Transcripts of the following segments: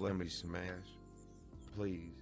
Let me smash, please.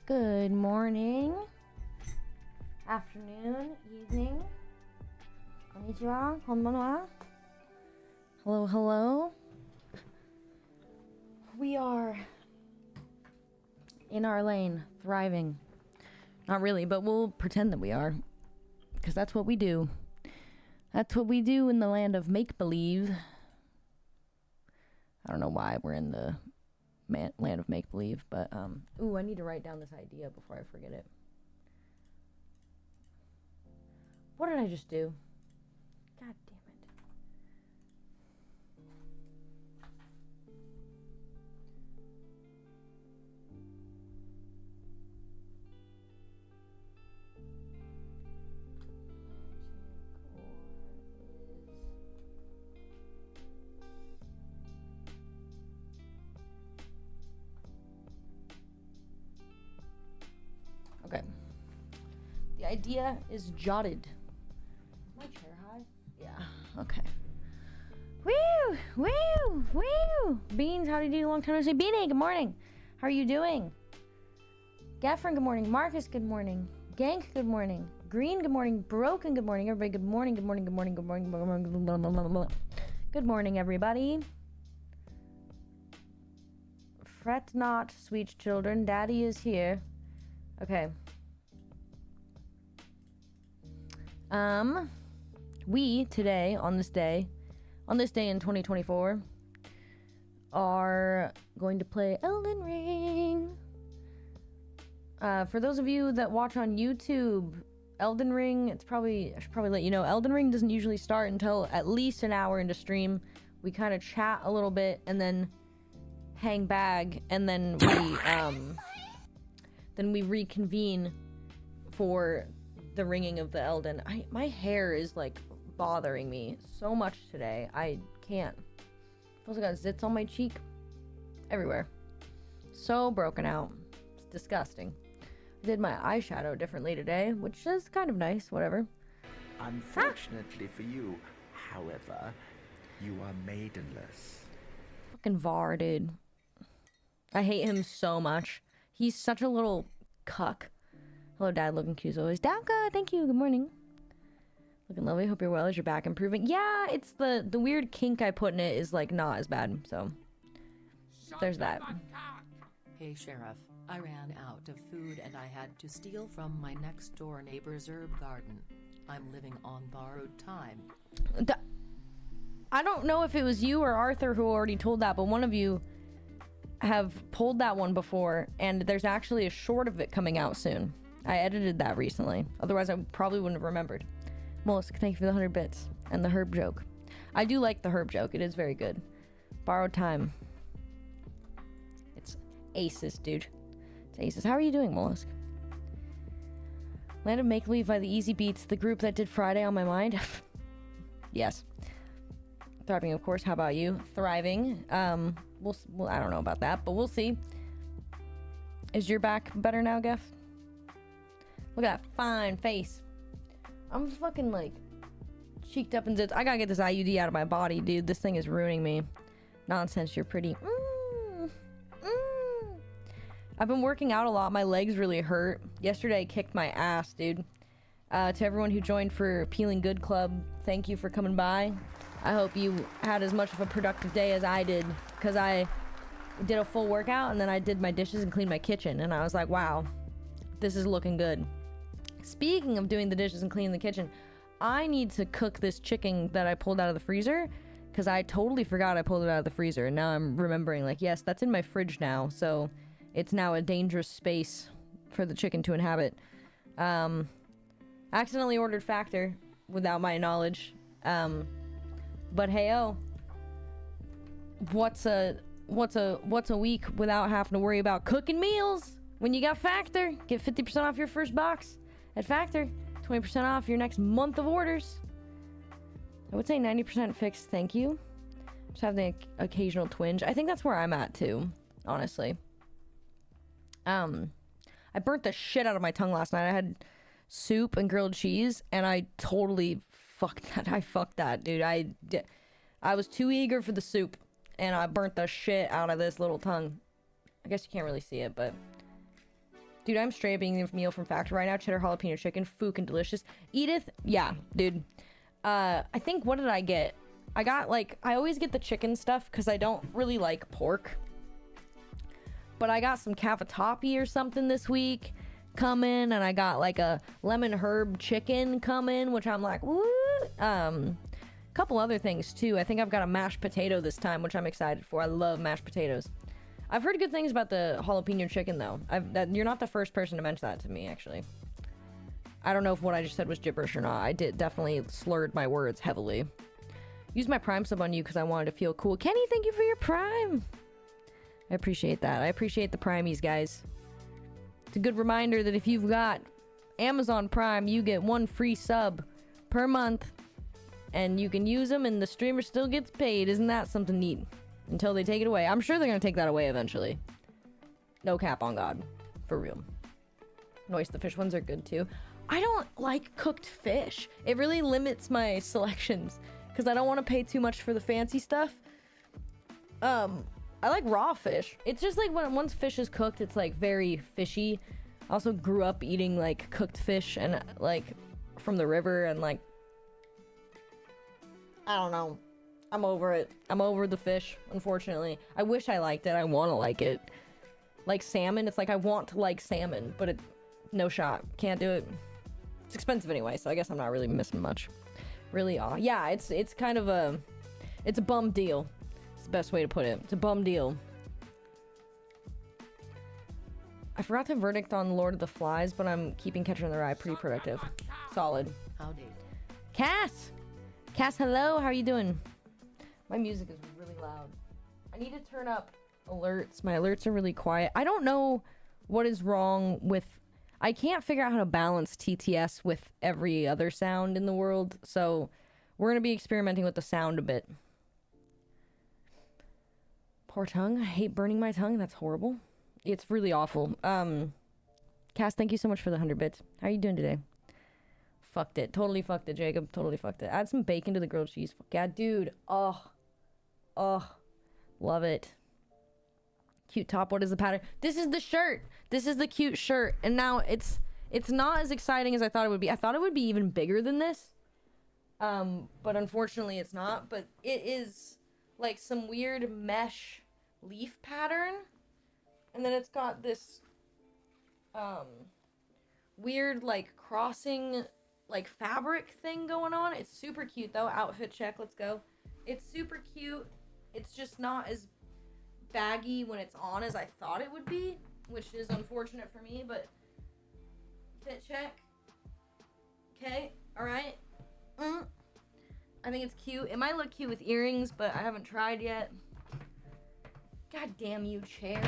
Good morning, afternoon, evening. Konnichiwa, konbanwa. Hello, hello. We are in our lane, thriving. Not really, but we'll pretend that we are. Because that's what we do. That's what we do in the land of make-believe. I don't know why we're in the land of make-believe, but, ooh, I need to write down this idea before I forget it. What did I just do? God damn it. Okay. The idea is jotted. Is my chair high? Yeah. Okay. Woo! Woo! Woo! Beans, how do you do? Long time no see. Beanie, good morning. How are you doing? Gaffron, good morning. Marcus, good morning. Gank, good morning. Green, good morning. Broken, good morning. Everybody, good morning. Good morning. Good morning. Good morning. Good morning. Good morning, everybody. Fret not, sweet children. Daddy is here. Okay. We today, on this day in 2024, are going to play Elden Ring. For those of you that watch on YouTube, Elden Ring, I should probably let you know, Elden Ring doesn't usually start until at least an hour into stream. We kind of chat a little bit and then hang back, and then we reconvene for the ringing of the Elden. My hair is like bothering me so much today. I can't. Feels like I got zits on my cheek. Everywhere. So broken out. It's disgusting. I did my eyeshadow differently today, which is kind of nice. Whatever. Unfortunately for you, however, you are maidenless. Fucking Var, dude. I hate him so much. He's such a little cuck. Hello, Dad. Looking cute as always. Dowka, thank you. Good morning. Looking lovely. Hope you're well. Is your back improving? Yeah, it's the weird kink I put in it is like not as bad. So there's that. Hey, Sheriff. I ran out of food and I had to steal from my next door neighbor's herb garden. I'm living on borrowed time. I don't know if it was you or Arthur who already told that, but one of you have pulled that one before, and there's actually a short of it coming out soon. I edited that recently. Otherwise, I probably wouldn't have remembered. Mollusk, thank you for the 100 bits and the herb joke. I do like the herb joke. It is very good. Borrowed time. It's aces, dude. It's aces. How are you doing, Mollusk? Land of Make Believe by the Easy Beats, the group that did Friday on my mind. Yes. Thriving, of course. How about you? Thriving. Well, I don't know about that, but we'll see. Is your back better now, Geff? Look at that fine face. I'm fucking like cheeked up and zits. I gotta get this IUD out of my body, dude. This thing is ruining me. Nonsense, you're pretty. I've been working out a lot. My legs really hurt. Yesterday I kicked my ass, dude. To everyone who joined for Peeling Good Club, thank you for coming by. I hope you had as much of a productive day as I did, because I did a full workout and then I did my dishes and cleaned my kitchen, and I was like, wow, this is looking good. Speaking of doing the dishes and cleaning the kitchen, I need to cook this chicken that I pulled out of the freezer, because I totally forgot I pulled it out of the freezer, and now I'm remembering, like, yes, that's in my fridge now, so it's now a dangerous space for the chicken to inhabit. Accidentally ordered Factor without my knowledge, but hey-oh, what's a week without having to worry about cooking meals? When you got Factor, get 50% off your first box at Factor, 20% off your next month of orders. I would say 90% fixed, thank you. Just have the occasional twinge. I think that's where I'm at too, honestly. I burnt the shit out of my tongue last night. I had soup and grilled cheese, and I totally fucked that. I fucked that, dude. I was too eager for the soup, and I burnt the shit out of this little tongue. I guess you can't really see it, but Dude, I'm straight up eating a meal from Factor right now. Cheddar jalapeno chicken, fucking delicious. Edith, yeah, dude. I think, what did I get? I got, like, I always get the chicken stuff because I don't really like pork. But I got some cavatappi or something this week coming, and I got, like, a lemon herb chicken coming, which I'm like, woo! Couple other things, too. I think I've got a mashed potato this time, which I'm excited for. I love mashed potatoes. I've heard good things about the jalapeno chicken, though. You're not the first person to mention that to me, actually. I don't know if what I just said was gibberish or not. I definitely slurred my words heavily. Use my Prime sub on you because I wanted to feel cool. Kenny, thank you for your Prime. I appreciate that. I appreciate the Primies, guys. It's a good reminder that if you've got Amazon Prime, you get 1 free sub per month. And you can use them and the streamer still gets paid. Isn't that something neat? Until they take it away. I'm sure they're going to take that away eventually. No cap on God. For real. Noise, the fish ones are good too. I don't like cooked fish. It really limits my selections. Because I don't want to pay too much for the fancy stuff. I like raw fish. It's just like once fish is cooked, it's like very fishy. I also grew up eating like cooked fish and like from the river and like I don't know. I'm over it. I'm over the fish, unfortunately. I wish I liked it. I want to like it. Like salmon, it's like I want to like salmon, but it no shot. Can't do it. It's expensive anyway, so I guess I'm not really missing much. Really, yeah, it's kind of a bum deal. It's the best way to put it. It's a bum deal. I forgot to verdict on Lord of the Flies, but I'm keeping Catcher in the Rye pretty productive. Solid. Howdy. Cass! Cass, hello, how are you doing? My music is really loud. I need to turn up alerts. My alerts are really quiet. I don't know what is wrong with... I can't figure out how to balance TTS with every other sound in the world, so we're going to be experimenting with the sound a bit. Poor tongue. I hate burning my tongue. That's horrible. It's really awful. Cass, thank you so much for the 100 bits. How are you doing today? Fucked it. Totally fucked it, Jacob. Totally fucked it. Add some bacon to the grilled cheese. Fuck yeah, dude. Oh. Love it. Cute top. What is the pattern? This is the shirt. This is the cute shirt. And now it's not as exciting as I thought it would be. I thought it would be even bigger than this. But unfortunately it's not. But it is like some weird mesh leaf pattern. And then it's got this weird like crossing like fabric thing going on. It's super cute though. Outfit check, let's go. It's super cute. It's just not as baggy when it's on as I thought it would be, which is unfortunate for me, but fit check. Okay, alright. I think it's cute. It might look cute with earrings, but I haven't tried yet. God damn you, chair.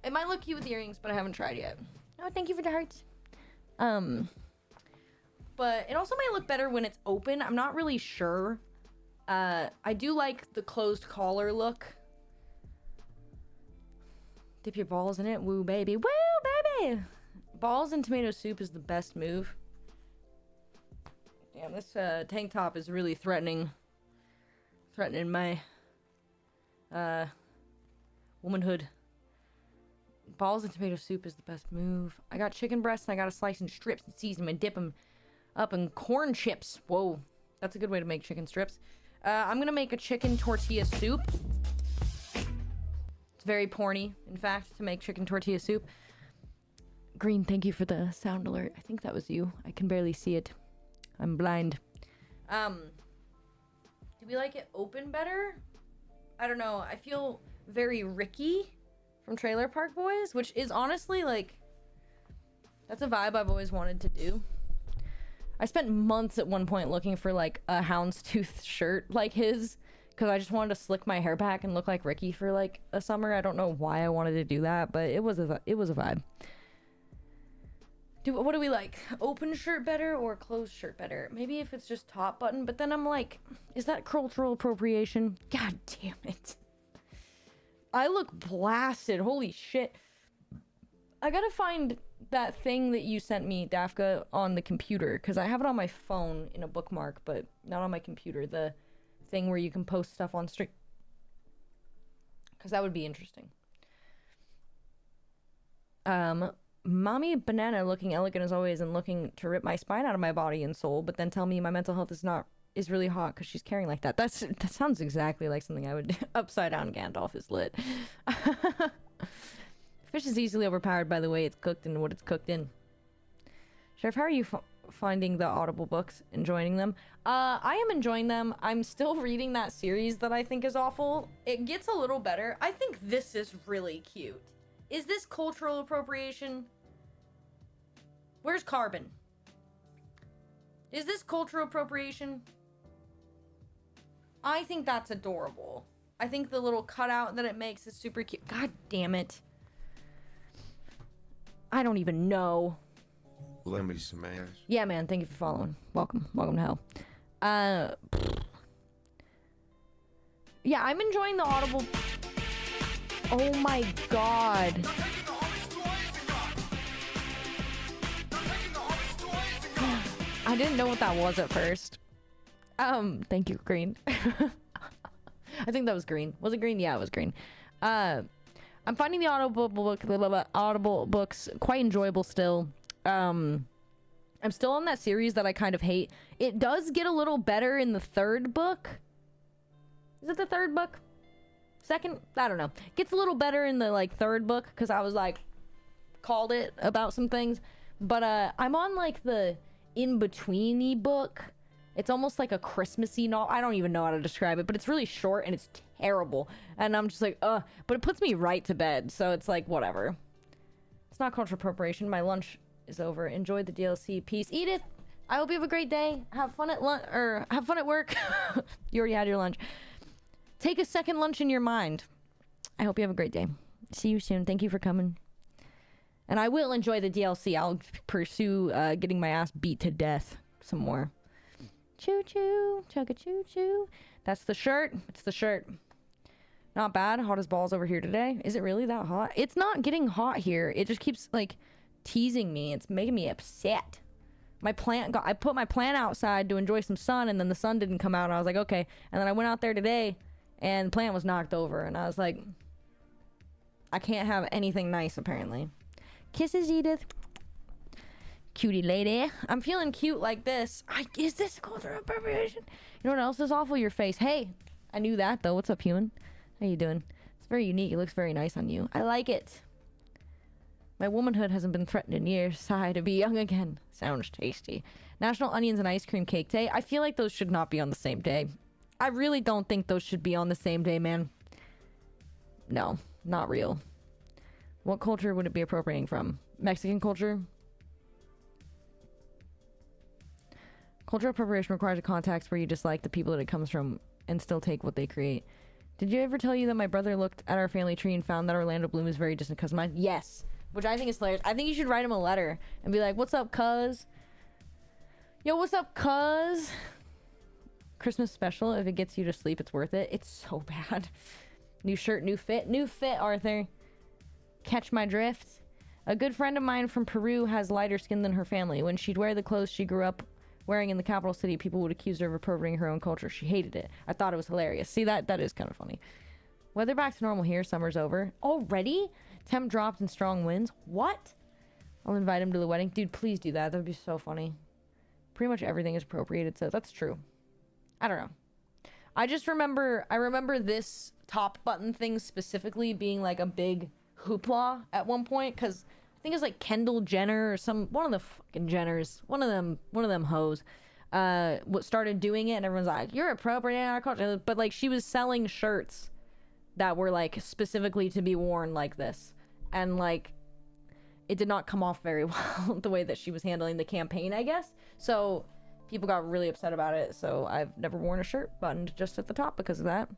It might look cute with earrings, but I haven't tried yet. Oh, thank you for the hearts. But it also might look better when it's open. I'm not really sure. I do like the closed collar look. Dip your balls in it. Woo, baby. Woo, baby! Balls in tomato soup is the best move. Damn, this tank top is really threatening my womanhood. Balls and tomato soup is the best move. I got chicken breasts and I got to slice in strips and season them and dip them up in corn chips. Whoa, that's a good way to make chicken strips. I'm gonna make a chicken tortilla soup. It's very porny, in fact, to make chicken tortilla soup. Green, thank you for the sound alert. I think that was you. I can barely see it. I'm blind. Do we like it open better? I don't know. I feel very Ricky from Trailer Park Boys, which is honestly like, that's a vibe I've always wanted to do. I spent months at one point looking for like a houndstooth shirt like his, because I just wanted to slick my hair back and look like Ricky for like a summer. I don't know why I wanted to do that, but it was a vibe. What do we like? Open shirt better or closed shirt better? Maybe if it's just top button, but then I'm like, is that cultural appropriation? God damn it. I look blasted. Holy shit. I gotta find that thing that you sent me, Dafka, on the computer, because I have it on my phone in a bookmark, but not on my computer. The thing where you can post stuff on stream. Because that would be interesting. Mommy banana looking elegant as always and looking to rip my spine out of my body and soul, but then tell me my mental health is really hot because she's carrying like that. That sounds exactly like something I would do. Upside down Gandalf is lit. Fish is easily overpowered by the way it's cooked and what it's cooked in. Sheriff, how are you finding the Audible books? Enjoying them? I am enjoying them. I'm still reading that series that I think is awful. It gets a little better. I think this is really cute. Is this cultural appropriation? Where's Carbon? Is this cultural appropriation? I think that's adorable. I think the little cutout that it makes is super cute. God damn it. I don't even know. Lend me some ass. Yeah, man. Thank you for following. Welcome. Welcome to hell. Yeah, I'm enjoying the Audible. Oh my god. I didn't know what that was at first. Thank you, Green. I think that was green. Was it green? Yeah, it was green. I'm finding the Audible books quite enjoyable still. I'm still on that series that I kind of hate. It does get a little better in the third book. Is it the third book? Second? I don't know. Gets a little better in the like third book because I was like called it about some things. But I'm on like the in-betweeny book. It's almost like a Christmassy novel. I don't even know how to describe it, but it's really short and it's terrible. And I'm just like, but it puts me right to bed. So it's like, whatever. It's not cultural appropriation. My lunch is over. Enjoy the DLC. Peace. Edith, I hope you have a great day. Have fun at lunch, or have fun at work. You already had your lunch. Take a second lunch in your mind. I hope you have a great day. See you soon. Thank you for coming. And I will enjoy the DLC. I'll pursue getting my ass beat to death some more. Choo choo, chugga choo choo. That's the shirt. It's the shirt. Not bad. Hot as balls over here today. Is it really that hot? It's not getting hot here. It just keeps like teasing me. It's making me upset. I put my plant outside to enjoy some sun, and then the sun didn't come out. And I was like, okay. And then I went out there today, and the plant was knocked over. And I was like, I can't have anything nice apparently. Kisses, Edith. Cutie lady. I'm feeling cute like this. Is this cultural appropriation? You know what else is awful? Your face. Hey, I knew that though. What's up, human? How you doing? It's very unique. It looks very nice on you. I like it. My womanhood hasn't been threatened in years. Sigh to be young again. Sounds tasty. National Onions and Ice Cream Cake Day. I feel like those should not be on the same day. I really don't think those should be on the same day, man. No, not real. What culture would it be appropriating from? Mexican culture? Cultural appropriation requires a context where you dislike the people that it comes from and still take what they create. Did you ever tell you that my brother looked at our family tree and found that Orlando Bloom is very distant cousin of mine? Yes. Which I think is hilarious. I think you should write him a letter and be like, what's up, cuz? Yo, what's up, cuz? Christmas special. If it gets you to sleep, it's worth it. It's so bad. New shirt, new fit. New fit, Arthur. Catch my drift? A good friend of mine from Peru has lighter skin than her family. When she'd wear the clothes she grew up wearing in the capital city, people would accuse her of appropriating her own culture. She hated it. I thought it was hilarious. See, that is kind of funny. Weather back to normal here. Summer's over. Already? Temp dropped and strong winds. What? I'll invite him to the wedding. Dude, please do that. That would be so funny. Pretty much everything is appropriated, so that's true. I don't know. I remember this top button thing specifically being like a big hoopla at one point, because I think it was like Kendall Jenner or one of the fucking Jenners, one of them hoes, what started doing it, and everyone's like, you're appropriating our culture. But like, she was selling shirts that were like specifically to be worn like this, and like it did not come off very well the way that she was handling the campaign, I guess. So people got really upset about it. So I've never worn a shirt buttoned just at the top because of that.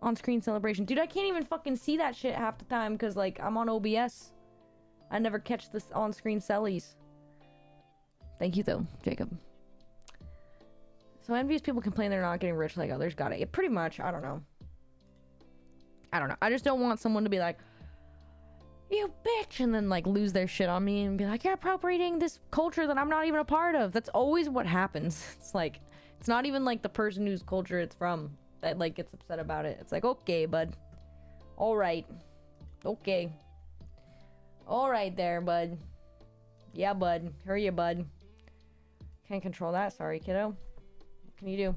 On-screen celebration. Dude, I can't even fucking see that shit half the time because, like, I'm on OBS. I never catch this on-screen cellies. Thank you, though, Jacob. So envious people complain they're not getting rich like others got it. Yeah, pretty much. I don't know. I just don't want someone to be like, you bitch, and then, like, lose their shit on me and be like, you're appropriating this culture that I'm not even a part of. That's always what happens. It's like, it's not even, like, the person whose culture it's from that like gets upset about it. It's like, okay, bud, all right, Okay. Alright there, bud. Yeah, bud. Hurry ya, bud. Can't control that. Sorry, kiddo. What can you do?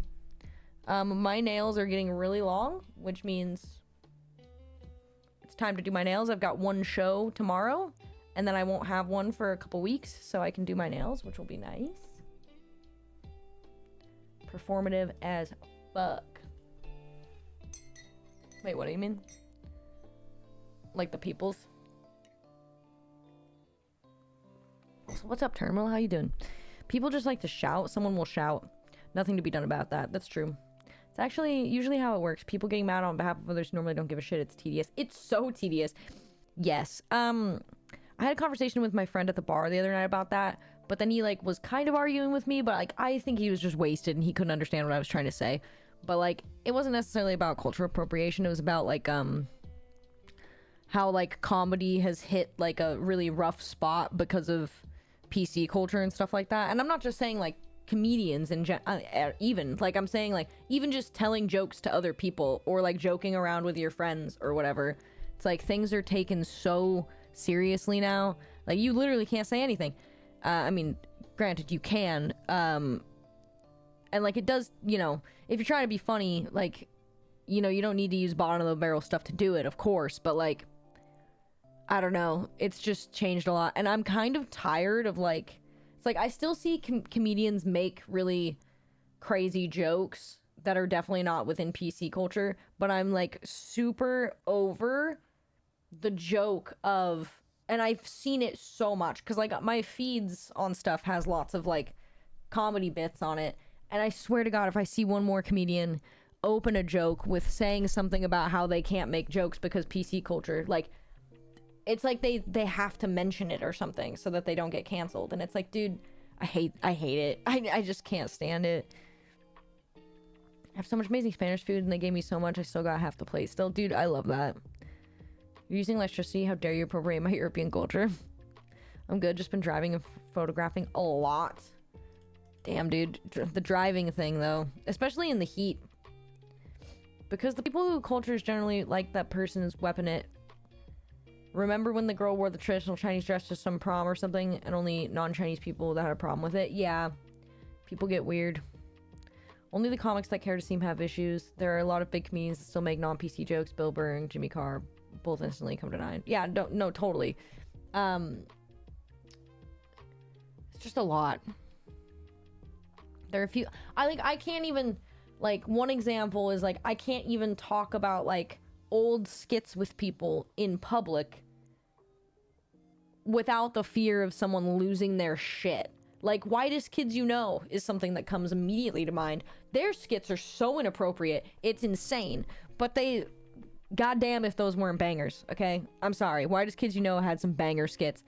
My nails are getting really long, which means it's time to do my nails. I've got one show tomorrow, and then I won't have one for a couple weeks, so I can do my nails, which will be nice. Performative as fuck. Wait, what do you mean? Like the people's? So what's up, Terminal? How you doing? People just like to shout. Someone will shout. Nothing to be done about that. That's true. It's actually usually how it works. People getting mad on behalf of others normally don't give a shit. It's tedious. It's so tedious. Yes. I had a conversation with my friend at the bar the other night about that, but then he like was kind of arguing with me, but like I think he was just wasted and he couldn't understand what I was trying to say. But like it wasn't necessarily about cultural appropriation. It was about like how like comedy has hit like a really rough spot because of PC culture and stuff like that. And I'm not just saying like comedians and even like I'm saying like even just telling jokes to other people or like joking around with your friends or whatever. It's like things are taken so seriously now. Like you literally can't say anything. I mean, granted you can. And like it does, you know, if you're trying to be funny, like, you know, you don't need to use bottom of the barrel stuff to do it, of course, but like I don't know, it's just changed a lot. And I'm kind of tired of like, it's like I still see comedians make really crazy jokes that are definitely not within PC culture, but I'm like super over the joke of, and I've seen it so much because like my feeds on stuff has lots of like comedy bits on it, and I swear to God, if I see one more comedian open a joke with saying something about how they can't make jokes because PC culture, like it's like they have to mention it or something so that they don't get canceled. And it's like, dude, I hate it. I just can't stand it. I have so much amazing Spanish food and they gave me so much. I still got half the plate still. Dude, I love that. You're using electricity. How dare you appropriate my European culture? I'm good. Just been driving and photographing a lot. Damn, dude. The driving thing, though. Especially in the heat. Because the people who cultures generally like that person's weapon it. Remember when the girl wore the traditional Chinese dress to some prom or something and only non-Chinese people that had a problem with it? Yeah. People get weird. Only the comics that care to seem have issues. There are a lot of big comedians that still make non-PC jokes. Bill Burr and Jimmy Carr both instantly come to mind. Yeah, no, totally. It's just a lot. There are a few... I can't even... Like, one example is, like, I can't even talk about, like, old skits with people in public without the fear of someone losing their shit. Like, Whitest Kids You Know is something that comes immediately to mind. Their skits are so inappropriate, it's insane. But they... Goddamn if those weren't bangers, okay? I'm sorry. Whitest Kids You Know had some banger skits.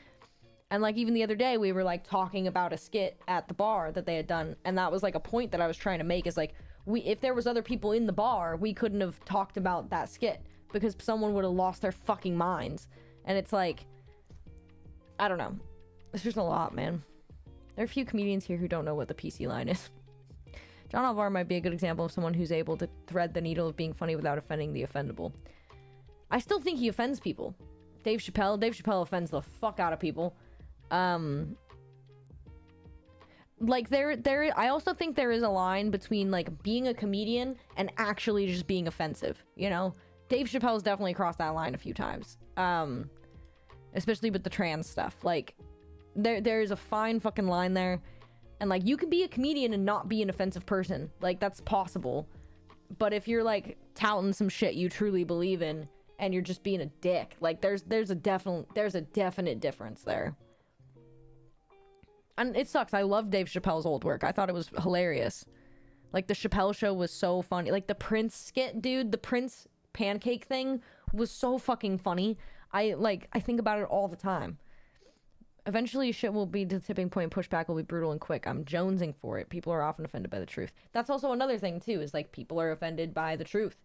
And, like, even the other day, we were, like, talking about a skit at the bar that they had done. And that was, like, a point that I was trying to make is, like, if there was other people in the bar, we couldn't have talked about that skit. Because someone would have lost their fucking minds. And it's, like... I don't know. It's just a lot, man. There are a few comedians here who don't know what the PC line is. John Alvar might be a good example of someone who's able to thread the needle of being funny without offending the offendable. I still think he offends people. Dave Chappelle offends the fuck out of people. Like, I also think there is a line between, like, being a comedian and actually just being offensive, you know? Dave Chappelle's definitely crossed that line a few times. Especially with the trans stuff. Like, there's a fine fucking line there. And, like, you can be a comedian and not be an offensive person. Like, that's possible. But if you're, like, touting some shit you truly believe in and you're just being a dick, like, there's a definite difference there. And it sucks. I love Dave Chappelle's old work. I thought it was hilarious. Like, the Chappelle Show was so funny. Like, the Prince skit, dude, the Prince pancake thing was so fucking funny. I think about it all the time. Eventually, shit will be to the tipping point. Pushback will be brutal and quick. I'm jonesing for it. People are often offended by the truth. That's also another thing, too, is, like, people are offended by the truth.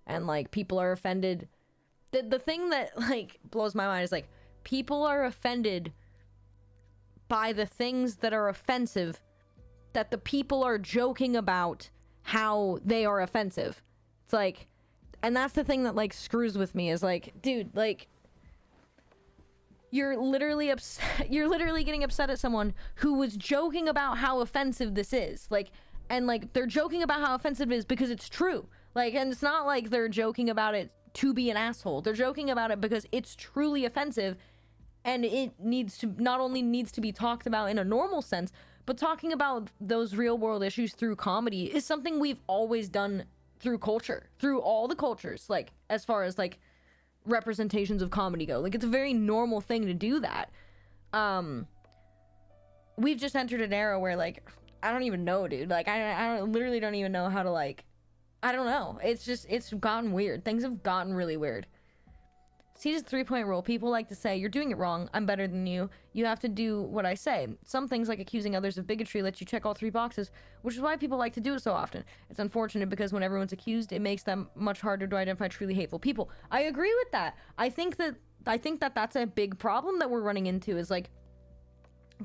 And, like, people are offended... The thing that, like, blows my mind is, like, people are offended by the things that are offensive that the people are joking about how they are offensive. It's like... And that's the thing that, like, screws with me is, like, dude, like... you're literally upset. You're literally getting upset at someone who was joking about how offensive this is. Like, and like they're joking about how offensive it is because it's true. Like, and it's not like they're joking about it to be an asshole. They're joking about it because it's truly offensive, and it needs to not only needs to be talked about in a normal sense, but talking about those real world issues through comedy is something we've always done through culture, through all the cultures, like as far as like representations of comedy go. Like, it's a very normal thing to do that. We've just entered an era where, like, I don't even know, dude. Like, I literally don't even know how to, like, I don't know. It's just, it's gotten weird. Things have gotten really weird. See, this 3-point rule. People like to say, you're doing it wrong. I'm better than you. You have to do what I say. Some things, like accusing others of bigotry, let you check all 3 boxes, which is why people like to do it so often. It's unfortunate because when everyone's accused, it makes them much harder to identify truly hateful people. I agree with that. I think that that's a big problem that we're running into, is like,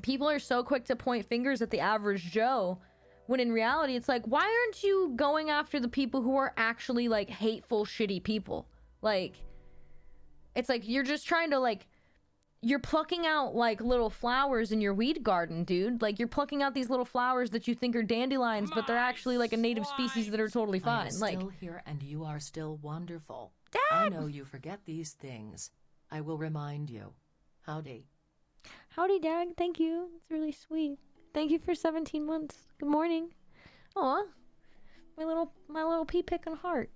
people are so quick to point fingers at the average Joe, when in reality, it's like, why aren't you going after the people who are actually, like, hateful, shitty people? Like, it's like, you're just trying to, like, you're plucking out, like, little flowers in your weed garden, dude. Like, you're plucking out these little flowers that you think are dandelions, but they're actually, like, a native species that are totally fine. I am Like, still here and you are still wonderful. Dad! I know you forget these things. I will remind you. Howdy. Howdy, Dag. Thank you. It's really sweet. Thank you for 17 months. Good morning. Aw. My little pea-picking heart.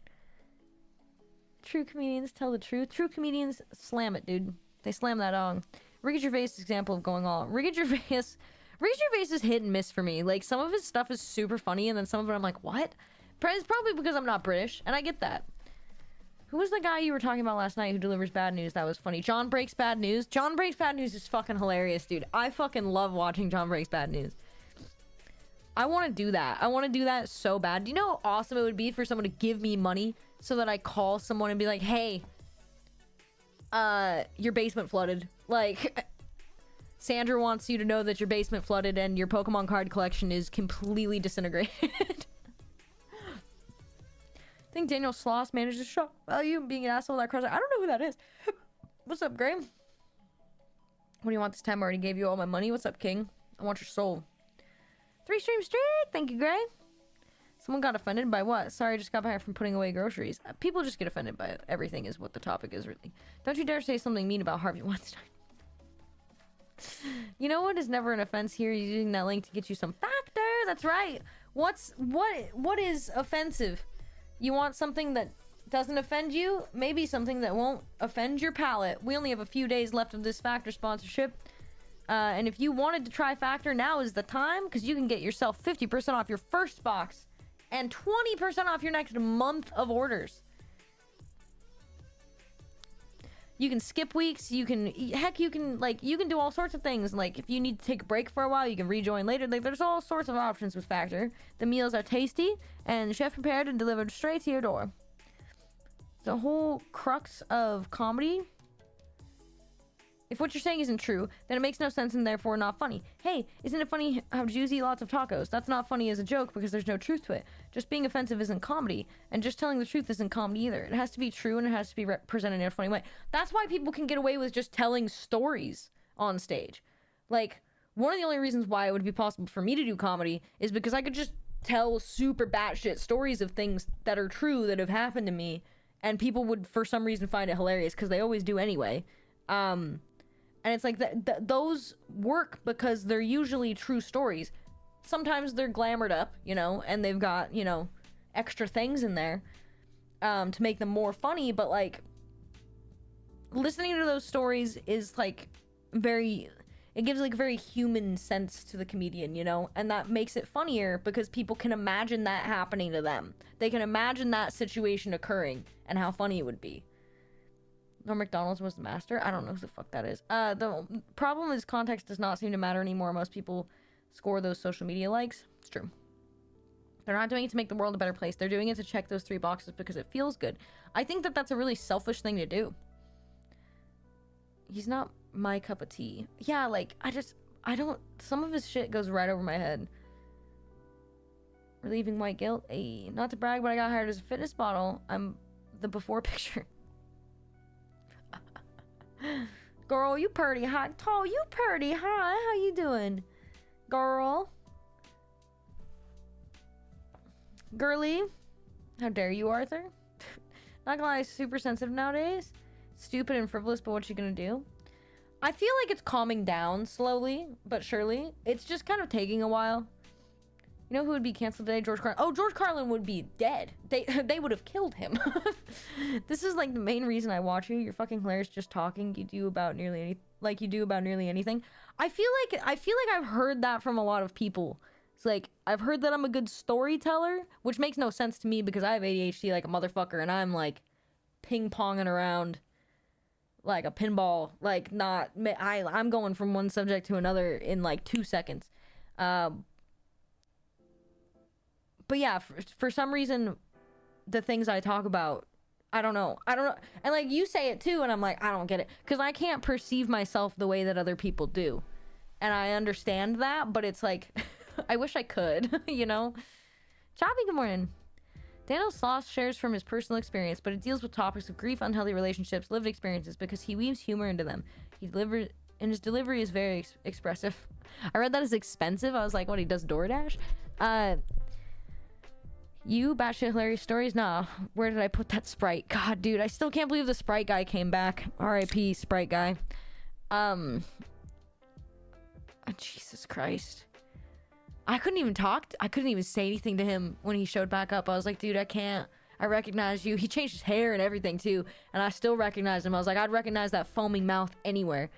True comedians tell the truth. True comedians slam it, dude. They slam that on. Ricky Gervais' example of going all. Ricky Gervais is hit and miss for me. Like, some of his stuff is super funny, and then some of it I'm like, what? It's probably because I'm not British, and I get that. Who was the guy you were talking about last night who delivers bad news? That was funny. John Breaks Bad News. John Breaks Bad News is fucking hilarious, dude. I fucking love watching John Breaks Bad News. I want to do that. I want to do that so bad. Do you know how awesome it would be for someone to give me money so that I call someone and be like, hey, your basement flooded. Like, Sandra wants you to know that your basement flooded and your Pokemon card collection is completely disintegrated. I think Daniel Sloss managed to shock value and being an asshole that crush. I don't know who that is. What's up, Gray? What do you want this time? I already gave you all my money. What's up, King? I want your soul. 3 stream streak. Thank you, Gray. Someone got offended by what? Sorry, I just got back from putting away groceries. People just get offended by everything is what the topic is, really. Don't you dare say something mean about Harvey Weinstein. You know what is never an offense here? You're using that link to get you some factor. That's right. What is offensive? You want something that doesn't offend you? Maybe something that won't offend your palate. We only have a few days left of this Factor sponsorship. And if you wanted to try Factor, now is the time, because you can get yourself 50% off your first box and 20% off your next month of orders. You can skip weeks. You can do all sorts of things. Like, if you need to take a break for a while, you can rejoin later. Like, there's all sorts of options with Factor. The meals are tasty and chef prepared and delivered straight to your door. The whole crux of comedy, if what you're saying isn't true, then it makes no sense and therefore not funny. Hey, isn't it funny how Jews eat lots of tacos? That's not funny as a joke because there's no truth to it. Just being offensive isn't comedy, and just telling the truth isn't comedy either. It has to be true and it has to be presented in a funny way. That's why people can get away with just telling stories on stage. Like, one of the only reasons why it would be possible for me to do comedy is because I could just tell super batshit stories of things that are true that have happened to me, and people would for some reason find it hilarious because they always do anyway. And it's like those work because they're usually true stories. Sometimes they're glamored up, you know, and they've got, you know, extra things in there to make them more funny. But, like, listening to those stories is, like, it gives, like, a very human sense to the comedian, you know? And that makes it funnier because people can imagine that happening to them. They can imagine that situation occurring and how funny it would be. Norm McDonald's was the master. I don't know who the fuck that is. The problem is context does not seem to matter anymore. Most people score those social media likes. It's true. They're not doing it to make the world a better place. They're doing it to check those 3 boxes because it feels good. I think that that's a really selfish thing to do. He's not my cup of tea. Yeah, like, I don't, some of his shit goes right over my head. Relieving white guilt. Ay, not to brag, but I got hired as a fitness model. I'm the before picture. Girl, you pretty hot. Tall, you pretty hot. How you doing? Girl. Girly. How dare you, Arthur? Not gonna lie, super sensitive nowadays. Stupid and frivolous, but what you gonna do? I feel like it's calming down slowly, but surely. It's just kind of taking a while. You know who would be canceled today? George Carlin. Oh, George Carlin would be dead. They would have killed him. This is like the main reason I watch you. You're fucking hilarious just talking. You do about nearly anything. I feel like I've heard that from a lot of people. It's like I've heard that I'm a good storyteller, which makes no sense to me because I have ADHD like a motherfucker and I'm like ping-ponging around like a pinball, like I'm going from one subject to another in like 2 seconds. But yeah, for some reason, the things I talk about, I don't know. And like you say it too, and I'm like, I don't get it. Because I can't perceive myself the way that other people do. And I understand that, but it's like, I wish I could, you know? Choppy, good morning. Daniel Sloss shares from his personal experience, but it deals with topics of grief, unhealthy relationships, lived experiences, because he weaves humor into them. And his delivery is very expressive. I read that as expensive. I was like, what, he does DoorDash? You batshit hilarious stories? Nah. Where did I put that Sprite? God, dude, I still can't believe the Sprite guy came back. R.I.P. Sprite guy. Jesus Christ. I couldn't even talk. I couldn't even say anything to him when he showed back up. I was like, dude, I can't. I recognize you. He changed his hair and everything too, and I still recognize him. I was like, I'd recognize that foaming mouth anywhere.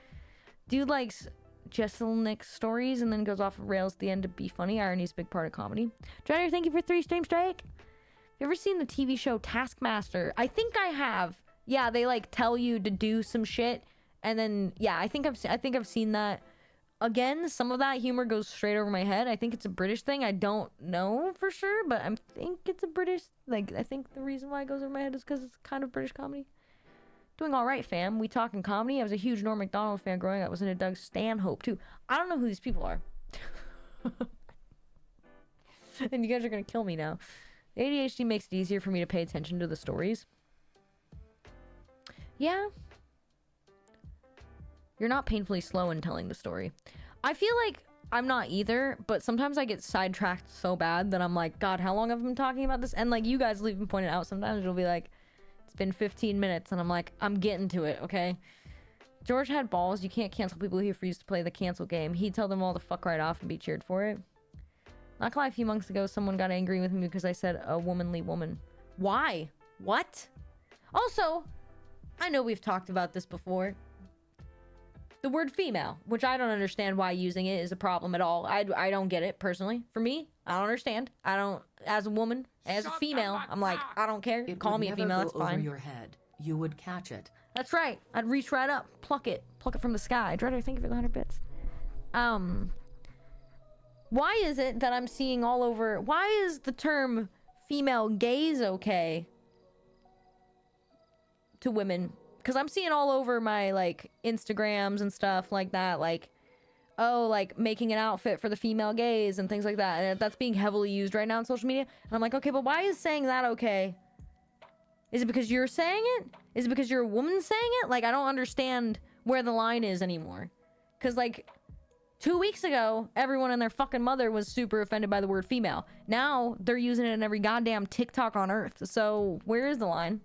Dude likes Jesselnick stories and then goes off of rails at the end to be funny. Irony's a big part of comedy. Dreader, thank you for 3 stream strike. Have you ever seen the TV show Taskmaster? I think I have. Yeah, they like tell you to do some shit, and then yeah, I think I've seen that. Again, some of that humor goes straight over my head. I think it's a British thing. I don't know for sure, but I think it's a British. Like, I think the reason why it goes over my head is because it's kind of British comedy. Doing all right, fam. We talking comedy. I was a huge Norm Macdonald fan growing up. I was into Doug Stanhope too. I don't know who these people are. And you guys are gonna kill me now. ADHD makes it easier for me to pay attention to the stories. Yeah. You're not painfully slow in telling the story. I feel like I'm not either, but sometimes I get sidetracked so bad that I'm like, God, how long have I been talking about this? And like you guys even pointed out, sometimes it'll be like, it's been 15 minutes, and I'm like, I'm getting to it, okay? George had balls. You can't cancel people who refuse to play the cancel game. He'd tell them all to fuck right off and be cheered for it. Not gonna lie, a few months ago, someone got angry with me because I said a womanly woman. Why? What? Also, I know we've talked about this before. The word female, which I don't understand why using it is a problem at all. I don't get it, personally. For me, I don't understand. I don't, as a woman, as a female, I'm like, I don't care. Call me a female, that's fine. Over your head. You would catch it. That's right. I'd reach right up, pluck it from the sky. Dreader, thank you for the 100 bits. Why is it that I'm seeing all over, why is the term female gaze okay to women? Because I'm seeing all over my, like, Instagrams and stuff like that, like, oh, like, making an outfit for the female gaze and things like that. And that's being heavily used right now on social media. And I'm like, okay, but why is saying that okay? Is it because you're saying it? Is it because you're a woman saying it? Like, I don't understand where the line is anymore. Because, like, 2 weeks ago, everyone and their fucking mother was super offended by the word female. Now, they're using it in every goddamn TikTok on earth. So, where is the line?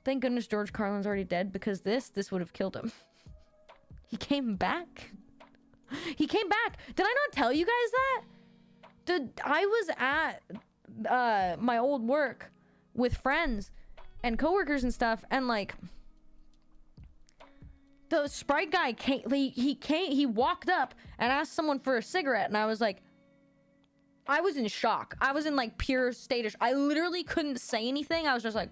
Thank goodness George Carlin's already dead, because this would have killed him. He came back. He came back. Did I not tell you guys that? I was at my old work with friends and coworkers and stuff, and like the Sprite guy came. He walked up and asked someone for a cigarette, and I was like, I was in shock. I was in like pure state of. I literally couldn't say anything. I was just like.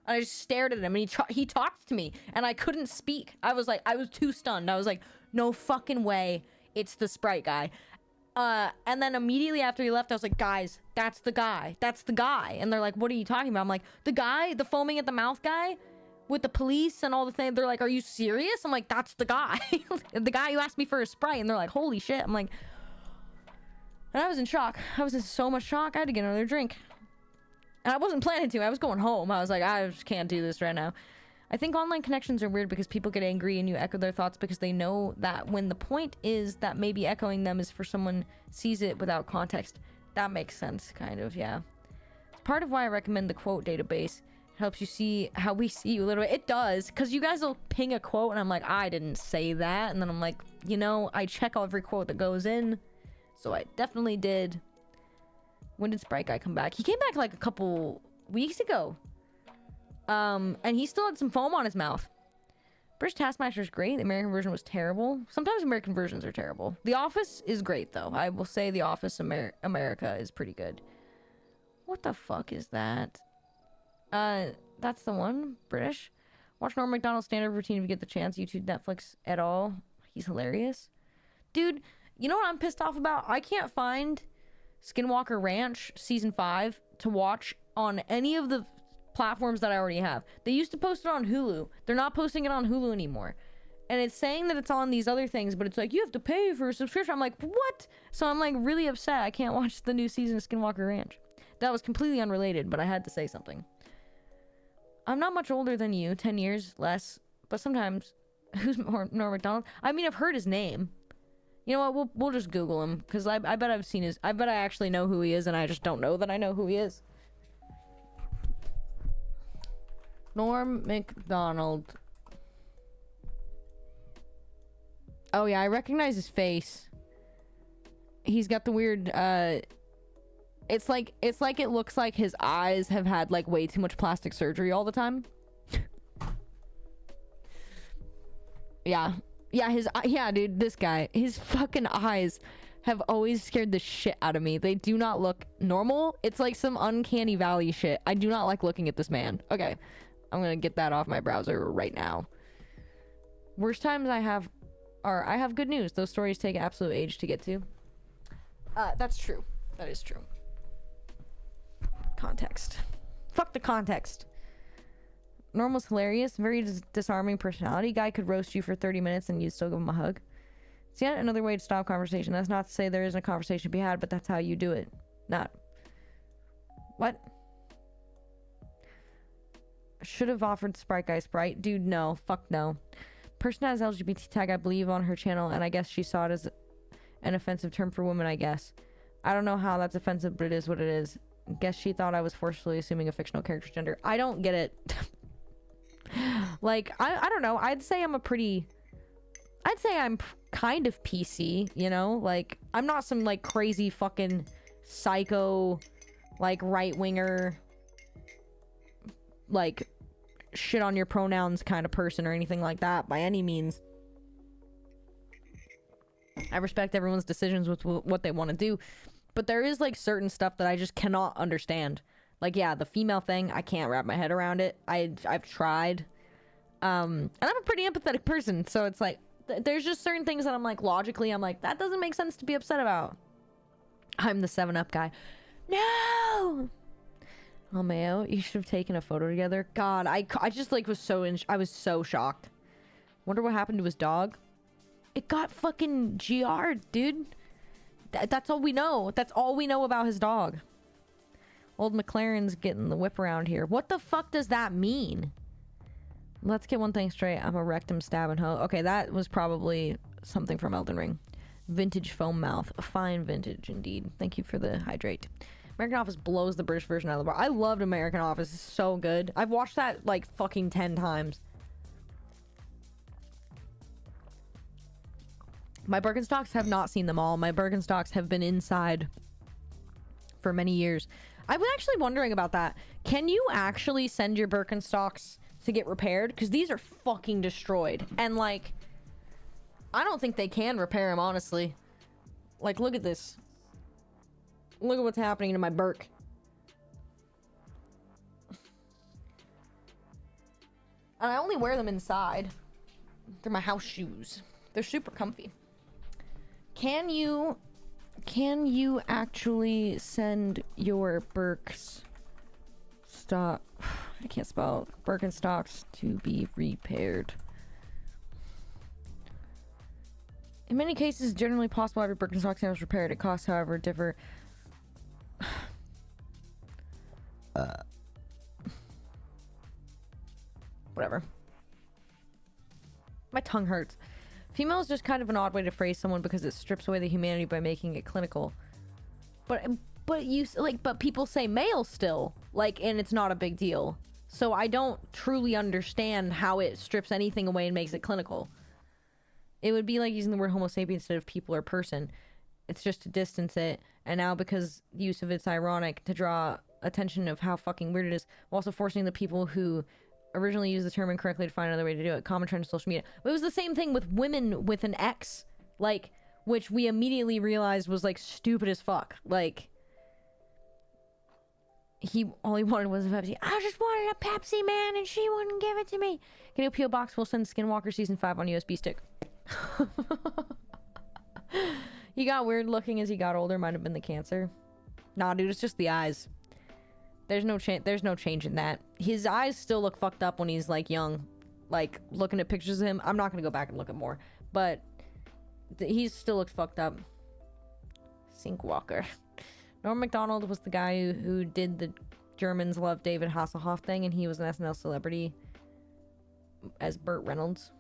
I just stared at him, and he talked to me, and I couldn't speak. I was too stunned. I was like, no fucking way, it's the Sprite guy. And then immediately after he left, I was like, guys, that's the guy. That's the guy. And they're like, what are you talking about? I'm like, the guy, the foaming at the mouth guy with the police and all the things. They're like, are you serious? I'm like, that's the guy. The guy who asked me for a Sprite, and they're like, holy shit. I'm like, and I was in shock. I was in so much shock, I had to get another drink. And I wasn't planning to. I was going home. I was like, I just can't do this right now. I think online connections are weird because people get angry and you echo their thoughts because they know that when the point is that maybe echoing them is for someone sees it without context. That makes sense, kind of, yeah. It's part of why I recommend the quote database. It helps you see how we see you a little bit. It does, because you guys will ping a quote and I'm like, I didn't say that. And then I'm like, you know, I check every quote that goes in. So I definitely did. When did Sprite Guy come back? He came back like a couple weeks ago. And he still had some foam on his mouth. British Taskmaster is great. The American version was terrible. Sometimes American versions are terrible. The Office is great, though. I will say The Office America is pretty good. What the fuck is that? That's the one. British. Watch Norm Macdonald's standard routine if you get the chance. YouTube, Netflix, at all. He's hilarious. Dude, you know what I'm pissed off about? I can't find Skinwalker Ranch Season 5 to watch on any of the platforms that I already have. They used to post it on Hulu. They're not posting it on Hulu anymore. And it's saying that it's on these other things, but it's like, you have to pay for a subscription. I'm like, what? So I'm like really upset I can't watch the new season of Skinwalker Ranch. That was completely unrelated, but I had to say something. I'm not much older than you, 10 years less, but sometimes, who's Norm Macdonald? I mean, I've heard his name. You know what, we'll just Google him, because I bet I've seen his, I bet I actually know who he is, and I just don't know that I know who he is. Norm Macdonald. Oh yeah, I recognize his face. He's got the weird, it's like it looks like his eyes have had like way too much plastic surgery all the time. Yeah, dude, this guy, his fucking eyes have always scared the shit out of me. They do not look normal. It's like some uncanny valley shit. I do not like looking at this man. Okay, I'm gonna get that off my browser right now. Worst times I have good news. Those stories take absolute age to get to. That's true. That is true. Context. Fuck the context. Normal's hilarious. Very disarming personality. Guy could roast you for 30 minutes and you'd still give him a hug. It's yet another way to stop conversation. That's not to say there isn't a conversation to be had, but that's how you do it. Not. What? Should have offered Sprite Guy Sprite. Dude, no. Fuck no. Person has LGBT tag, I believe, on her channel, and I guess she saw it as an offensive term for women, I guess. I don't know how that's offensive, but it is what it is. Guess she thought I was forcefully assuming a fictional character's gender. I don't get it. Like, I don't know. I'd say I'm kind of PC, you know? Like, I'm not some, like, crazy fucking psycho, like, right-winger, like, shit on your pronouns kind of person or anything like that by any means. I respect everyone's decisions with what they want to do, but there is like certain stuff that I just cannot understand. Like, yeah, the female thing, I can't wrap my head around it. I've tried, and I'm a pretty empathetic person, so it's like there's just certain things that I'm like logically I'm like that doesn't make sense to be upset about. I'm the 7-Up guy. No. Oh, Mayo, you should have taken a photo together. God, I just like was I was so shocked. Wonder what happened to his dog. It got fucking GR'd, dude. That's all we know. That's all we know about his dog. Old McLaren's getting the whip around here. What the fuck does that mean? Let's get one thing straight. I'm a rectum stabbing hoe. Okay, that was probably something from Elden Ring. Vintage foam mouth. A fine vintage indeed. Thank you for the hydrate. American Office blows the British version out of the bar. I loved American Office. It's so good. I've watched that like fucking 10 times. My Birkenstocks have not seen them all. My Birkenstocks have been inside for many years. I was actually wondering about that. Can you actually send your Birkenstocks to get repaired? Because these are fucking destroyed. And like, I don't think they can repair them, honestly. Like, look at this. Look at what's happening to my Birk. And I only wear them inside. They're my house shoes. They're super comfy. Can you actually send your Birks stock? I can't spell Birkenstocks to be repaired. In many cases, generally possible every Birkenstock sandal is repaired. It costs, however, differ. Whatever. My tongue hurts. Female is just kind of an odd way to phrase someone because it strips away the humanity by making it clinical. But people say male still, like, and it's not a big deal. So I don't truly understand how it strips anything away and makes it clinical. It would be like using the word homo sapien instead of people or person. It's just to distance it, and now because the use of it's ironic to draw attention of how fucking weird it is, while also forcing the people who originally used the term incorrectly to find another way to do it. Common trend in social media. But it was the same thing with women with an X, like, which we immediately realized was like stupid as fuck. Like, all he wanted was a Pepsi. I just wanted a Pepsi, man, and she wouldn't give it to me. Can you P.O. Box will send Skinwalker season 5 on USB stick. He got weird looking as he got older. Might have been the cancer. Nah, dude, it's just the eyes. There's no change in that. His eyes still look fucked up when he's like young. Like, looking at pictures of him, I'm not gonna go back and look at more, but he still looks fucked up. Sinkwalker. Norm Macdonald was the guy who did the Germans Love David Hasselhoff thing, and he was an SNL celebrity as Burt Reynolds.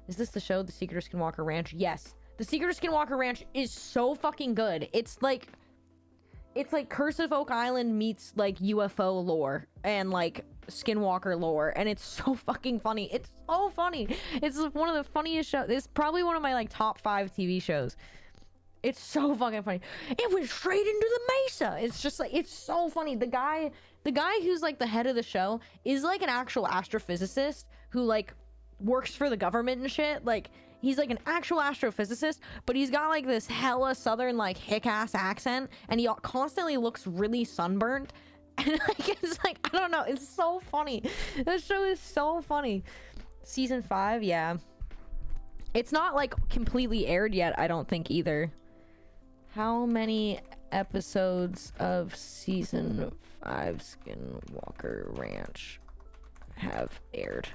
Is this the show, The Secret of Skinwalker Ranch? Yes. The Secret of Skinwalker Ranch is so fucking good. It's like Curse of Oak Island meets like UFO lore and like Skinwalker lore, and it's so fucking funny. It's so funny. It's one of the funniest shows. It's probably one of my like top 5 TV shows. It's so fucking funny. It went straight into the mesa. It's just like, it's so funny. The guy who's like the head of the show is like an actual astrophysicist who like works for the government and shit. Like, he's like an actual astrophysicist, but he's got like this hella southern like hick-ass accent, and he constantly looks really sunburned. And like, it's like, I don't know, it's so funny. This show is so funny. Season 5, yeah. It's not like completely aired yet, I don't think either. How many episodes of season 5 Skinwalker Ranch have aired?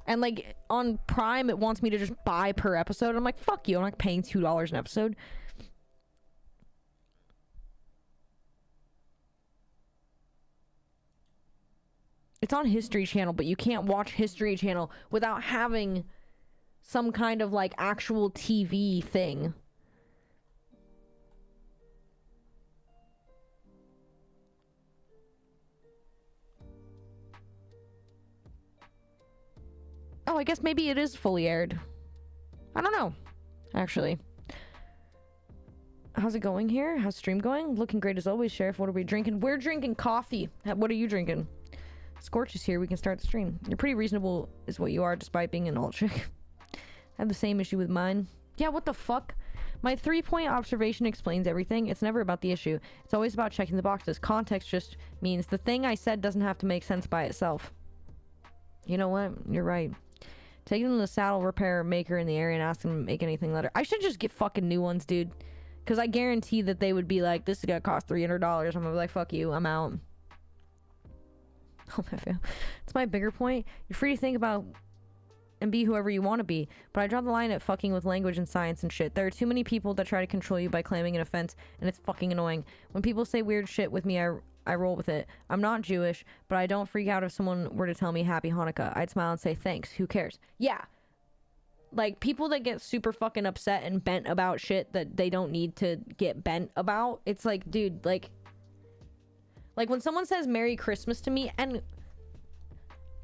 And like on Prime, it wants me to just buy per episode. I'm like, fuck you, I'm not paying $2 an episode. It's on History Channel, but you can't watch History Channel without having some kind of like actual TV thing. Oh, I guess maybe it is fully aired. I don't know, actually. How's it going here? How's stream going? Looking great as always, Sheriff. What are we drinking? We're drinking coffee. What are you drinking? Scorch is here. We can start the stream. You're pretty reasonable is what you are, despite being an alt chick. I have the same issue with mine. Yeah, what the fuck? My 3-point observation explains everything. It's never about the issue. It's always about checking the boxes. Context just means the thing I said doesn't have to make sense by itself. You know what? You're right. Take them to the saddle repair maker in the area and ask them to make anything later. I should just get fucking new ones, dude. Because I guarantee that they would be like, this is gonna cost $300. I'm gonna be like, fuck you, I'm out. Oh, it's my bigger point. You're free to think about and be whoever you want to be, but I draw the line at fucking with language and science and shit. There are too many people that try to control you by claiming an offense, and it's fucking annoying. When people say weird shit with me, I roll with it. I'm not Jewish, but I don't freak out if someone were to tell me Happy Hanukkah. I'd smile and say thanks. Who cares? Yeah. Like, people that get super fucking upset and bent about shit that they don't need to get bent about, it's like, dude, like when someone says Merry Christmas to me, and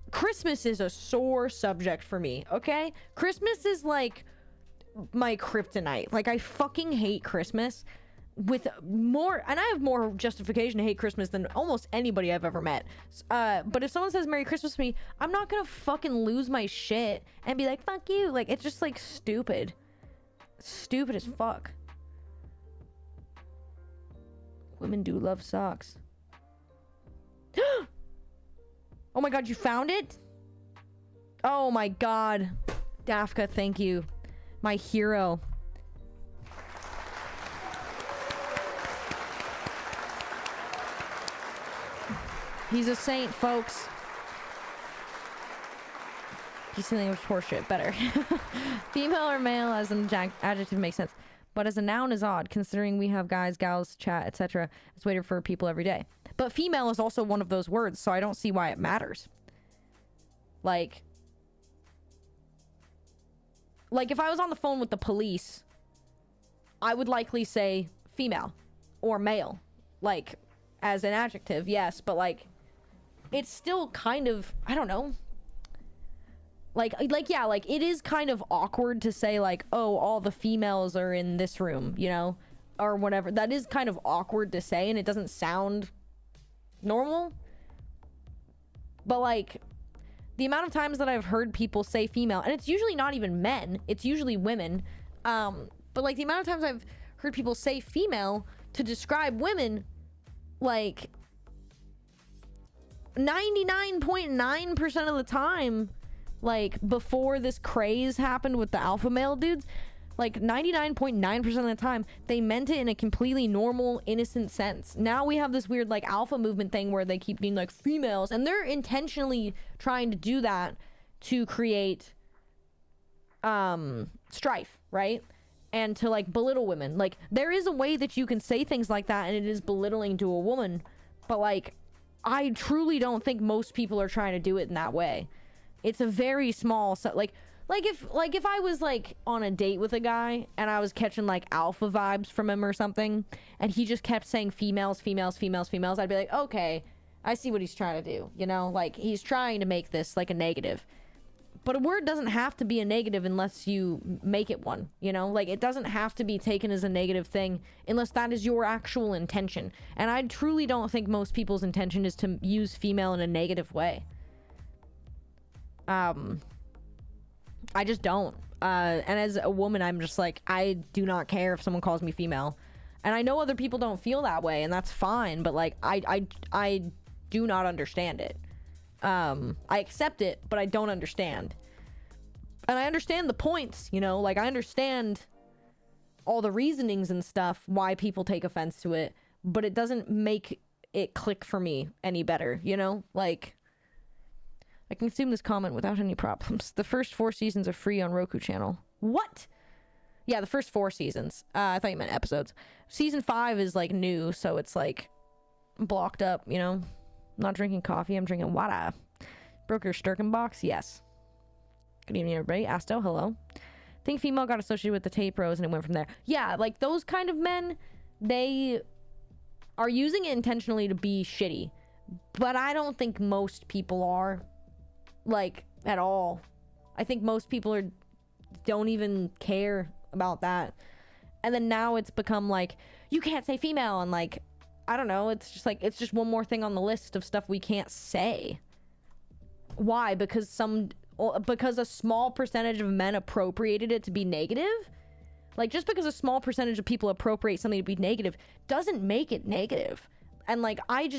Christmas is a sore subject for me, okay? Christmas is like my kryptonite. Like, I fucking hate Christmas with more, and I have more justification to hate Christmas than almost anybody I've ever met. But if someone says Merry Christmas to me, I'm not gonna fucking lose my shit and be like, fuck you. Like, it's just like stupid. Stupid as fuck. Women do love socks. Oh my god, you found it? Oh my god. Dafka, thank you. My hero. He's a saint, folks. He's saying it was horseshit. Better. Female or male as an adjective makes sense. But as a noun is odd, considering we have guys, gals, chat, etc. It's waited for people every day. But female is also one of those words, so I don't see why it matters. Like, like, if I was on the phone with the police, I would likely say female or male, like, as an adjective, yes, but, like, it's still kind of, I don't know. Like, yeah, like, it is kind of awkward to say, like, oh, all the females are in this room, you know, or whatever. That is kind of awkward to say, and it doesn't sound normal. But, like, the amount of times that I've heard people say female, and it's usually not even men, it's usually women, but, like, the amount of times I've heard people say female to describe women, like, 99.9% of the time, like, before this craze happened with the alpha male dudes, like, 99.9% of the time, they meant it in a completely normal, innocent sense. Now we have this weird, like, alpha movement thing where they keep being, like, females, and they're intentionally trying to do that to create, strife, right? And to, like, belittle women. Like, there is a way that you can say things like that, and it is belittling to a woman, but, like, I truly don't think most people are trying to do it in that way. It's a very small, like if I was, like, on a date with a guy and I was catching, like, alpha vibes from him or something, and he just kept saying females, females, females, females, I'd be like, okay, I see what he's trying to do, you know? Like, he's trying to make this, like, a negative. But a word doesn't have to be a negative unless you make it one, you know? Like, it doesn't have to be taken as a negative thing unless that is your actual intention. And I truly don't think most people's intention is to use female in a negative way. I just don't. And as a woman, I'm just like, I do not care if someone calls me female. And I know other people don't feel that way, and that's fine, but, like, I do not understand it. I accept it, but I don't understand. And I understand the points, you know? Like, I understand all the reasonings and stuff, why people take offense to it, but it doesn't make it click for me any better, you know? Like, I can consume this comment without any problems. The first 4 seasons are free on Roku channel. What? Yeah, the first 4 seasons. I thought you meant episodes. Season 5 is, like, new, so it's, like, blocked up, you know? I'm not drinking coffee, I'm drinking water. Broke your Sturken box? Yes. Good evening, everybody. Asto, hello. I think female got associated with the tape rose and it went from there. Yeah, like, those kind of men, they are using it intentionally to be shitty. But I don't think most people are. Like, at all. I think most people don't even care about that. And then now it's become like, you can't say female, and, like, I don't know, it's just like, it's just one more thing on the list of stuff we can't say. Why? Because a small percentage of men appropriated it to be negative? Like, just because a small percentage of people appropriate something to be negative doesn't make it negative. And, like, I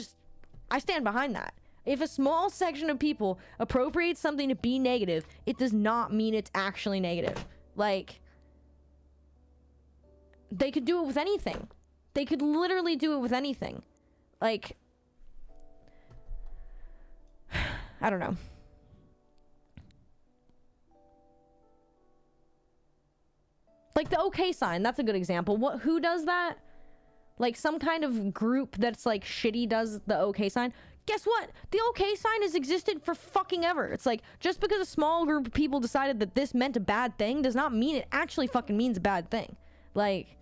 stand behind that. If a small section of people appropriate something to be negative, it does not mean it's actually negative. Like, they could do it with anything. They could literally do it with anything. Like, I don't know. Like the okay sign, that's a good example. Who does that? Like, some kind of group that's, like, shitty does the okay sign. Guess what? The okay sign has existed for fucking ever. It's like, just because a small group of people decided that this meant a bad thing does not mean it actually fucking means a bad thing. Like,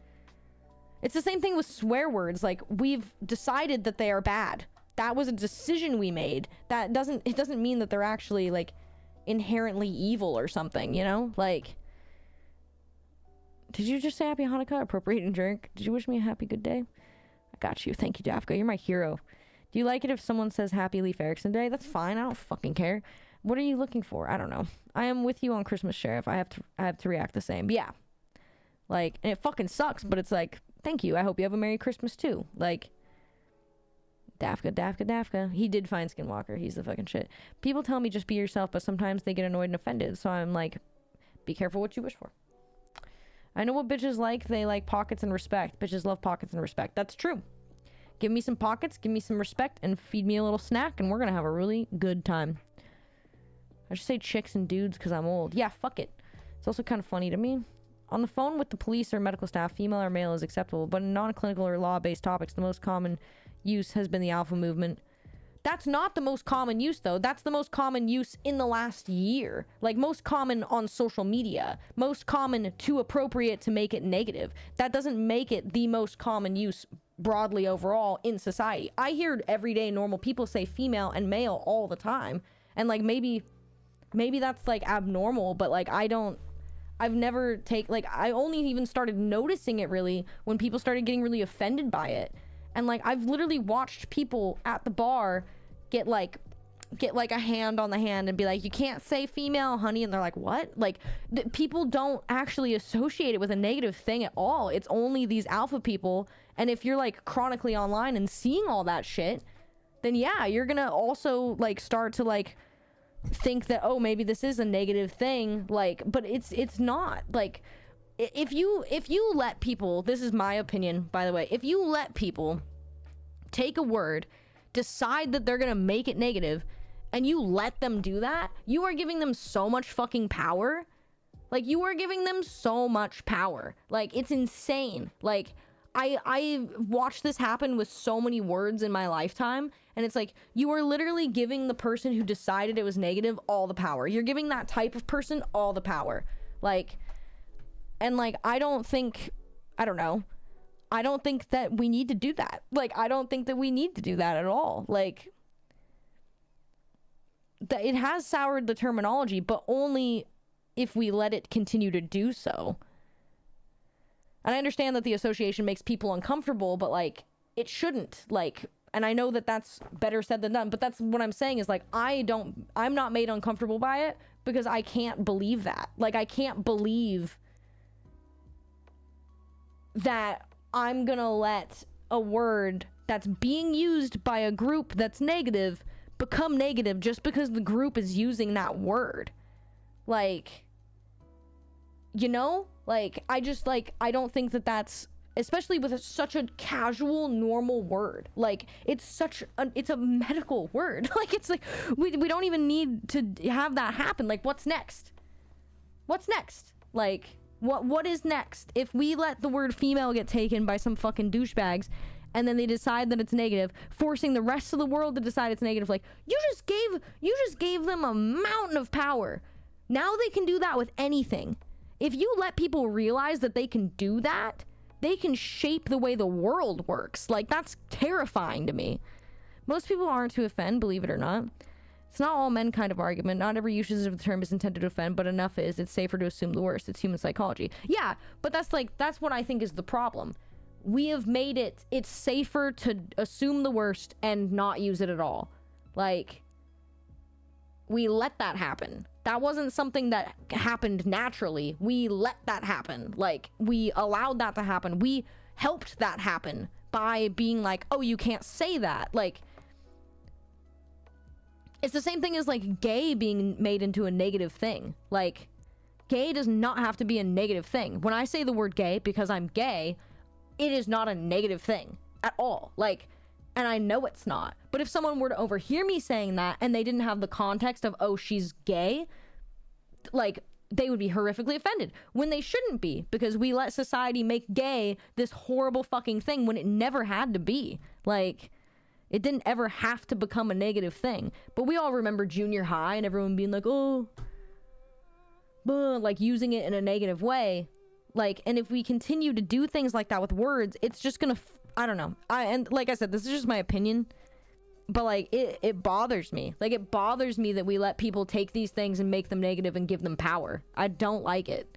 it's the same thing with swear words. Like, we've decided that they are bad. That was a decision we made. It doesn't mean that they're actually, like, inherently evil or something, you know? Like, did you just say happy Hanukkah? Appropriate and drink. Did you wish me a happy good day? I got you. Thank you, Dafka. You're my hero. Do you like it if someone says happy Leif Erikson Day? That's fine. I don't fucking care. What are you looking for? I don't know. I am with you on Christmas, Sheriff. I have to react the same. Yeah. Like, and it fucking sucks, but it's like, thank you. I hope you have a Merry Christmas too. Like, Dafka. He did find Skinwalker. He's the fucking shit. People tell me just be yourself, but sometimes they get annoyed and offended. So I'm like, be careful what you wish for. I know what bitches like. They like pockets and respect. Bitches love pockets and respect. That's true. Give me some pockets, give me some respect, and feed me a little snack, and we're gonna have a really good time. I should say chicks and dudes because I'm old. Yeah, fuck it. It's also kind of funny to me. On the phone with the police or medical staff, female or male is acceptable, but in non-clinical or law-based topics, the most common use has been the alpha movement. That's not the most common use, though. That's the most common use in the last year. Like, most common on social media. Most common too appropriate to make it negative. That doesn't make it the most common use broadly overall in society. I hear everyday normal people say female and male all the time. And, like, maybe that's, like, abnormal, but, like, I've never I only even started noticing it really when people started getting really offended by it. And, like, I've literally watched people at the bar get like a hand on the hand and be like, you can't say female, honey. And they're like, what? Like, people don't actually associate it with a negative thing at all. It's only these alpha people. And if you're, like, chronically online and seeing all that shit, then yeah, you're gonna also, like, start to, like, think that, oh, maybe this is a negative thing. Like, but it's not. Like, if you let people, this is my opinion, by the way, if you let people take a word, decide that they're gonna make it negative, and you let them do that, you are giving them so much fucking power. Like, you are giving them so much power. Like, it's insane. Like, I watched this happen with so many words in my lifetime, and it's like, you are literally giving the person who decided it was negative all the power. You're giving that type of person all the power. Like, and, like, I don't think that we need to do that. Like, I don't think that we need to do that at all. Like, it has soured the terminology, but only if we let it continue to do so. And I understand that the association makes people uncomfortable, but, like, it shouldn't. Like, and I know that that's better said than done, but that's what I'm saying is, like, I'm not made uncomfortable by it because I can't believe that. Like, I can't believe that I'm gonna let a word that's being used by a group that's negative become negative just because the group is using that word. Like, you know? Like, I just, like, I don't think that that's, especially with such a casual, normal word. Like, it's a medical word. Like, it's like, we don't even need to have that happen. Like, what's next? What's next? Like, what is next? If we let the word female get taken by some fucking douchebags, and then they decide that it's negative, forcing the rest of the world to decide it's negative, like, you just gave them a mountain of power. Now they can do that with anything. If you let people realize that they can do that, they can shape the way the world works. Like, that's terrifying to me. Most people aren't to offend, believe it or not. It's not all men kind of argument. Not every usage of the term is intended to offend, but enough is. It's safer to assume the worst. It's human psychology. Yeah, but that's what I think is the problem. We have made it's safer to assume the worst and not use it at all. Like, we let that happen. That wasn't something that happened naturally. We let that happen. Like, we allowed that to happen. We helped that happen by being like, oh, you can't say that. Like, it's the same thing as, like, gay being made into a negative thing. Like, gay does not have to be a negative thing. When I say the word gay because I'm gay, it is not a negative thing at all. Like, and I know it's not. But if someone were to overhear me saying that and they didn't have the context of, oh, she's gay, like, they would be horrifically offended when they shouldn't be, because we let society make gay this horrible fucking thing when it never had to be. Like, it didn't ever have to become a negative thing. But we all remember junior high and everyone being like, oh, like, using it in a negative way. Like, and if we continue to do things like that with words, it's just gonna I don't know. And like I said, this is just my opinion, but, like, it bothers me. Like, it bothers me that we let people take these things and make them negative and give them power. I don't like it.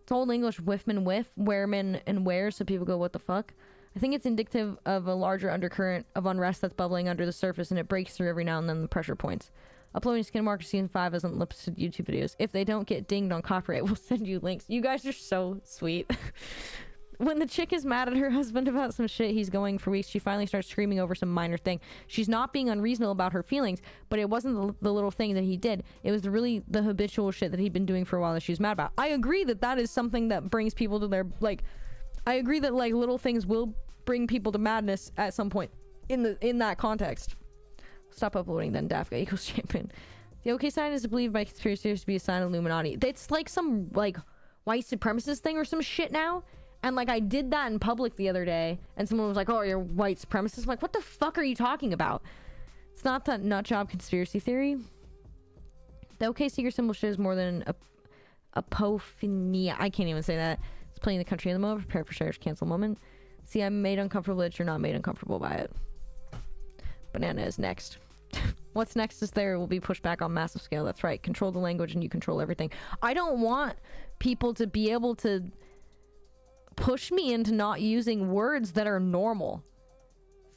It's Old English whiffman whiff, wearman and wear, so people go, what the fuck? I think it's indicative of a larger undercurrent of unrest that's bubbling under the surface, and it breaks through every now and then the pressure points. Uploading Skinwalker Season 5 as unlisted YouTube videos. If they don't get dinged on copyright, we'll send you links. You guys are so sweet. When the chick is mad at her husband about some shit he's going for weeks, she finally starts screaming over some minor thing. She's not being unreasonable about her feelings, but it wasn't the little thing that he did. It was really the habitual shit that he'd been doing for a while that she's mad about. I agree that that is something that brings people to their, like, I agree that, like, little things will bring people to madness at some point in that context. Stop uploading then, Dafka equals champion. The OK sign is believed by conspiracy theorists to be a sign of Illuminati. It's like some, like, white supremacist thing or some shit now. And like I did that in public the other day, and someone was like, "Oh, you're white supremacist." I'm like, what the fuck are you talking about? It's not that nut job conspiracy theory. The OK Secret symbol shit is more than a apophenia. I can't even say that. It's playing the country in the moment. Prepare for Sheriff's cancel moment. See, I'm made uncomfortable that you're not made uncomfortable by it. Banana is next. What's next is there will be pushed back on massive scale. That's right. Control the language and you control everything. I don't want people to be able to push me into not using words that are normal.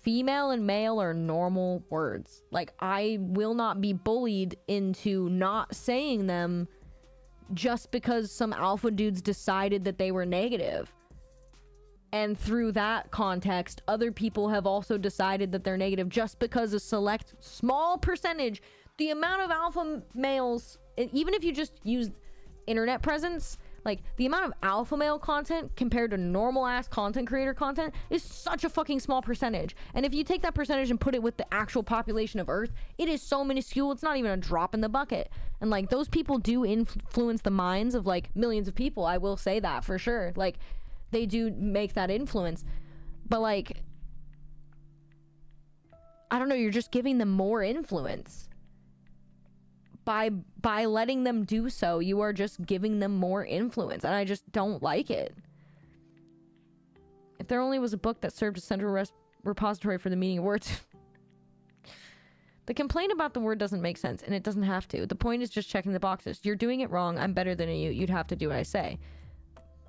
Female and male are normal words. Like, I will not be bullied into not saying them just because some alpha dudes decided that they were negative. And through that context, other people have also decided that they're negative just because a select small percentage, the amount of alpha males, even if you just use internet presence, like the amount of alpha male content compared to normal ass content creator content is such a fucking small percentage. And if you take that percentage and put it with the actual population of Earth, it is so minuscule, it's not even a drop in the bucket. And like those people do influence the minds of like millions of people. I will say that for sure. Like they do make that influence. But like, I don't know, you're just giving them more influence. By letting them do so, you are just giving them more influence, and I just don't like it. If there only was a book that served as central repository for the meaning of words. The complaint about the word doesn't make sense, and it doesn't have to. The point is just checking the boxes. You're doing it wrong. I'm better than you. You'd have to do what I say.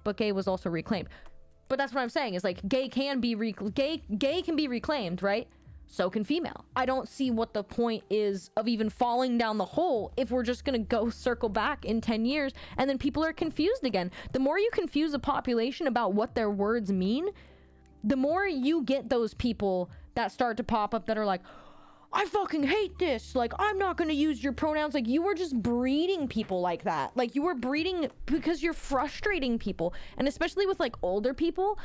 But gay was also reclaimed. But that's what I'm saying, is like gay can be gay can be reclaimed, right? So can female. I don't see what the point is of even falling down the hole if we're just gonna go circle back in 10 years and then people are confused again. The more you confuse a population about what their words mean, the more you get those people that start to pop up that are like, I fucking hate this. Like, I'm not gonna use your pronouns. Like, you were just breeding people like that. Like, you were breeding because you're frustrating people. And especially with, like, older people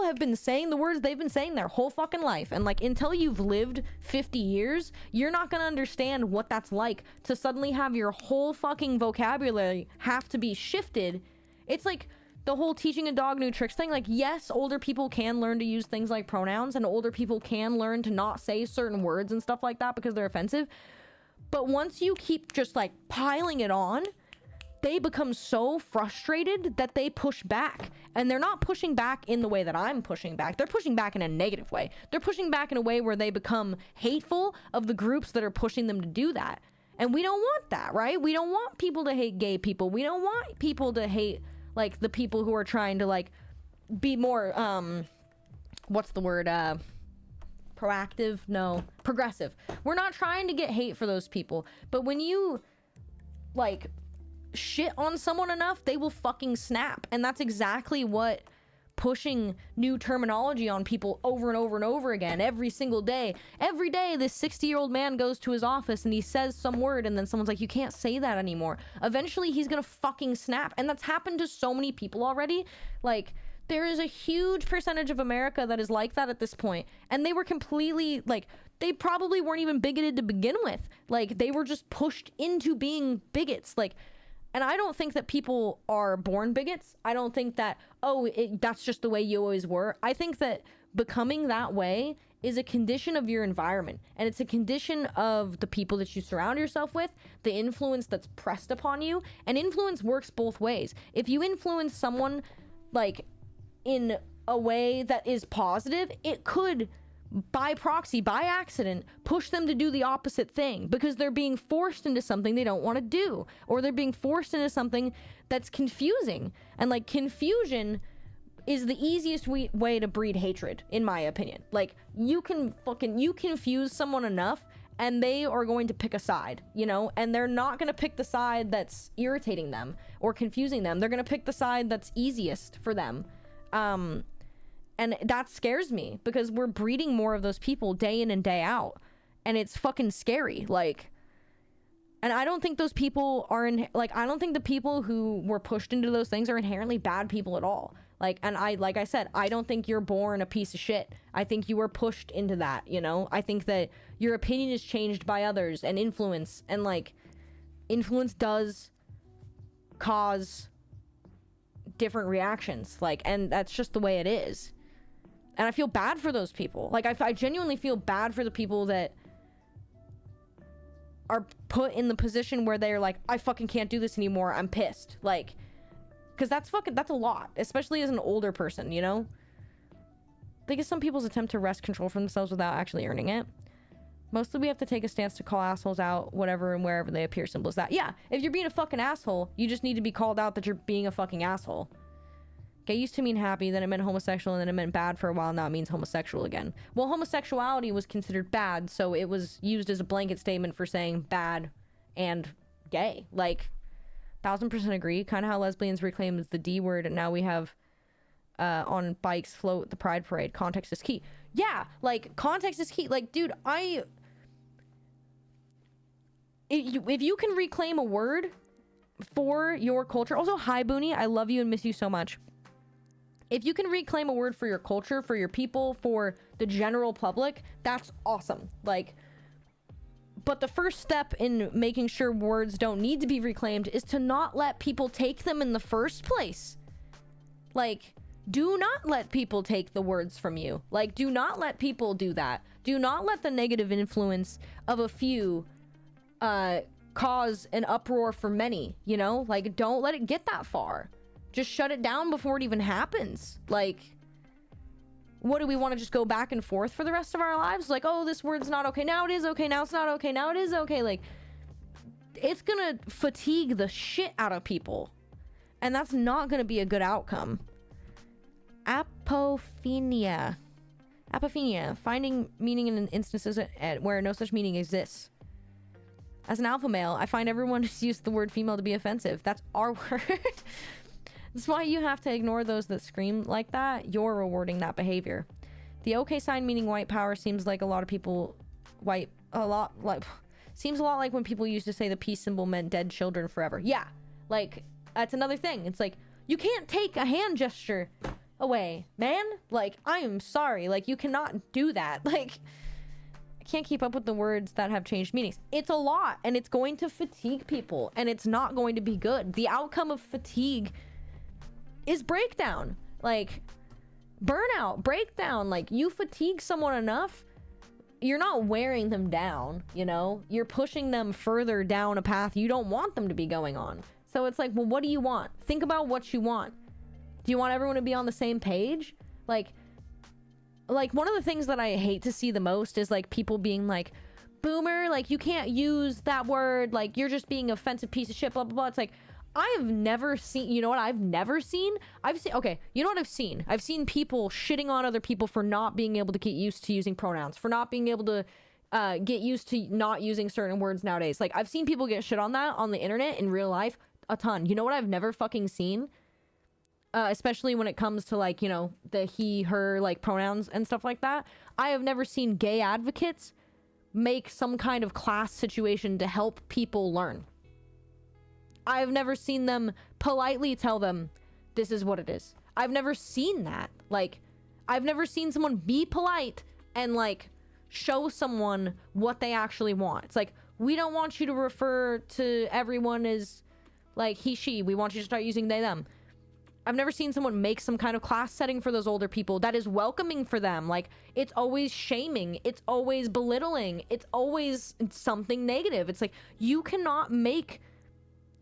have been saying the words they've been saying their whole fucking life. And, like, until you've lived 50 years, you're not gonna understand what that's like to suddenly have your whole fucking vocabulary have to be shifted. It's like the whole teaching a dog new tricks thing. Like, yes, older people can learn to use things like pronouns, and older people can learn to not say certain words and stuff like that because they're offensive. But once you keep just like piling it on, they become so frustrated that they push back. And they're not pushing back in the way that I'm pushing back. They're pushing back in a negative way. They're pushing back in a way where they become hateful of the groups that are pushing them to do that. And we don't want that, right? We don't want people to hate gay people. We don't want people to hate like the people who are trying to like be more what's the word, proactive? No, progressive. We're not trying to get hate for those people, but when you like shit on someone enough, they will fucking snap. And that's exactly what pushing new terminology on people over and over and over again every single day. Every day this 60-year-old man goes to his office and he says some word and then someone's like, you can't say that anymore. Eventually he's gonna fucking snap. And that's happened to so many people already. Like, there is a huge percentage of America that is like that at this point, and they were completely like, they probably weren't even bigoted to begin with. Like, they were just pushed into being bigots. Like, and I don't think that people are born bigots. I don't think that, that's just the way you always were. I think that becoming that way is a condition of your environment. And it's a condition of the people that you surround yourself with, the influence that's pressed upon you. And influence works both ways. If you influence someone, like, in a way that is positive, it could, by proxy, by accident, push them to do the opposite thing because they're being forced into something they don't want to do, or they're being forced into something that's confusing. And like, confusion is the easiest way to breed hatred, in my opinion. Like, you confuse someone enough and they are going to pick a side, you know, and they're not going to pick the side that's irritating them or confusing them. They're going to pick the side that's easiest for them. And that scares me because we're breeding more of those people day in and day out. And it's fucking scary. Like, and I don't think those people are I don't think the people who were pushed into those things are inherently bad people at all. Like, and like I said, I don't think you're born a piece of shit. I think you were pushed into that, you know? I think that your opinion is changed by others and influence. And like, influence does cause different reactions. Like, and that's just the way it is. And I feel bad for those people. Like, I genuinely feel bad for the people that are put in the position where they're like, I fucking can't do this anymore. I'm pissed. Like, because that's a lot, especially as an older person, you know? I think it's some people's attempt to wrest control from themselves without actually earning it. Mostly we have to take a stance to call assholes out, whatever and wherever they appear. Simple as that. Yeah, if you're being a fucking asshole, you just need to be called out that you're being a fucking asshole. It used to mean happy, then it meant homosexual, and then it meant bad for a while, now it means homosexual again. Well, homosexuality was considered bad, so it was used as a blanket statement for saying bad and gay. Like, 1000% agree. Kind of how lesbians reclaimed the D word, and now we have on bikes float the pride parade. Context is key. Yeah, like, context is key. Like, dude, if you can reclaim a word for your culture. Also, hi, Booney. I love you and miss you so much. If you can reclaim a word for your culture, for your people, for the general public, that's awesome. Like, but the first step in making sure words don't need to be reclaimed is to not let people take them in the first place. Like, do not let people take the words from you. Like, do not let people do that. Do not let the negative influence of a few cause an uproar for many, you know? Like, don't let it get that far. Just shut it down before it even happens. Like, what do we want to just go back and forth for the rest of our lives? Like, oh, this word's not okay. Now it is okay. Now it's not okay. Now it is okay. Like, it's gonna fatigue the shit out of people. And that's not gonna be a good outcome. Apophenia. Finding meaning in instances where no such meaning exists. As an alpha male, I find everyone who's used the word female to be offensive. That's our word. That's why you have to ignore those that scream like that. You're rewarding that behavior. The okay sign meaning white power seems like a lot like when people used to say the peace symbol meant dead children forever. Yeah, like, that's another thing. It's like, you can't take a hand gesture away, man. Like, I am sorry. Like, you cannot do that. Like, I can't keep up with the words that have changed meanings. It's a lot, and it's going to fatigue people, and it's not going to be good. The outcome of fatigue is breakdown. Like, burnout, breakdown. Like, you fatigue someone enough, you're not wearing them down, you know? You're pushing them further down a path you don't want them to be going on. So it's like, well, what do you want? Think about what you want. Do you want everyone to be on the same page? Like, one of the things that I hate to see the most is, like, people being like, boomer, like, you can't use that word, like, you're just being an offensive piece of shit, blah, blah, blah. It's like, I have never seen, you know what I've never seen? Okay, you know what I've seen? I've seen people shitting on other people for not being able to get used to using pronouns, for not being able to get used to not using certain words nowadays. Like, I've seen people get shit on that on the internet in real life a ton. You know what I've never fucking seen? Especially when it comes to, like, you know, the he, her, like, pronouns and stuff like that. I have never seen gay advocates make some kind of class situation to help people learn. I've never seen them politely tell them, this is what it is. I've never seen that. Like, I've never seen someone be polite and, like, show someone what they actually want. It's like, we don't want you to refer to everyone as, like, he, she. We want you to start using they, them. I've never seen someone make some kind of class setting for those older people that is welcoming for them. Like, it's always shaming. It's always belittling. It's always something negative. It's like, you cannot make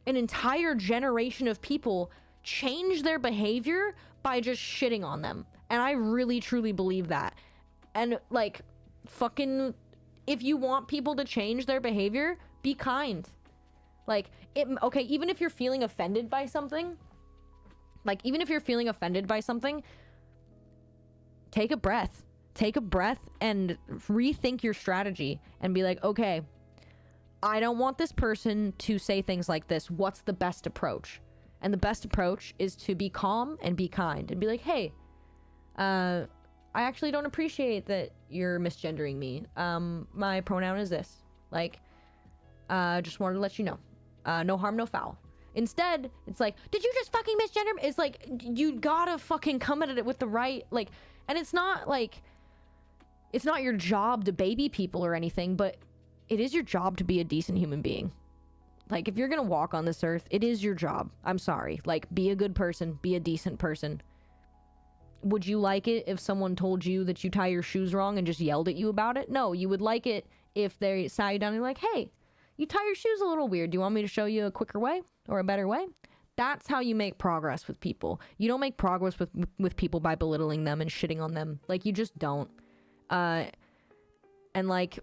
an entire generation of people change their behavior by just shitting on them. And I really, truly believe that. And, like, fucking, if you want people to change their behavior, be kind. Like, okay, even if you're feeling offended by something, take a breath. Take a breath and rethink your strategy and be like, okay, I don't want this person to say things like this. What's the best approach? And the best approach is to be calm and be kind and be like, hey, I actually don't appreciate that you're misgendering me. My pronoun is this. Like, just wanted to let you know. No harm, no foul. Instead, it's like, did you just fucking misgender me? It's like, you gotta fucking come at it with the right, like, and it's not like, it's not your job to baby people or anything, but it is your job to be a decent human being. Like, if you're gonna walk on this earth, it is your job. I'm sorry. Like, be a good person. Be a decent person. Would you like it if someone told you that you tie your shoes wrong and just yelled at you about it? No, you would like it if they sat you down and you're like, hey, you tie your shoes a little weird. Do you want me to show you a quicker way or a better way? That's how you make progress with people. You don't make progress with people by belittling them and shitting on them. Like, you just don't. And like,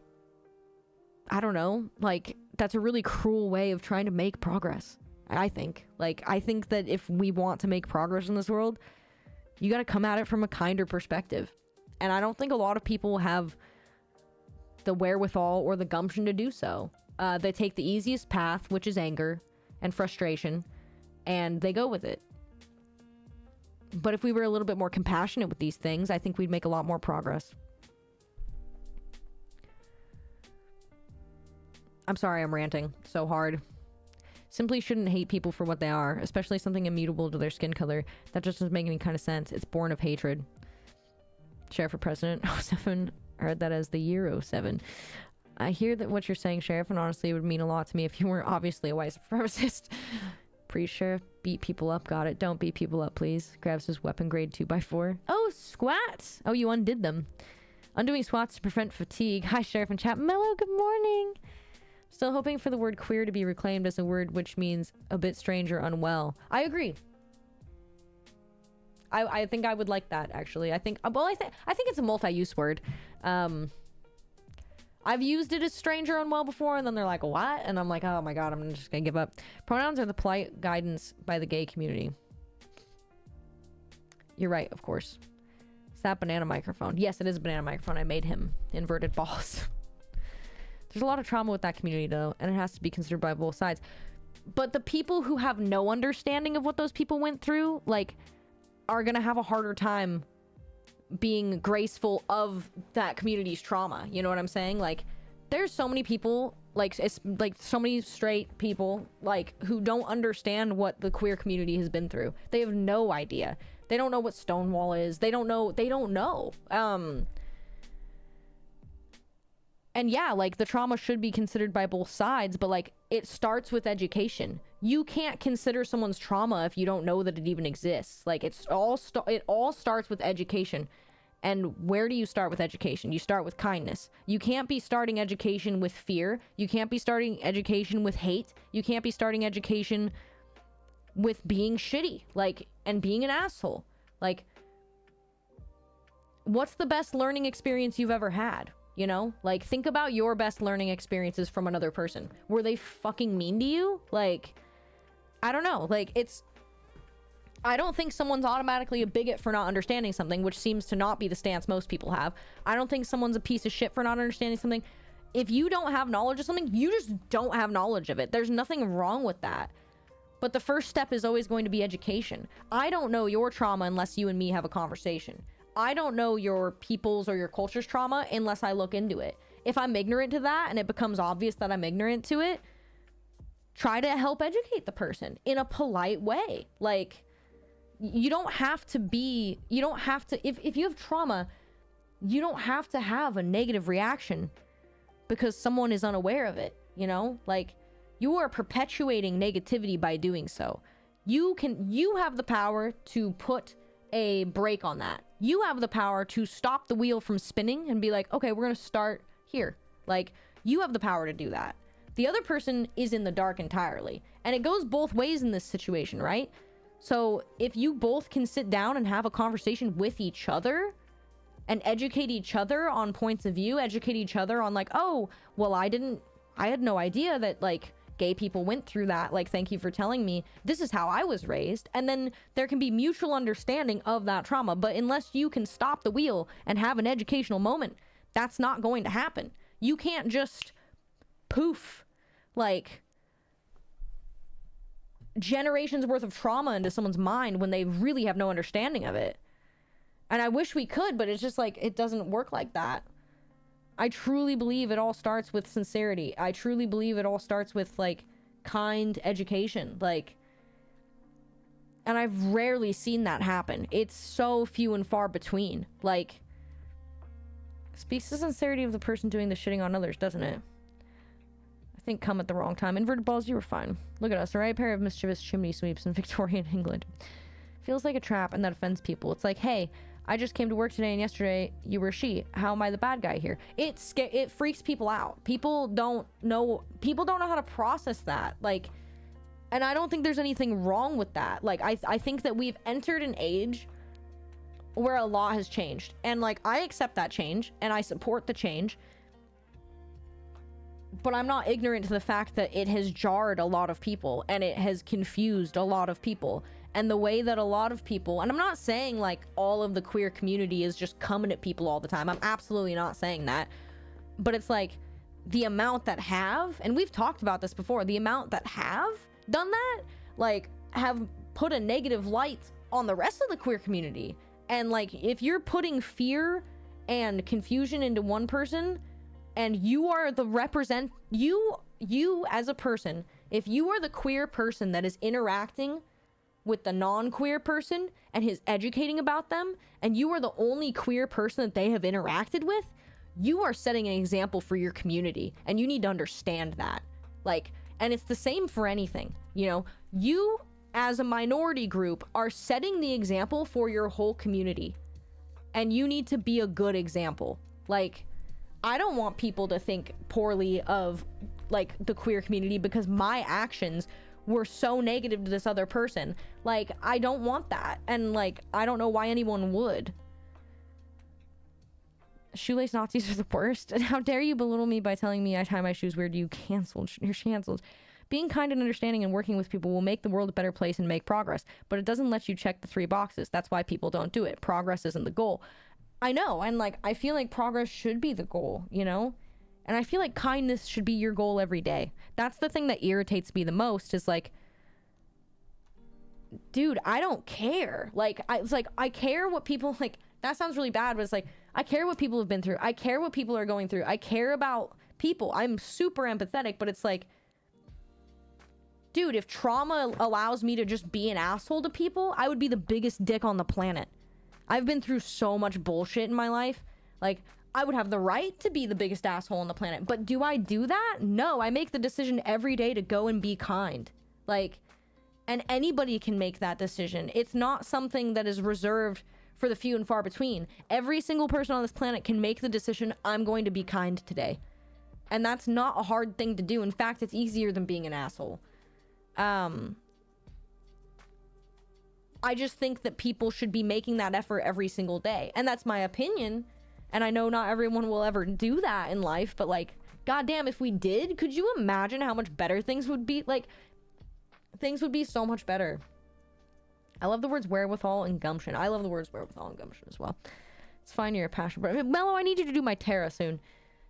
I don't know, like, that's a really cruel way of trying to make progress, I think. Like, I think that if we want to make progress in this world, you got to come at it from a kinder perspective. And I don't think a lot of people have the wherewithal or the gumption to do so. They take the easiest path, which is anger and frustration, and they go with it. But if we were a little bit more compassionate with these things, I think we'd make a lot more progress. I'm sorry I'm ranting so hard. Simply shouldn't hate people for what they are, especially something immutable to their skin color. That just doesn't make any kind of sense. It's born of hatred. Sheriff for President 07. I heard that as the year 07. I hear that what you're saying, Sheriff, and honestly it would mean a lot to me if you weren't obviously a white supremacist. Sheriff, beat people up. Got it. Don't beat people up, please. Grabs his weapon grade 2x4. Oh, squats! Oh, you undid them. Undoing squats to prevent fatigue. Hi, Sheriff and chat. Mellow, good morning. Still hoping for the word queer to be reclaimed as a word which means a bit strange or unwell. I agree. I think I would like that, actually. I think it's a multi-use word. I've used it as strange or unwell before, and then they're like, what? And I'm like, oh my god, I'm just gonna give up. Pronouns are the polite guidance by the gay community. You're right, of course. It's that banana microphone. Yes, it is a banana microphone. I made him. Inverted balls. There's a lot of trauma with that community, though, and it has to be considered by both sides. But the people who have no understanding of what those people went through, like, are gonna have a harder time being graceful of that community's trauma. You know what I'm saying? Like, there's so many people, like, it's like so many straight people, like, who don't understand what the queer community has been through. They have no idea. They don't know what Stonewall is. They don't know. And yeah, like, the trauma should be considered by both sides, but like, it starts with education. You can't consider someone's trauma if you don't know that it even exists. Like, it all starts with education. And where do you start with education? You start with kindness. You can't be starting education with fear. You can't be starting education with hate. You can't be starting education with being shitty, like, and being an asshole. Like, what's the best learning experience you've ever had? You know, like, think about your best learning experiences from another person. Were they fucking mean to you? Like, I don't know. Like, I don't think someone's automatically a bigot for not understanding something, which seems to not be the stance most people have. I don't think someone's a piece of shit for not understanding something. If you don't have knowledge of something, you just don't have knowledge of it. There's nothing wrong with that. But the first step is always going to be education. I don't know your trauma unless you and me have a conversation. I don't know your people's or your culture's trauma unless I look into it. If I'm ignorant to that and it becomes obvious that I'm ignorant to it, try to help educate the person in a polite way. Like, you don't have to, if you have trauma, you don't have to have a negative reaction because someone is unaware of it, you know? Like, you are perpetuating negativity by doing so. You have the power to put a brake on that. You have the power to stop the wheel from spinning and be like, okay, we're gonna start here. Like, you have the power to do that. The other person is in the dark entirely. And it goes both ways in this situation, right? So if you both can sit down and have a conversation with each other and educate each other on points of view, educate each other on like, oh, well, I had no idea that, like, gay people went through that. Like, thank you for telling me. This is how I was raised. And then there can be mutual understanding of that trauma. But unless you can stop the wheel and have an educational moment, that's not going to happen. You can't just poof, like, generations worth of trauma into someone's mind when they really have no understanding of it. And I wish we could, but it's just like, it doesn't work like that. I truly believe it all starts with sincerity. I truly believe it all starts with, like, kind education. Like, and I've rarely seen that happen. It's so few and far between. Like, speaks to sincerity of the person doing the shitting on others, doesn't it? I think come at the wrong time. Inverted balls, you were fine. Look at us, the right pair of mischievous chimney sweeps in Victorian England. Feels like a trap, and that offends people. It's like, hey, I just came to work today, and yesterday you were she. How am I the bad guy here? It freaks people out. People don't know how to process that. Like, and I don't think there's anything wrong with that. Like, I think that we've entered an age where a law has changed, and like, I accept that change and I support the change, but I'm not ignorant to the fact that it has jarred a lot of people and it has confused a lot of people. And the way that a lot of people, and I'm not saying like all of the queer community is just coming at people all the time, I'm absolutely not saying that, but it's like the amount that have, and we've talked about this before, the amount that have done that, like, have put a negative light on the rest of the queer community. And like, if you're putting fear and confusion into one person, and you are the you as a person, if you are the queer person that is interacting with the non-queer person and is educating about them, and you are the only queer person that they have interacted with, you are setting an example for your community, and you need to understand that. Like, and it's the same for anything, you know, you as a minority group are setting the example for your whole community, and you need to be a good example. Like, I don't want people to think poorly of like the queer community because my actions were so negative to this other person. Like, I don't want that, and like, I don't know why anyone would. Shoelace Nazis are the worst. And how dare you belittle me by telling me I tie my shoes weird? You're canceled. Being kind and understanding and working with people will make the world a better place and make progress, but it doesn't let you check the 3 boxes. That's why people don't do it. Progress isn't the goal. I know, and like, I feel like progress should be the goal, you know? And I feel like kindness should be your goal every day. That's the thing that irritates me the most, is like, dude, I don't care. Like, I care what people, like, that sounds really bad, but it's like, I care what people have been through. I care what people are going through. I care about people. I'm super empathetic, but it's like, dude, if trauma allows me to just be an asshole to people, I would be the biggest dick on the planet. I've been through so much bullshit in my life. Like, I would have the right to be the biggest asshole on the planet. But do I do that? No, I make the decision every day to go and be kind. Like, and anybody can make that decision. It's not something that is reserved for the few and far between. Every single person on this planet can make the decision, I'm going to be kind today. And that's not a hard thing to do. In fact, it's easier than being an asshole. I just think that people should be making that effort every single day. And that's my opinion. And I know not everyone will ever do that in life, but like, goddamn, if we did, could you imagine how much better things would be? Like, things would be so much better. I love the words wherewithal and gumption. I love the words wherewithal and gumption as well. It's fine, you're a passion. But Mello, I need you to do my Terra soon.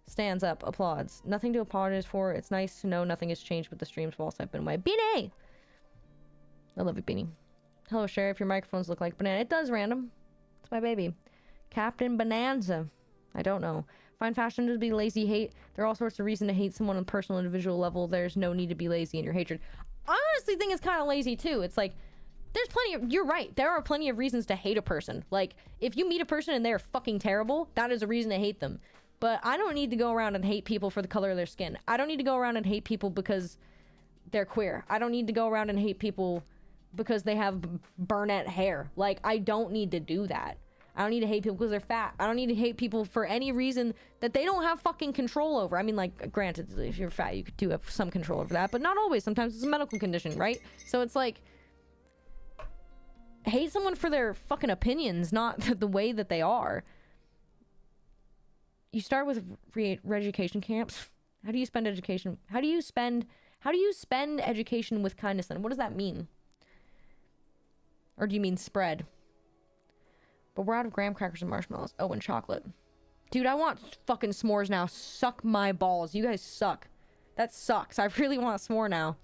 Stands up, applauds. Nothing to apologize for. It's nice to know nothing has changed with the streams whilst I've been away. Beanie! I love you, Beanie. Hello, Sheriff. Your microphones look like banana. It does, random. It's my baby. Captain Bonanza. I don't know. Find fashion to be lazy hate. There are all sorts of reasons to hate someone on a personal individual level. There's no need to be lazy in your hatred. I honestly think it's kind of lazy too. It's like, there's plenty of, you're right, there are plenty of reasons to hate a person. Like, if you meet a person and they're fucking terrible, that is a reason to hate them. But I don't need to go around and hate people for the color of their skin. I don't need to go around and hate people because they're queer. I don't need to go around and hate people because they have brunette hair. Like, I don't need to do that. I don't need to hate people because they're fat. I don't need to hate people for any reason that they don't have fucking control over. I mean, like, granted, if you're fat, you do have some control over that, but not always. Sometimes it's a medical condition, right? So it's like, hate someone for their fucking opinions, not the way that they are. You start with re-education camps. How do you spend education? How do you spend education with kindness then? What does that mean? Or do you mean spread? But we're out of graham crackers and marshmallows. Oh, and chocolate. Dude, I want fucking s'mores now. Suck my balls. You guys suck. That sucks. I really want a s'more now.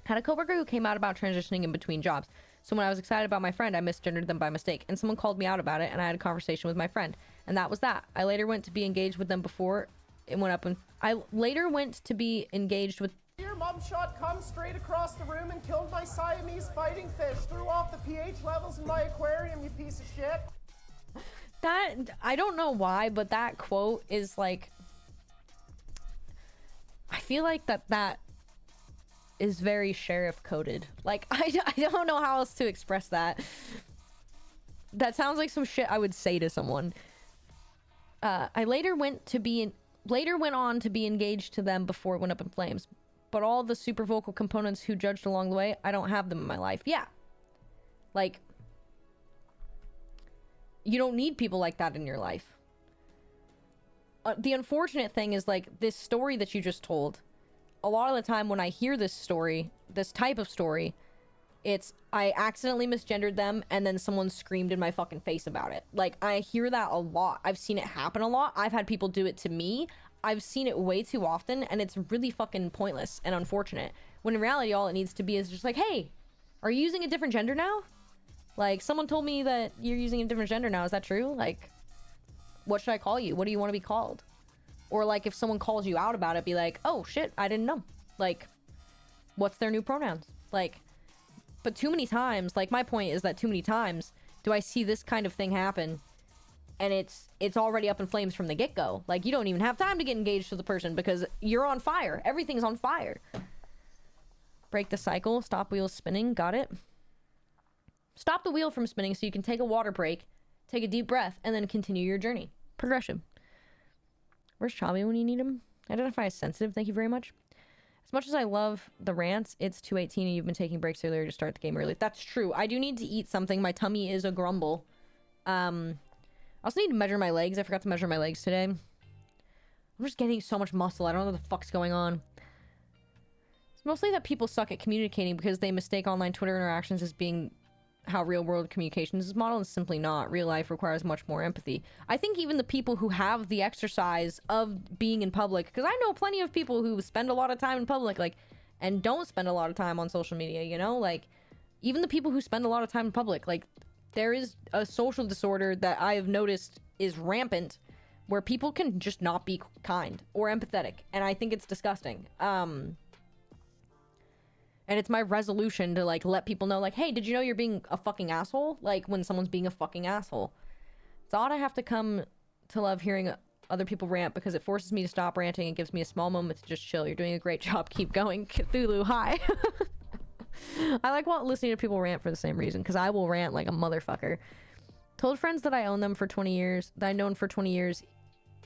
Had a coworker who came out about transitioning in between jobs. So when I was excited about my friend, I misgendered them by mistake. And someone called me out about it, and I had a conversation with my friend. And that was that. I later went to be engaged with them before it went up. And I later went to be engaged with... Your mum shot come straight across the room and killed my Siamese fighting fish. Threw off the pH levels in my aquarium, you piece of shit. That, I don't know why, but that quote is like, I feel like that is very sheriff coded. Like, I don't know how else to express that. That sounds like some shit I would say to someone. I later went on to be engaged to them before it went up in flames. But all the super vocal components who judged along the way, I don't have them in my life. Yeah. Like, you don't need people like that in your life. The unfortunate thing is, like, this story that you just told, a lot of the time when I hear this story, this type of story, it's, I accidentally misgendered them and then someone screamed in my fucking face about it. Like, I hear that a lot. I've seen it happen a lot. I've had people do it to me. I've seen it way too often, and it's really fucking pointless and unfortunate. When in reality, all it needs to be is just like, hey, are you using a different gender now? Like, someone told me that you're using a different gender now. Is that true? Like, what should I call you? What do you want to be called? Or, like, if someone calls you out about it, be like, oh, shit, I didn't know. Like, what's their new pronouns? Like, but too many times, like, my point is that too many times do I see this kind of thing happen, and it's already up in flames from the get-go. Like, you don't even have time to get engaged to the person because you're on fire. Everything's on fire. Break the cycle. Stop wheels spinning. Got it. Stop the wheel from spinning so you can take a water break, take a deep breath, and then continue your journey. Progression. Where's Chavi when you need him? Identify as sensitive. Thank you very much. As much as I love the rants, it's 2:18 and you've been taking breaks earlier to start the game early. That's true. I do need to eat something. My tummy is a grumble. I also need to measure my legs. I forgot to measure my legs today. I'm just getting so much muscle. I don't know what the fuck's going on. It's mostly that people suck at communicating because they mistake online Twitter interactions as being how real world communications is modeled, and simply not. Real life requires much more empathy. I think even the people who have the exercise of being in public, because I know plenty of people who spend a lot of time in public, like, and don't spend a lot of time on social media, you know? Like, even the people who spend a lot of time in public, like, there is a social disorder that I have noticed is rampant where people can just not be kind or empathetic, and I think it's disgusting. And it's my resolution to, like, let people know, like, hey, did you know you're being a fucking asshole? Like, when someone's being a fucking asshole. It's odd I have to come to love hearing other people rant because it forces me to stop ranting and gives me a small moment to just chill. You're doing a great job. Keep going. Cthulhu, hi. I like listening to people rant for the same reason, because I will rant like a motherfucker. Told friends that I own them for 20 years, that I've known for 20 years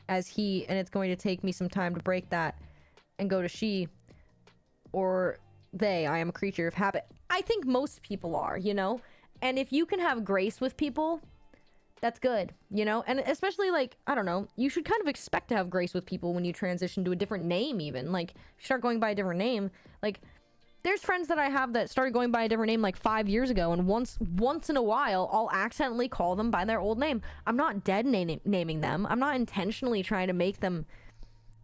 as he, and it's going to take me some time to break that and go to she, or they. I am a creature of habit. I think most people are, you know? And if you can have grace with people, that's good, you know? And especially, like, I don't know, you should kind of expect to have grace with people when you transition to a different name, even. Like, if you start going by a different name, like, there's friends that I have that started going by a different name like 5 years ago, and once in a while, I'll accidentally call them by their old name. I'm not dead naming them. I'm not intentionally trying to make them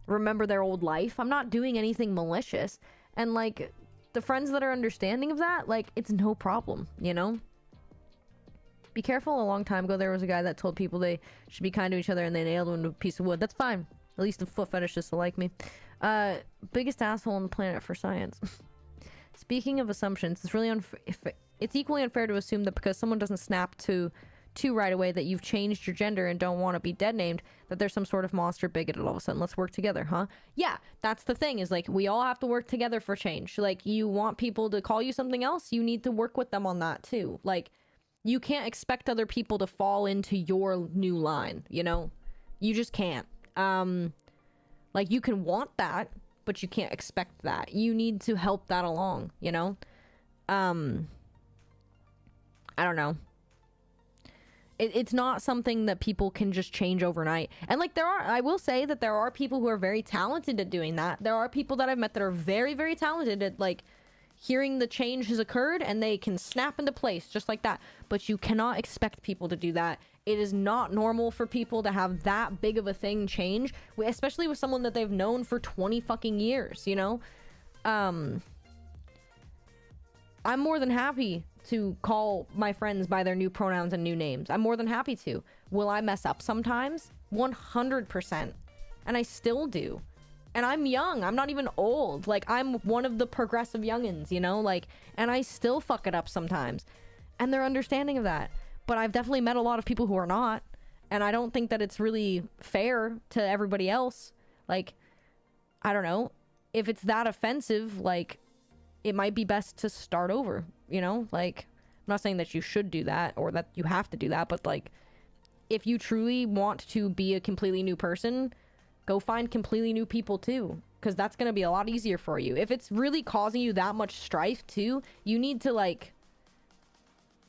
remember their old life. I'm not doing anything malicious. And, like, the friends that are understanding of that, like, it's no problem, you know? Be careful. A long time ago, there was a guy that told people they should be kind to each other and they nailed him to a piece of wood. That's fine. At least the foot fetishists will like me. Biggest asshole on the planet for science. Speaking of assumptions, it's really it's equally unfair to assume that because someone doesn't snap to right away that you've changed your gender and don't want to be dead named, that there's some sort of monster bigot all of a sudden. Let's work together, huh? Yeah, that's the thing, is like, we all have to work together for change. Like, you want people to call you something else, you need to work with them on that too. Like, you can't expect other people to fall into your new line, you know? You just can't. Like, you can want that, but you can't expect that. You need to help that along, you know? I don't know. It's not something that people can just change overnight. And, like, I will say that there are people who are very talented at doing that. There are people that I've met that are very, very talented at, like, hearing the change has occurred and they can snap into place just like that. But you cannot expect people to do that. It is not normal for people to have that big of a thing change, especially with someone that they've known for 20 fucking years, you know? I'm more than happy to call my friends by their new pronouns and new names. I'm more than happy to. Will I mess up sometimes? 100%. And I still do. And I'm young. I'm not even old. Like, I'm one of the progressive youngins, you know? Like, and I still fuck it up sometimes. And they're understanding of that. But I've definitely met a lot of people who are not. And I don't think that it's really fair to everybody else. Like, I don't know. If it's that offensive, like, it might be best to start over, you know? Like, I'm not saying that you should do that or that you have to do that, but, like, if you truly want to be a completely new person, go find completely new people, too. Because that's going to be a lot easier for you. If it's really causing you that much strife, too, you need to, like,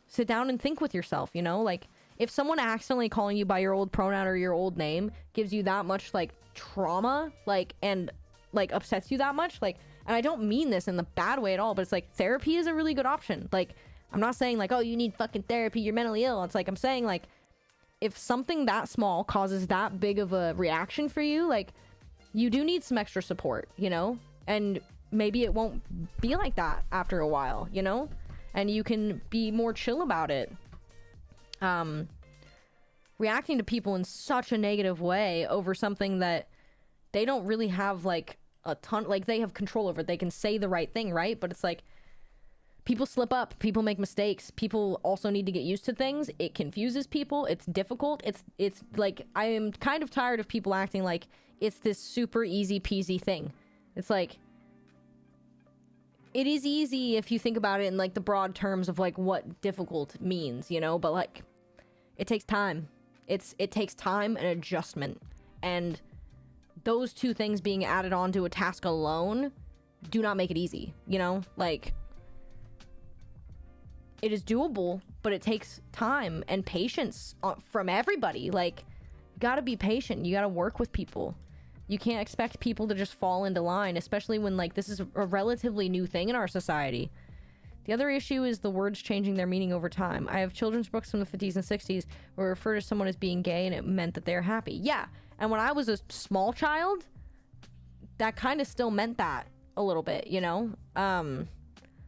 sit down and think with yourself, you know? Like, if someone accidentally calling you by your old pronoun or your old name gives you that much, like, trauma, like, and, like, upsets you that much, like, and I don't mean this in the bad way at all, but it's like, therapy is a really good option. Like, I'm not saying, like, oh, you need fucking therapy, you're mentally ill. It's like, I'm saying, like, if something that small causes that big of a reaction for you, like, you do need some extra support, you know? And maybe it won't be like that after a while, you know? And you can be more chill about it. Reacting to people in such a negative way over something that they don't really have, like, a ton, like, they have control over it. They can say the right thing, right? But it's like, people slip up, people make mistakes, people also need to get used to things. It confuses people, it's difficult. It's like, I am kind of tired of people acting like it's this super easy peasy thing. It's like, it is easy if you think about it in, like, the broad terms of, like, what difficult means, you know? But, like, it takes time. It takes time and adjustment. And those two things being added onto a task alone do not make it easy, you know? Like, it is doable, but it takes time and patience from everybody. Like, you gotta be patient. You gotta work with people. You can't expect people to just fall into line, especially when, like, this is a relatively new thing in our society. The other issue is the words changing their meaning over time. I have children's books from the 50s and 60s where refer to someone as being gay and it meant that they're happy. Yeah, and when I was a small child, that kind of still meant that a little bit, you know?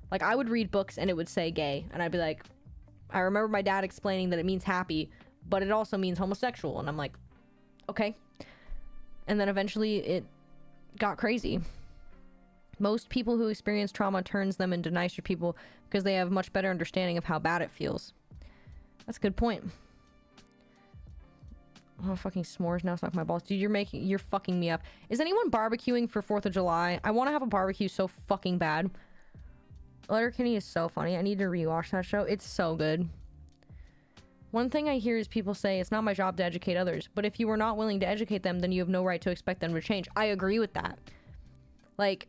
Like, I would read books and it would say gay, and I'd be like, I remember my dad explaining that it means happy, but it also means homosexual, and I'm like, okay. And then eventually it got crazy. Most people who experience trauma turns them into nicer people because they have much better understanding of how bad it feels. That's a good point. Oh, fucking s'mores now suck my balls. Dude, you're fucking me up. Is anyone barbecuing for 4th of July? I want to have a barbecue so fucking bad. Letterkenny is so funny. I need to rewatch that show. It's so good. One thing I hear is people say, it's not my job to educate others, but if you are not willing to educate them, then you have no right to expect them to change. I agree with that. Like,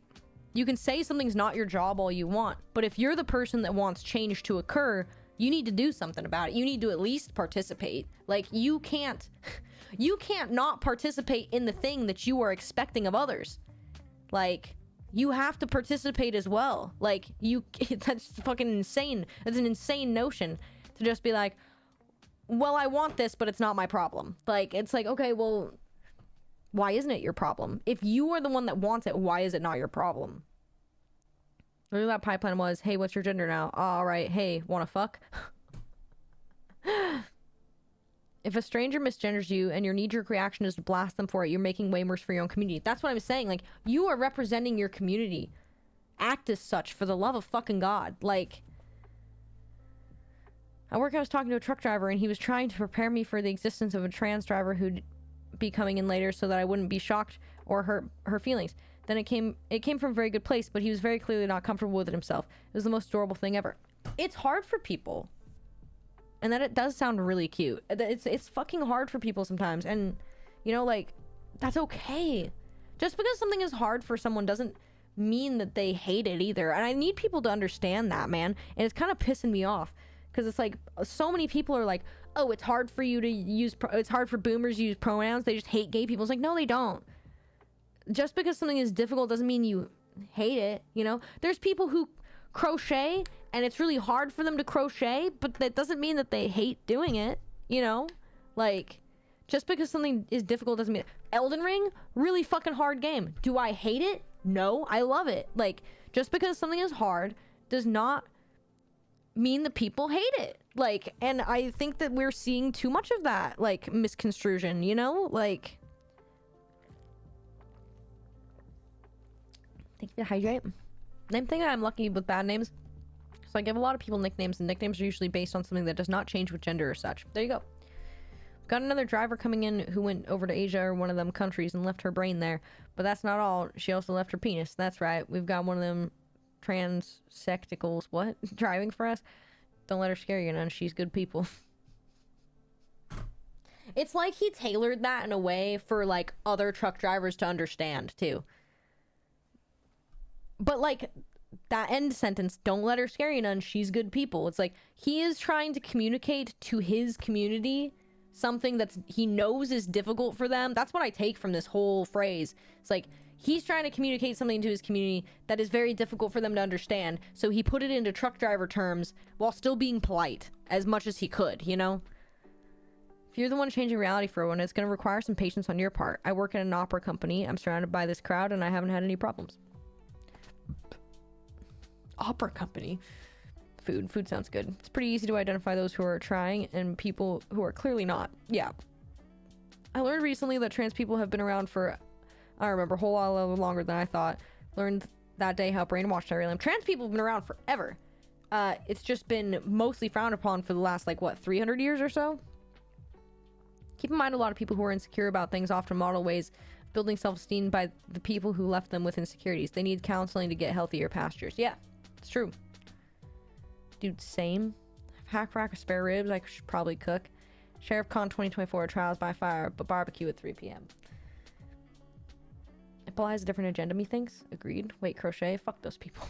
you can say something's not your job all you want, but if you're the person that wants change to occur, you need to do something about it. You need to at least participate. Like, you can't not participate in the thing that you are expecting of others. Like, you have to participate as well. Like, that's fucking insane. That's an insane notion to just be like, well, I want this, but it's not my problem. Like, it's like, okay, well, why isn't it your problem? If you are the one that wants it, why is it not your problem? Literally, that pipeline was, hey, what's your gender now? All right, hey, wanna fuck? If a stranger misgenders you and your knee-jerk reaction is to blast them for it, you're making way worse for your own community. That's what I'm saying. Like, you are representing your community. Act as such, for the love of fucking God. Like, at work I was talking to a truck driver and he was trying to prepare me for the existence of a trans driver who'd be coming in later so that I wouldn't be shocked or hurt her feelings. Then it came from a very good place, but he was very clearly not comfortable with it himself. It was the most adorable thing ever. It's hard for people. And that it does sound really cute. It's fucking hard for people sometimes. And, you know, like, that's okay. Just because something is hard for someone doesn't mean that they hate it either. And I need people to understand that, man. And it's kind of pissing me off. Because it's like, so many people are like, oh, it's hard for you to use, it's hard for boomers to use pronouns. They just hate gay people. It's like, no, they don't. Just because something is difficult doesn't mean you hate it, you know? There's people who crochet and it's really hard for them to crochet, but that doesn't mean that they hate doing it, you know? Like, just because something is difficult doesn't mean... Elden Ring, really fucking hard game. Do I hate it? No, I love it. Like, just because something is hard does not mean that people hate it. Like, and I think that we're seeing too much of that, like, misconstruction, you know? Like... Thank you to hydrate. I'm thinking I'm lucky with bad names. So I give a lot of people nicknames, and nicknames are usually based on something that does not change with gender or such. There you go. Got another driver coming in who went over to Asia or one of them countries and left her brain there. But that's not all. She also left her penis. That's right. We've got one of them transsexticals. What? Driving for us? Don't let her scare you none. She's good people. It's like he tailored that in a way for, like, other truck drivers to understand, too. But, like, that end sentence, don't let her scare you none, she's good people. It's like, he is trying to communicate to his community something that he knows is difficult for them. That's what I take from this whole phrase. It's like, he's trying to communicate something to his community that is very difficult for them to understand, so he put it into truck driver terms while still being polite as much as he could, you know? If you're the one changing reality for one, it's going to require some patience on your part. I work in an opera company. I'm surrounded by this crowd, and I haven't had any problems. Opera company. Food sounds good. It's pretty easy to identify those who are trying and people who are clearly not. Yeah. I learned recently that trans people have been around for, I don't remember, a whole lot longer than I thought. Learned that day how brainwashed I really am. Trans people have been around forever. It's just been mostly frowned upon for the last, like, what, 300 years or so? Keep in mind, a lot of people who are insecure about things often model ways of building self-esteem by the people who left them with insecurities. They need counseling to get healthier pastures. Yeah, it's true. Dude, same. Hack rack of spare ribs I should probably cook. Sheriff Con 2024 trials by fire, but barbecue at 3 p.m. It belies a different agenda, methinks. Agreed. Wait, crochet? Fuck those people.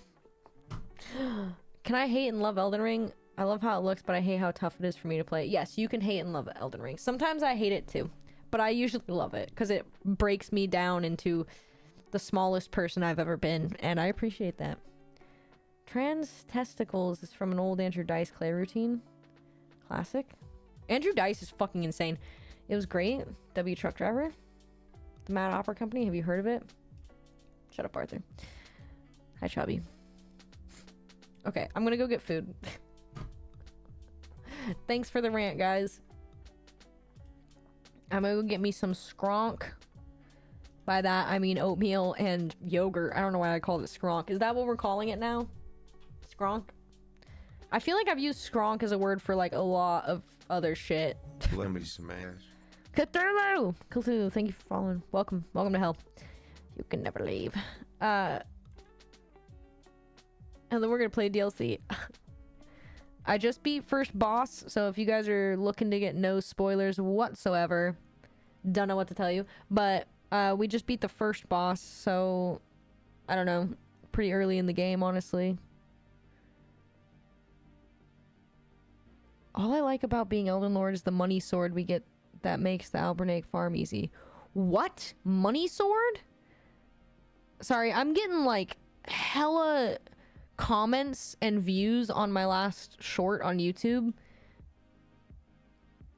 Can I hate and love Elden Ring? I love how it looks, but I hate how tough it is for me to play. Yes, you can hate and love Elden Ring. Sometimes I hate it too, but I usually love it because it breaks me down into the smallest person I've ever been, and I appreciate that. Trans testicles is from an old Andrew Dice Clay routine. Classic. Andrew Dice is fucking insane. It was great. W Truck Driver. The Mad Opera Company. Have you heard of it? Shut up, Arthur. Hi, Chubby. Okay, I'm gonna go get food. Thanks for the rant, guys. I'm gonna go get me some skronk. By that, I mean oatmeal and yogurt. I don't know why I called it skronk. Is that what we're calling it now? Skronk? I feel like I've used skronk as a word for, like, a lot of other shit. Let me smash. Cthulhu! Cthulhu, thank you for following. Welcome. Welcome to hell. You can never leave. And then we're gonna play DLC. I just beat first boss, so if you guys are looking to get no spoilers whatsoever, don't know what to tell you, but we just beat the first boss, so I don't know, pretty early in the game, honestly. All I like about being Elden Lord is the money sword we get that makes the Albernac farm easy. What? Money sword? Sorry, I'm getting, like, hella comments and views on my last short on YouTube.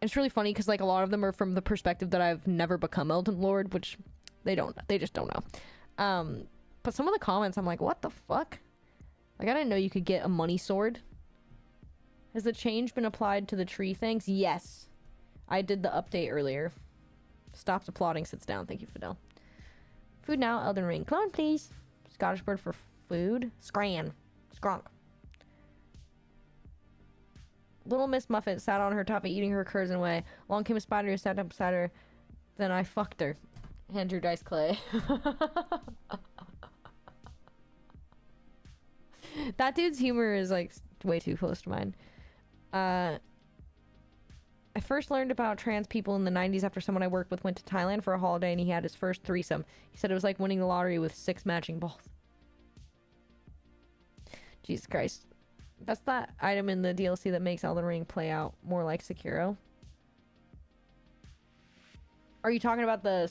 It's really funny because, like, a lot of them are from the perspective that I've never become Elden Lord, which they just don't know. But some of the comments, I'm like, what the fuck? Like, I didn't know you could get a money sword. Has the change been applied to the tree things? Yes. I did the update earlier. Stops applauding, sits down. Thank you, Fidel. Food now, Elden Ring. Clone, please. Scottish word for food. Scran. Skronk. Little Miss Muffet sat on her top of eating her curds and away. Along came a spider who sat up beside her. Then I fucked her. Andrew Dice Clay. That dude's humor is, like, way too close to mine. I first learned about trans people in the 90s after someone I worked with went to Thailand for a holiday and he had his first threesome. He said it was like winning the lottery with 6 matching balls. Jesus Christ. That's that item in the DLC that makes Elden Ring play out more like Sekiro. Are you talking about the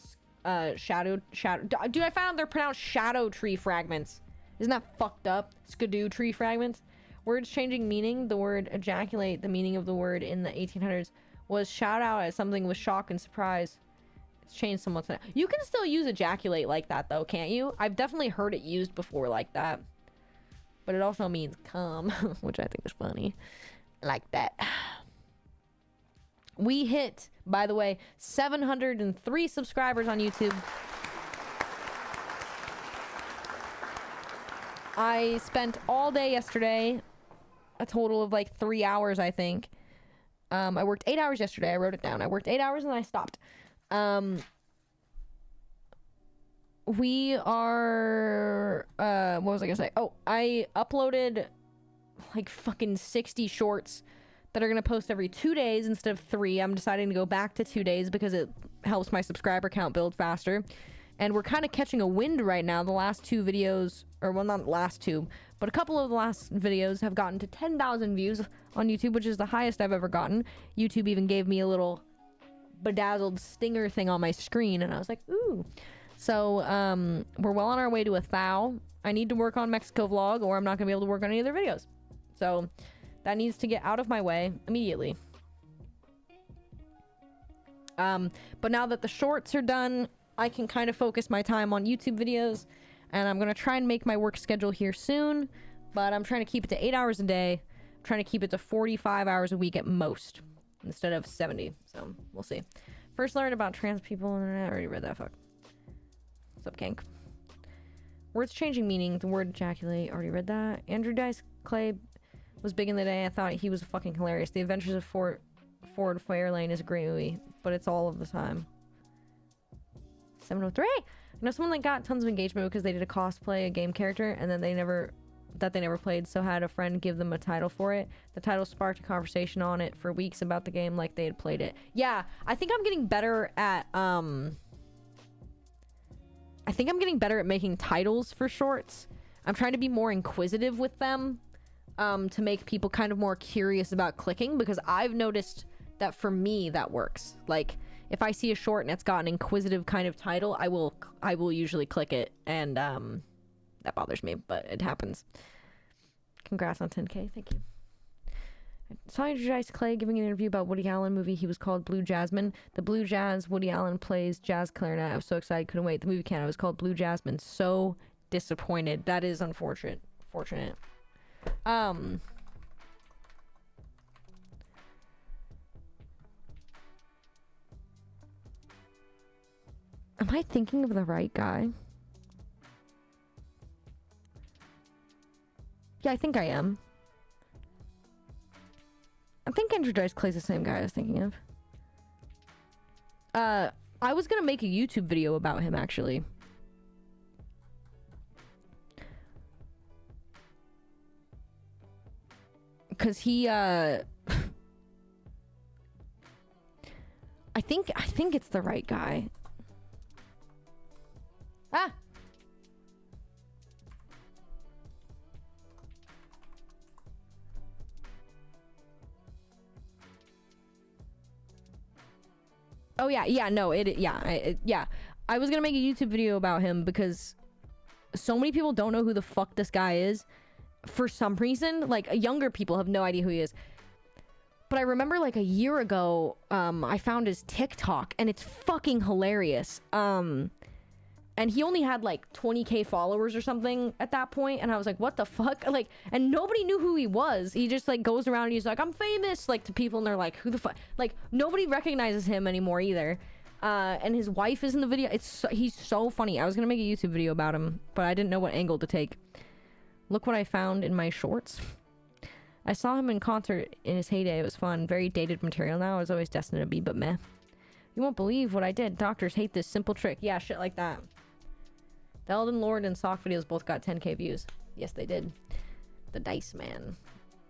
shadow? Dude, I found they're pronounced shadow tree fragments. Isn't that fucked up? Skidoo tree fragments. Words changing meaning. The word ejaculate, the meaning of the word in the 1800s, was shout out at something with shock and surprise. It's changed somewhat now. You can still use ejaculate like that, though, can't you? I've definitely heard it used before like that. But it also means come, which I think is funny. Like that. We hit, by the way, 703 subscribers on YouTube. I spent all day yesterday, a total of like 3 hours, I think, I worked 8 hours yesterday. I wrote it down. I worked 8 hours and I stopped. We are, what was I gonna say? Oh, I uploaded like fucking 60 shorts that are gonna post every 2 days instead of 3. I'm deciding to go back to 2 days because it helps my subscriber count build faster. And we're kind of catching a wind right now. The last 2 videos, or well, not the last 2, but a couple of the last videos have gotten to 10,000 views on YouTube, which is the highest I've ever gotten. YouTube even gave me a little bedazzled stinger thing on my screen, and I was like, ooh. So, we're well on our way to 1,000. I need to work on Mexico vlog, or I'm not gonna be able to work on any other videos. So, that needs to get out of my way immediately. But now that the shorts are done, I can kind of focus my time on YouTube videos, and I'm gonna try and make my work schedule here soon, but I'm trying to keep it to 8 hours a day. I'm trying to keep it to 45 hours a week at most, instead of 70, so we'll see. First learned about trans people, and I already read that, fuck. What's up, Kank? Words changing meaning, the word ejaculate, already read that. Andrew Dice Clay was big in the day. I thought he was fucking hilarious. The Adventures of Ford Fairlane is a great movie, but it's all of the time. 703! I know someone that got tons of engagement because they did a cosplay, a game character, and then they never played, so had a friend give them a title for it. The title sparked a conversation on it for weeks about the game like they had played it. Yeah, I think I'm getting better at, making titles for shorts. I'm trying to be more inquisitive with them, to make people kind of more curious about clicking, because I've noticed that for me, that works. Like, if I see a short and it's got an inquisitive kind of title, I will usually click it, and that bothers me, but it happens. Congrats on 10K, thank you. I saw Andrew Dice Clay giving an interview about Woody Allen movie. He was called Blue Jasmine. The Blue Jazz, Woody Allen plays jazz clarinet. I was so excited, couldn't wait. The movie came out, it was called Blue Jasmine. So disappointed. That is unfortunate. Am I thinking of the right guy? Yeah, I think I am. I think Andrew Dice Clay's the same guy I was thinking of. I was gonna make a YouTube video about him, actually. Cause he, I think it's the right guy. Ah! Oh yeah, no, yeah. I was gonna make a YouTube video about him because so many people don't know who the fuck this guy is. For some reason, like, younger people have no idea who he is. But I remember, like, a year ago, I found his TikTok, and it's fucking hilarious. And he only had, like, 20K followers or something at that point, and I was like, what the fuck? Like, and nobody knew who he was. He just, like, goes around and he's like, I'm famous, like, to people, and they're like, who the fuck? Like, nobody recognizes him anymore either. And his wife is in the video. He's so funny. I was gonna make a YouTube video about him, but I didn't know what angle to take. Look what I found in my shorts. I saw him in concert in his heyday. It was fun. Very dated material now. I was always destined to be, but meh. You won't believe what I did. Doctors hate this simple trick. Yeah, shit like that. The Elden Lord and Sock videos both got 10K views. Yes, they did. The Dice Man.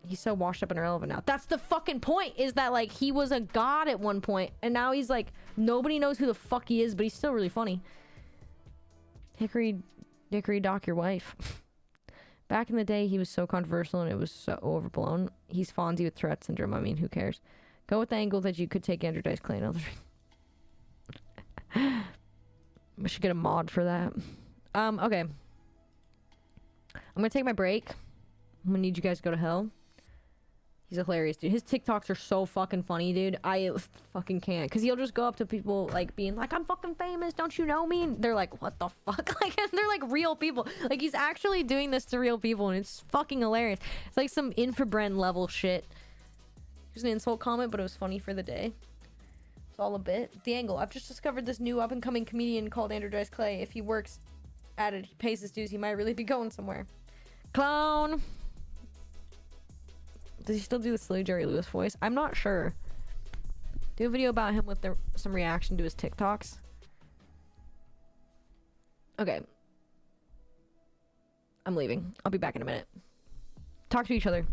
He's so washed up and irrelevant now. That's the fucking point, is that, like, he was a god at one point, and now he's, like, nobody knows who the fuck he is, but he's still really funny. Hickory Dock your wife. Back in the day, he was so controversial and it was so overblown. He's Fonzie with Tourette syndrome. I mean, who cares? Go with the angle that you could take Andrew Dice Clay and others. We should get a mod for that. Okay. I'm gonna take my break. I'm gonna need you guys to go to hell. He's a hilarious dude. His TikToks are so fucking funny, dude. I fucking can't. Because he'll just go up to people, like, being like, I'm fucking famous, don't you know me? And they're like, what the fuck? Like, and they're, like, real people. Like, he's actually doing this to real people, and it's fucking hilarious. It's like some Infobren level shit. It was an insult comment, but it was funny for the day. It's all a bit. The Angle. I've just discovered this new up-and-coming comedian called Andrew Dice Clay. If he works at it, he pays his dues, he might really be going somewhere. Clown! Does he still do the silly Jerry Lewis voice? I'm not sure. Do a video about him with some reaction to his TikToks. Okay. I'm leaving. I'll be back in a minute. Talk to each other.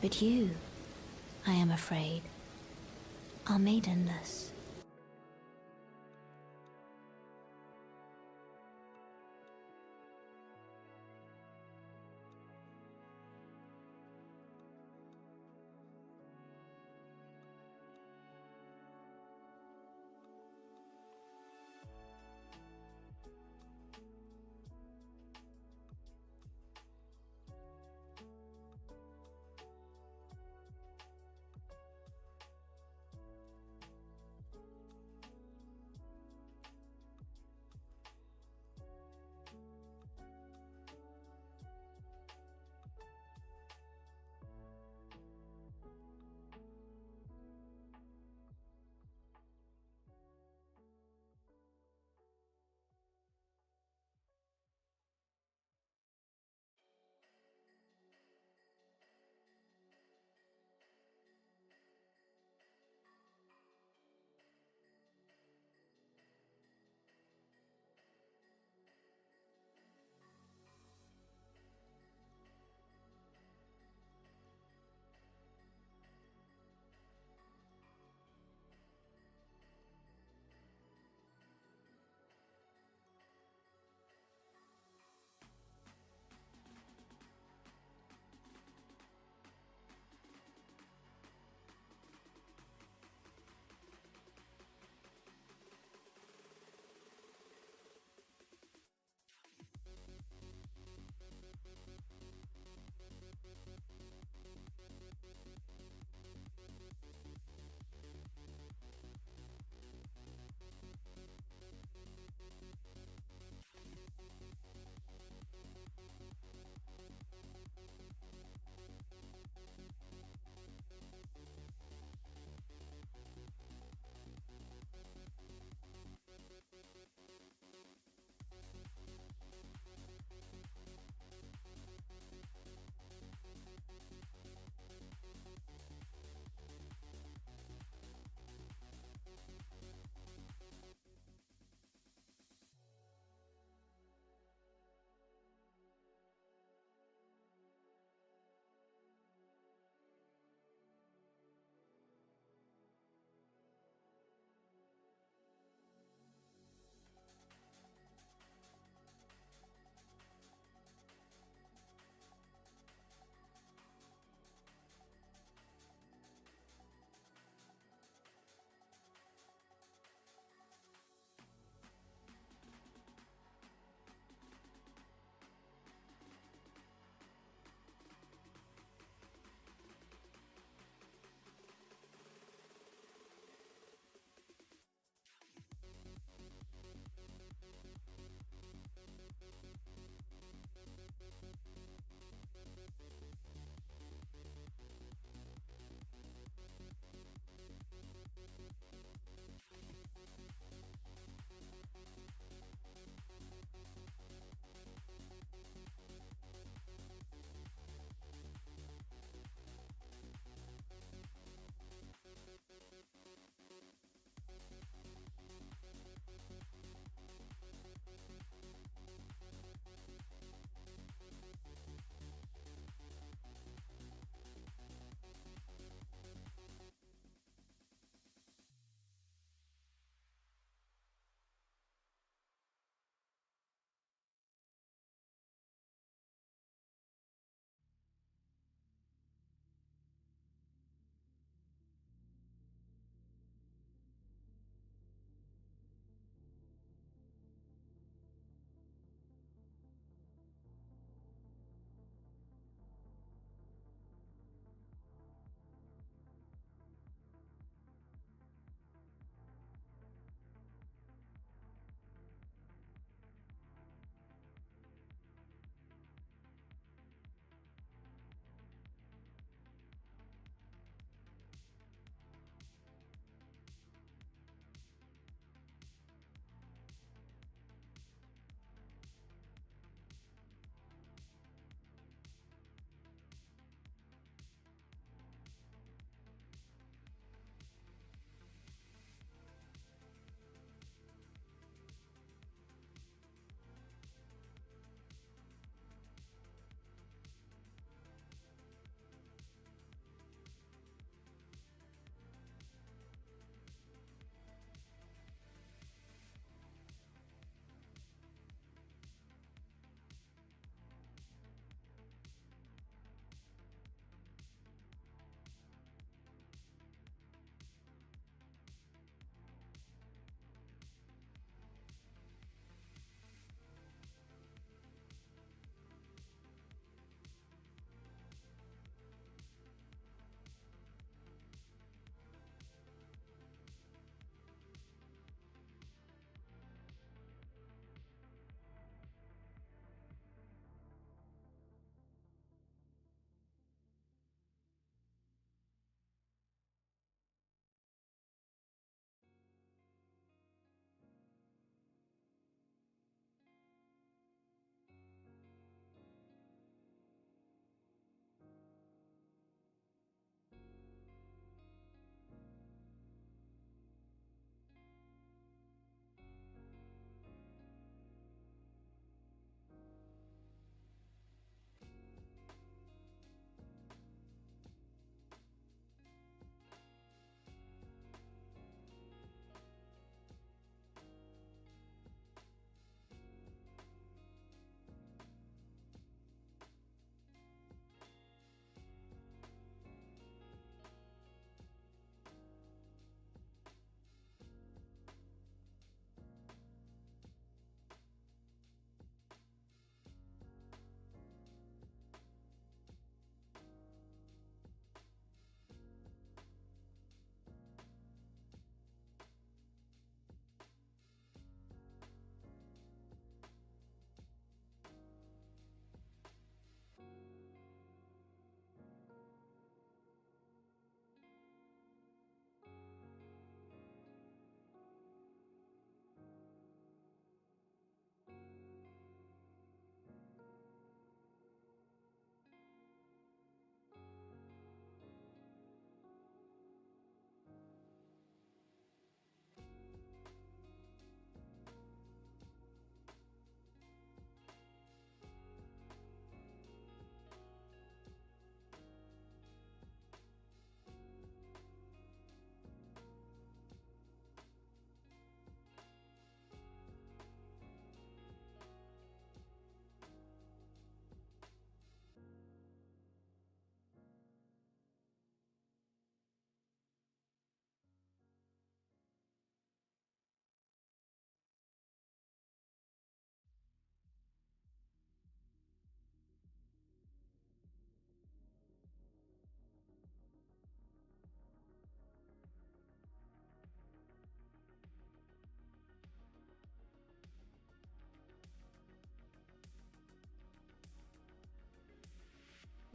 But you, I am afraid, are maidenless.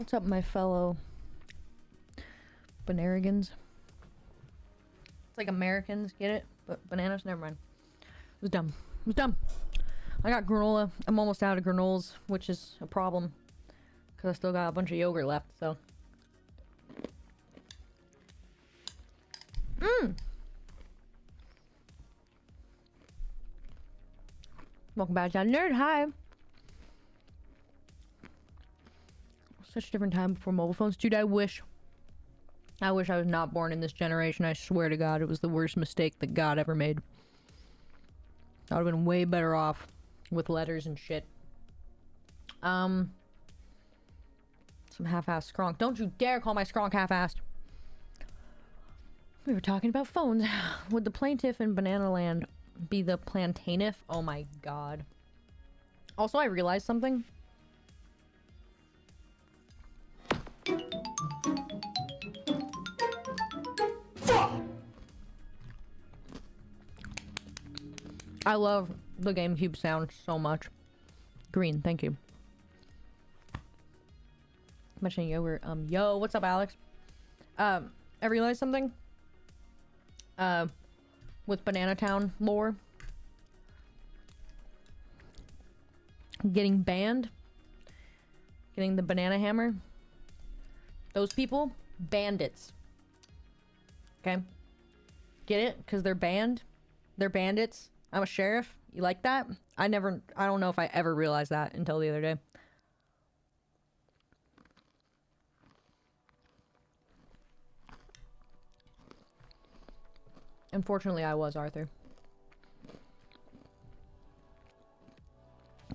What's up, my fellow Banarigans? It's like Americans, get it? But bananas, never mind. was dumb. It was dumb. I got granola. I'm almost out of granolas, which is a problem. Because I still got a bunch of yogurt left, so. Welcome back to Nerd. Hi. Such a different time before mobile phones. Dude, I wish I was not born in this generation. I swear to God, it was the worst mistake that God ever made. I would have been way better off with letters and shit. Some half-assed skronk. Don't you dare call my skronk half-assed. We were talking about phones. Would the plaintiff in Banana Land be the plantainif? Oh my God. Also, I realized something. I love the GameCube sound so much. Green, thank you. Mentioning yogurt. Yo, what's up, Alex? I realized something. With Banana Town lore. Getting banned. Getting the banana hammer. Those people, bandits. Okay? Get it? Because they're banned. They're bandits. I'm a sheriff. You like that? I don't know if I ever realized that until the other day. Unfortunately, I was Arthur.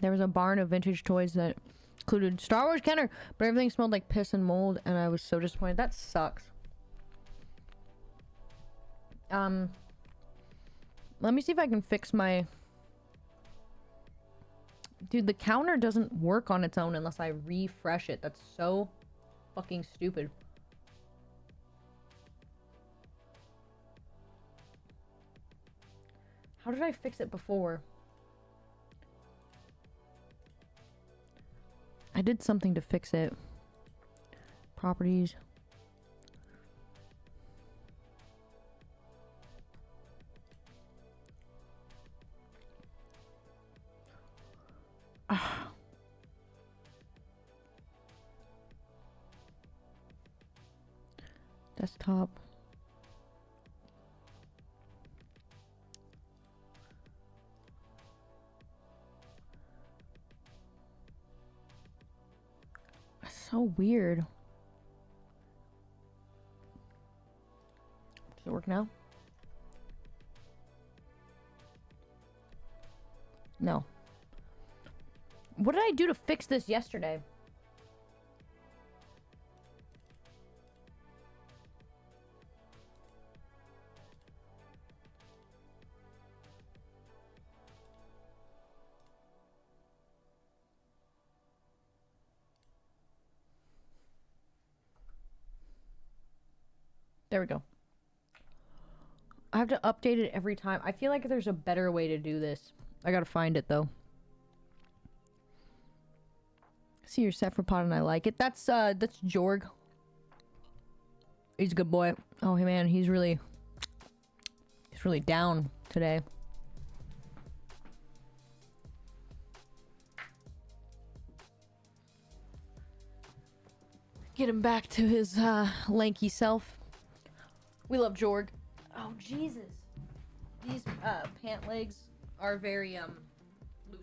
There was a barn of vintage toys that included Star Wars Kenner, but everything smelled like piss and mold, and I was so disappointed. That sucks. Let me see if I can fix my... Dude, the counter doesn't work on its own unless I refresh it. That's so fucking stupid. How did I fix it before? I did something to fix it. Properties. Desktop. So weird. Does it work now? No. What did I do to fix this yesterday? There we go. I have to update it every time. I feel like there's a better way to do this. I gotta find it though. See your set for pot and I like it. That's Jorg. He's a good boy. Oh hey man, he's really down today. Get him back to his lanky self. We love Jorg. Oh Jesus. These pant legs are very loose.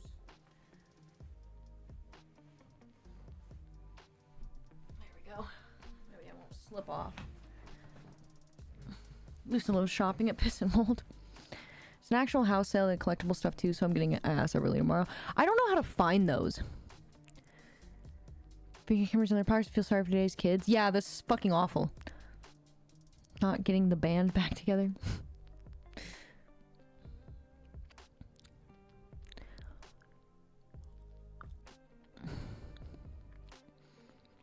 There we go. Maybe I won't slip off. Loose and low shopping at Piss and Mold. It's an actual house sale and collectible stuff too, so I'm getting an ass early tomorrow. I don't know how to find those. Big cameras in their pockets, feel sorry for today's kids. Yeah, this is fucking awful. Not getting the band back together.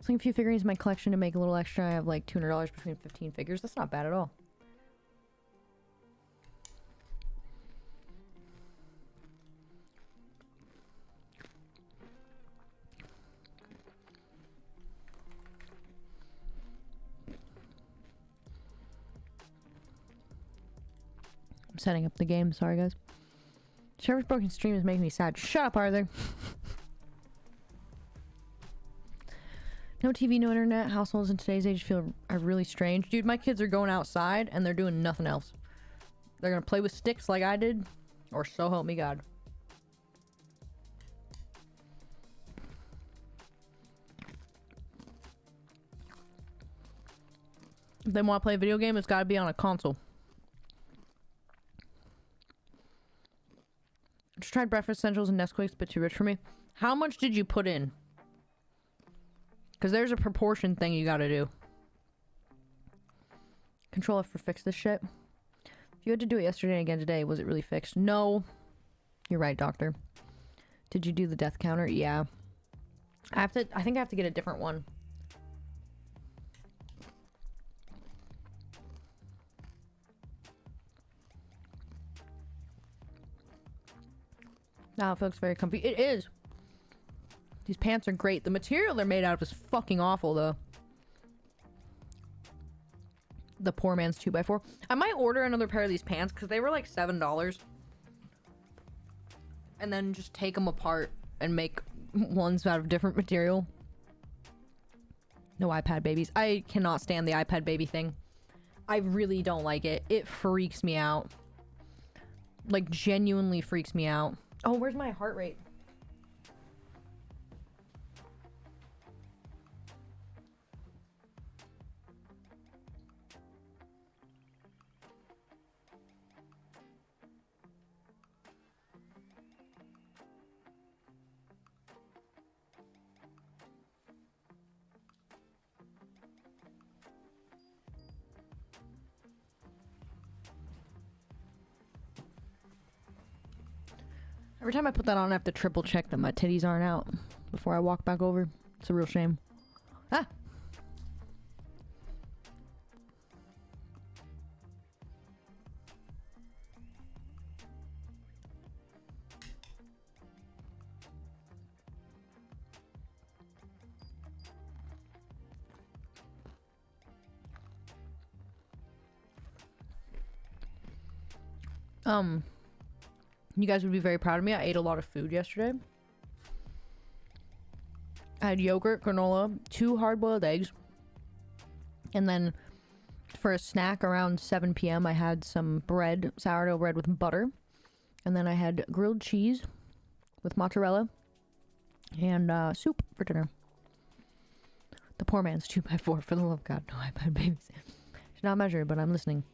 Selling a few figurines in my collection to make a little extra. I have like $200 between 15 figures. That's not bad at all. I'm setting up the game. Sorry, guys. Sheriff's broken stream is making me sad. Shut up, Arthur. No TV, no internet. Households in today's age are really strange. Dude, my kids are going outside and they're doing nothing else. They're gonna play with sticks like I did, or so help me God. If they want to play a video game, it's gotta be on a console. Just tried breakfast essentials and Nesquik's, but too rich for me. How much did you put in? Because there's a proportion thing you gotta do. Control F for fix this shit. If you had to do it yesterday and again today, was it really fixed? No. You're right, doctor. Did you do the death counter? Yeah. I think I have to get a different one. Now it looks very comfy. It is. These pants are great. The material they're made out of is fucking awful, though. The poor man's 2x4. I might order another pair of these pants because they were like $7. And then just take them apart and make ones out of different material. No iPad babies. I cannot stand the iPad baby thing. I really don't like it. It freaks me out. Like, genuinely freaks me out. Oh, where's my heart rate? Every time I put that on, I have to triple check that my titties aren't out before I walk back over. It's a real shame. Ah! You guys would be very proud of me. I ate a lot of food yesterday. I had yogurt, granola, 2 hard-boiled eggs. And then for a snack around 7 p.m. I had some bread, sourdough bread with butter. And then I had grilled cheese with mozzarella and soup for dinner. The poor man's 2x4, for the love of God. No iPad babies. Should not measure, but I'm listening.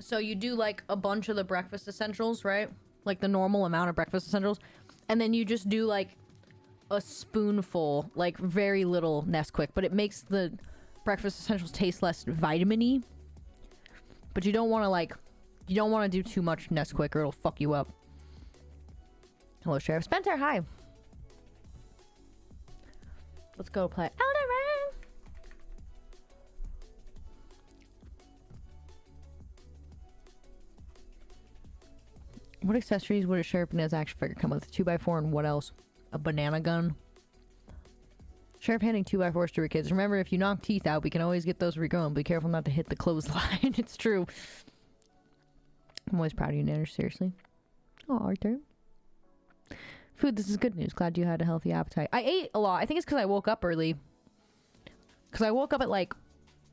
So you do like a bunch of the breakfast essentials, right? Like the normal amount of breakfast essentials. And then you just do like a spoonful, like very little Nesquik. But it makes the breakfast essentials taste less vitamin-y. But you don't want to like, you don't want to do too much Nesquik or it'll fuck you up. Hello, Sheriff. Spencer, hi. Let's go play Elden Ring. What accessories would a SheriffBananas action figure come with? 2x4 and what else? A banana gun? Sheriff handing 2x4s to her kids. Remember, if you knock teeth out, we can always get those regrown. Be careful not to hit the clothesline. It's true. I'm always proud of you, Nanner. Seriously. Oh, Arthur. Food, this is good news. Glad you had a healthy appetite. I ate a lot. I think it's because I woke up early. Because I woke up at like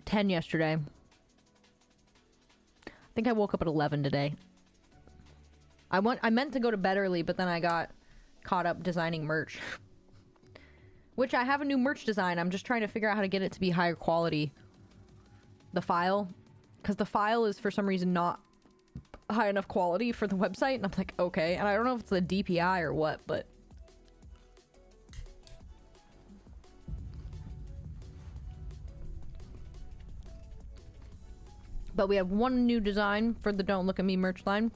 10 yesterday. I think I woke up at 11 today. I meant to go to bed early, but then I got caught up designing merch. Which I have a new merch design. I'm just trying to figure out how to get it to be higher quality. The file. Because the file is for some reason not high enough quality for the website. And I'm like, okay. And I don't know if it's the DPI or what, but... But we have one new design for the Don't Look at Me merch line.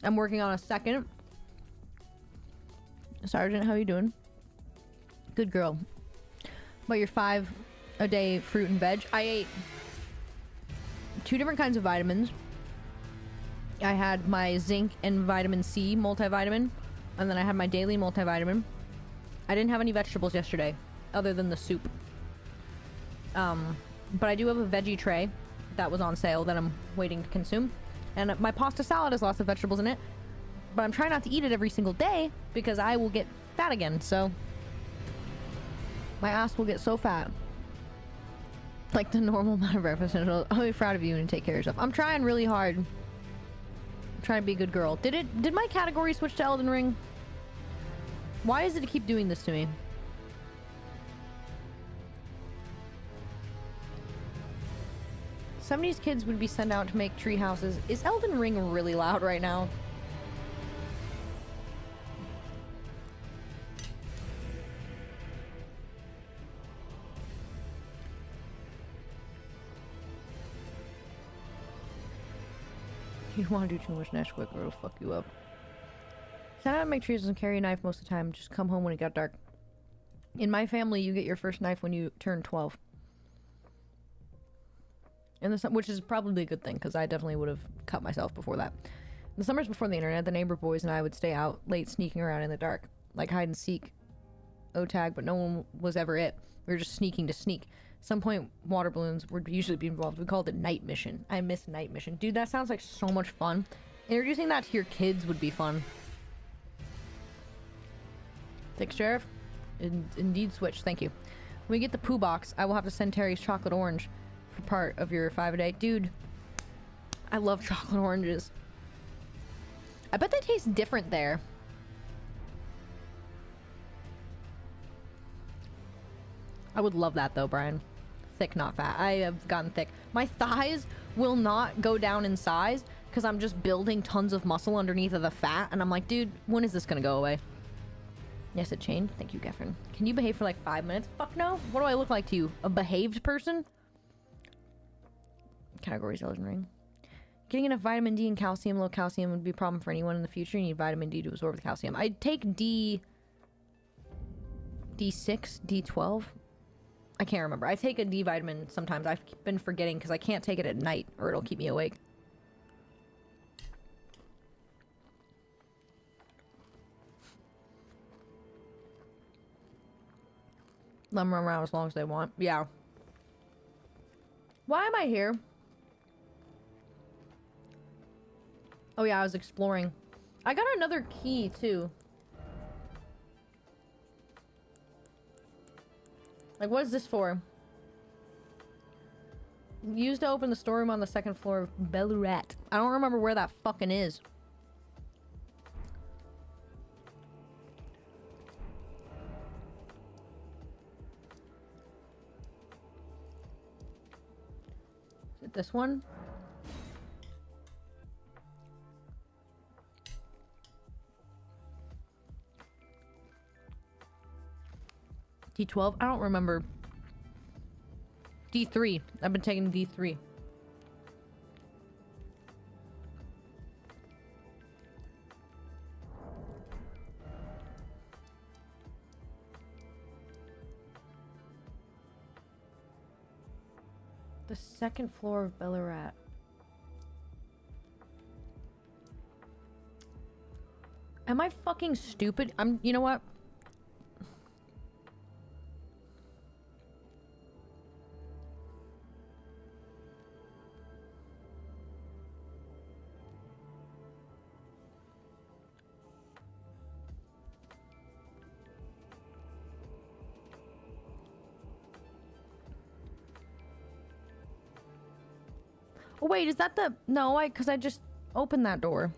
I'm working on a second. Sergeant, how you doing? Good girl. About your 5 a day fruit and veg. I ate 2 different kinds of vitamins. I had my zinc and vitamin C multivitamin. And then I had my daily multivitamin. I didn't have any vegetables yesterday, other than the soup. But I do have a veggie tray that was on sale that I'm waiting to consume. And my pasta salad has lots of vegetables in it. But I'm trying not to eat it every single day because I will get fat again, so... my ass will get so fat. Like the normal amount of breakfast. I'll be proud of you and take care of yourself. I'm trying really hard. I'm trying to be a good girl. Did my category switch to Elden Ring? Why does it keep doing this to me? Some of these kids would be sent out to make tree houses. Is Elden Ring really loud right now? You want to do too much Nash quick or it'll fuck you up. Sent out to make trees doesn't carry a knife most of the time. Just come home when it got dark. In my family, you get your first knife when you turn 12. In the which is probably a good thing, because I definitely would have cut myself before that. In the summers before the internet, the neighbor boys and I would stay out late sneaking around in the dark. Like hide and seek, O-tag, but no one was ever it. We were just sneaking to sneak. At some point, water balloons would usually be involved. We called it night mission. I miss night mission. Dude, that sounds like so much fun. Introducing that to your kids would be fun. Thanks, Sheriff. Indeed, switch. Thank you. When we get the poo box, I will have to send Terry's chocolate orange for part of your 5-a-day. Dude, I love chocolate oranges. I bet they taste different there. I would love that though, Brian. Thick, not fat. I have gotten thick. My thighs will not go down in size because I'm just building tons of muscle underneath of the fat, and I'm like, dude, when is this gonna go away? Yes, it changed. Thank you, Geffen. Can you behave for like 5 minutes? Fuck no. What do I look like to you? A behaved person? Categories Elden Ring. Getting enough vitamin D and calcium. Low calcium would be a problem for anyone in the future. You need vitamin D to absorb the calcium. I'd take D6, D12. I can't remember. I take a D vitamin sometimes. I've been forgetting because I can't take it at night or it'll keep me awake. Let them run around as long as they want. Yeah. Why am I here? Oh yeah, I was exploring. I got another key too. Like, what is this for? Used to open the storeroom on the second floor of Bellurat. I don't remember where that fucking is. Is it this one? D12? I don't remember. D3. I've been taking D3. The second floor of Bellurat. Am I fucking stupid? You know what? Oh wait, is that the... No, because I just opened that door.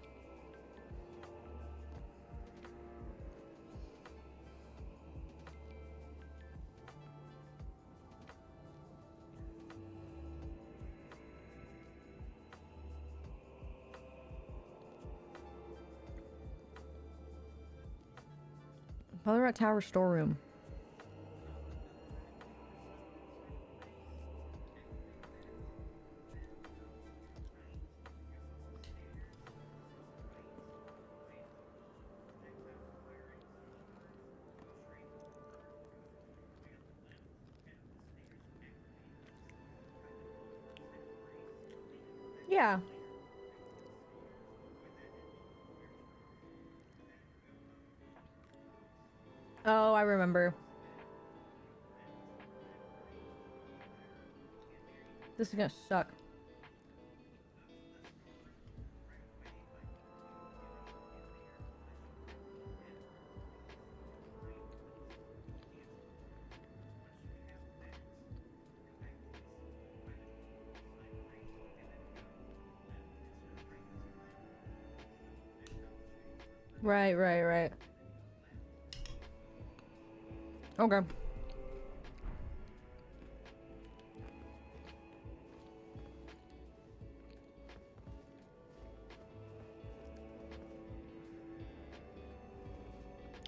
Bellurat Tower storeroom. Yeah. Oh, I remember. This is gonna suck. Right, right, right. Okay.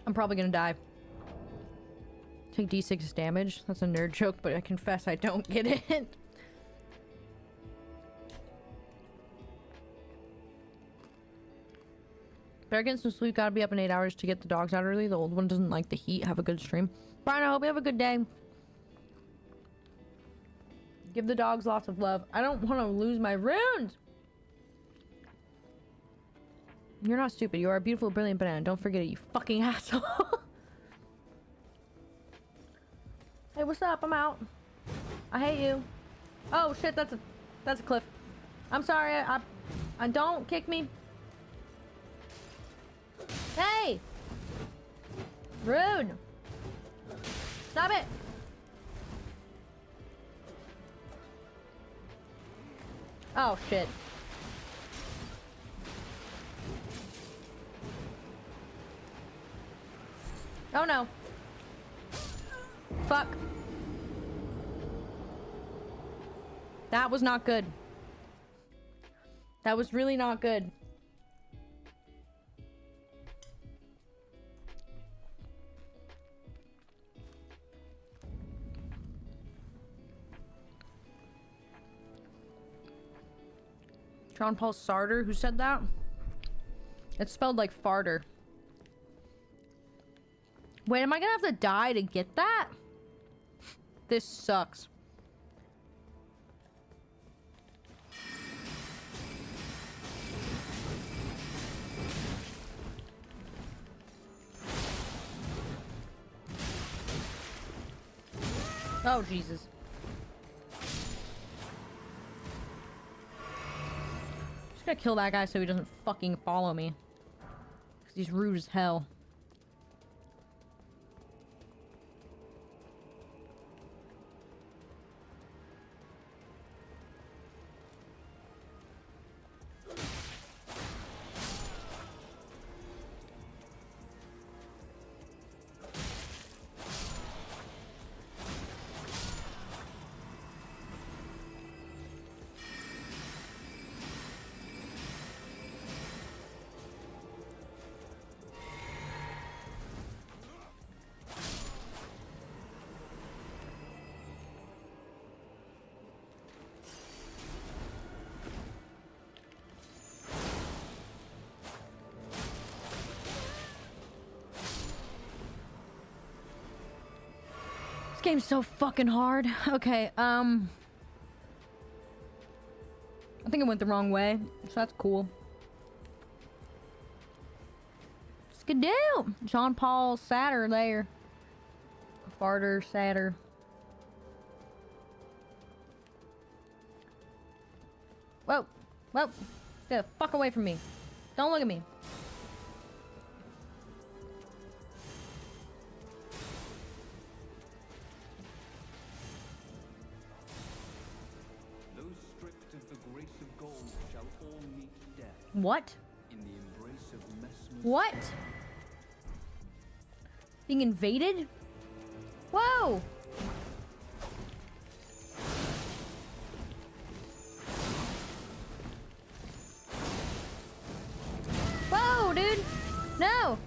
I'm probably gonna die. Take D6 damage. That's a nerd joke, but I confess I don't get it. Better get some sleep. Gotta be up in 8 hours to get the dogs out early. The old one doesn't like the heat. Have a good stream. Brian, I hope you have a good day. Give the dogs lots of love. I don't want to lose my runes. You're not stupid. You are a beautiful, brilliant banana. Don't forget it, you fucking asshole. Hey, what's up? I'm out. I hate you. Oh shit, that's a cliff. I'm sorry. I don't kick me. Hey! Rude! Stop it! Oh shit. Oh no. Fuck. That was not good. That was really not good. John Paul Sartre, who said that? It's spelled like farter. Wait, am I gonna have to die to get that? This sucks. Oh, Jesus. Just gotta kill that guy so he doesn't fucking follow me. Because he's rude as hell. This game's so fucking hard. Okay, I think I went the wrong way, so that's cool. Skidoo! John Paul Satter there. Farter Satter. Whoa! Whoa! Get the fuck away from me. Don't look at me. What? In the embrace of Messmer's What? Being invaded? Whoa! Whoa, dude! No!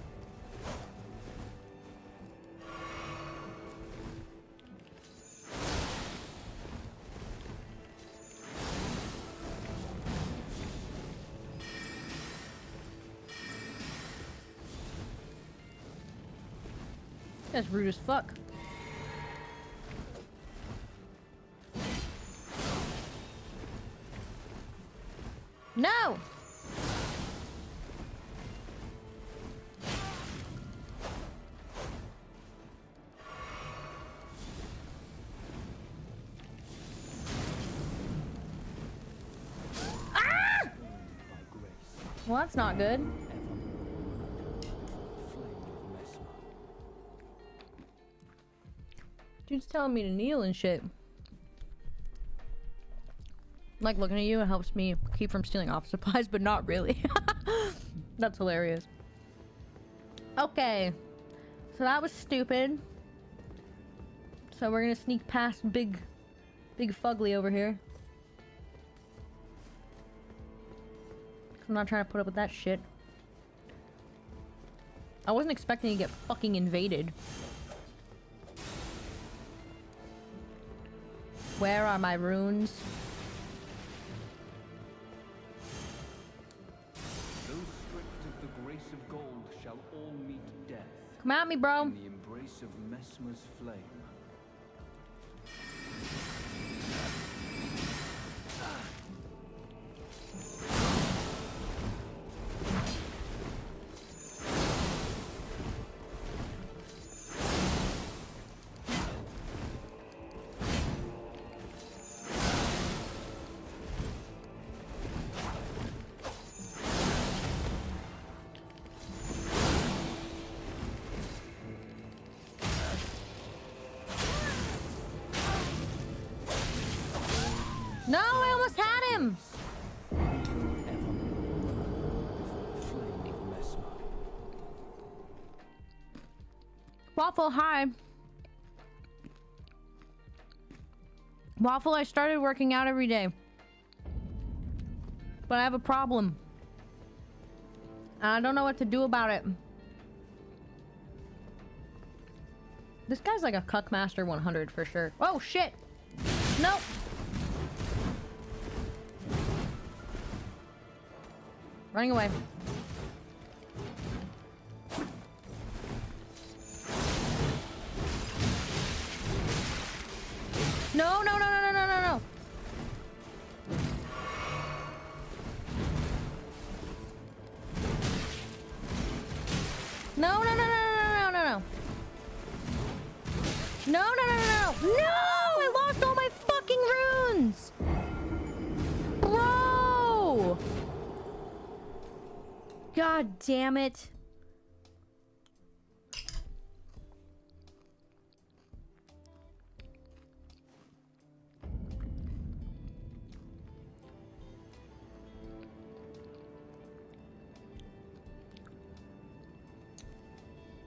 That's rude as fuck. No! Ah! Well, that's not good. Dude's telling me to kneel and shit. Like, looking at you, it helps me keep from stealing office supplies, but not really. That's hilarious. Okay. So that was stupid. So we're gonna sneak past Big Fugly over here. I'm not trying to put up with that shit. I wasn't expecting to get fucking invaded. Where are my runes? Those stripped of the grace of gold shall all meet death Come at me, bro. in the embrace of Messmer's flame. No, I almost had him. Waffle, hi. Waffle, I started working out every day. But I have a problem. And I don't know what to do about it. This guy's like a Cuckmaster 100 for sure. Oh, shit. Nope. Running away. No, no, no, no, no, no, no, no. No, no, no, no, no, no, no, no. No, no, no, no, no. No! I lost all my fucking runes! Bro! God damn it.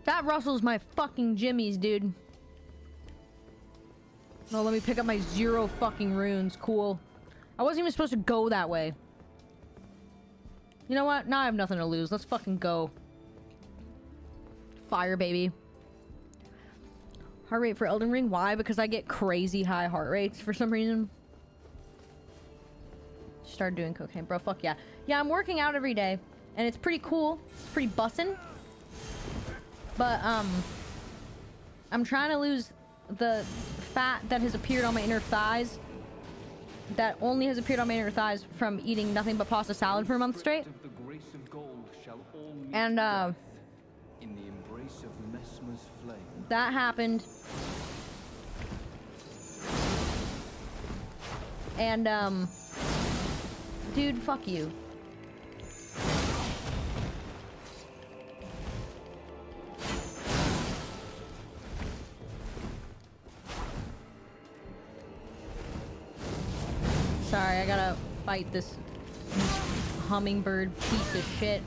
That rustles my fucking jimmies, dude. Oh, let me pick up my 0 fucking runes. Cool. I wasn't even supposed to go that way. You know what? Now I have nothing to lose. Let's fucking go. Fire, baby. Heart rate for Elden Ring? Why? Because I get crazy high heart rates for some reason. Started doing cocaine. Bro, fuck yeah. Yeah, I'm working out every day. And it's pretty cool. It's pretty bussin'. But, I'm trying to lose the fat that has appeared on my inner thighs. That only has appeared on my inner thighs from eating nothing but pasta salad for a month straight. And, in the embrace of Messmer's flame. That happened. And, dude, fuck you. Sorry, I gotta fight this hummingbird piece of shit.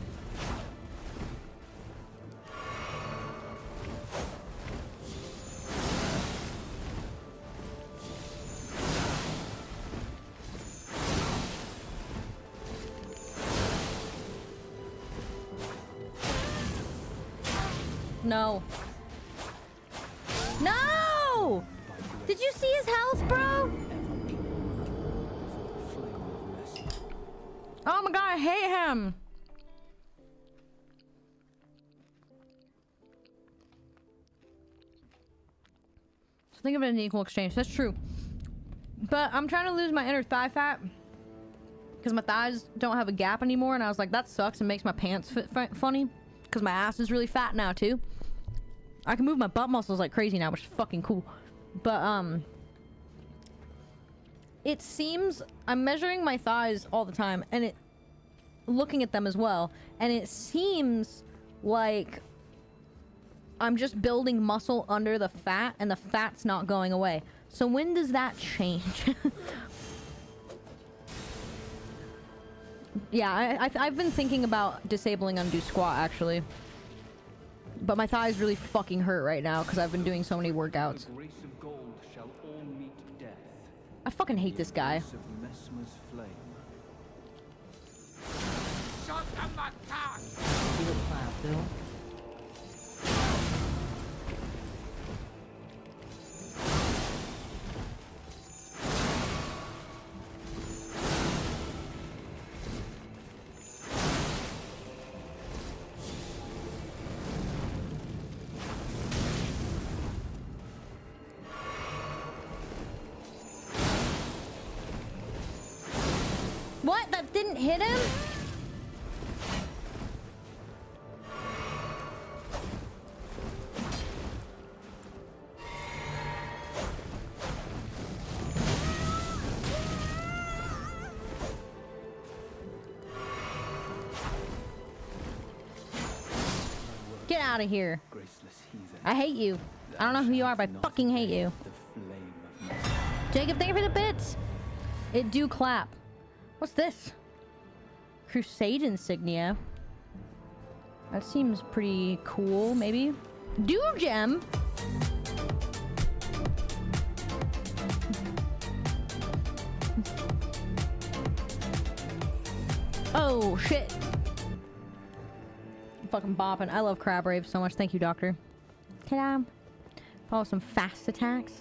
No. No! Did you see his health, bro? Oh my god, I hate him! So think of it as an equal exchange. That's true. But I'm trying to lose my inner thigh fat. Because my thighs don't have a gap anymore. And I was like, that sucks. It makes my pants fit funny. Because my ass is really fat now, too. I can move my butt muscles like crazy now, which is fucking cool. But, it seems... I'm measuring my thighs all the time. And it... looking at them as well. And it seems like... I'm just building muscle under the fat. And the fat's not going away. So when does that change? Yeah, I've been thinking about disabling undo squat, actually. But my thighs really fucking hurt right now because I've been doing so many workouts. The grace of gold shall all meet death. I fucking hate this guy. Of Messmer's flame. You would clap, Bill. What? That didn't hit him? Get out of here. Graceless heathen. I hate you. I don't know who you are, but I fucking hate you. The flame of Messmer. Jacob, thank you for the bits. It do clap. What's this? Crusade insignia. That seems pretty cool, maybe. Do gem. Oh shit. I'm fucking bopping. I love crab rave so much. Thank you, doctor. Can I follow some fast attacks?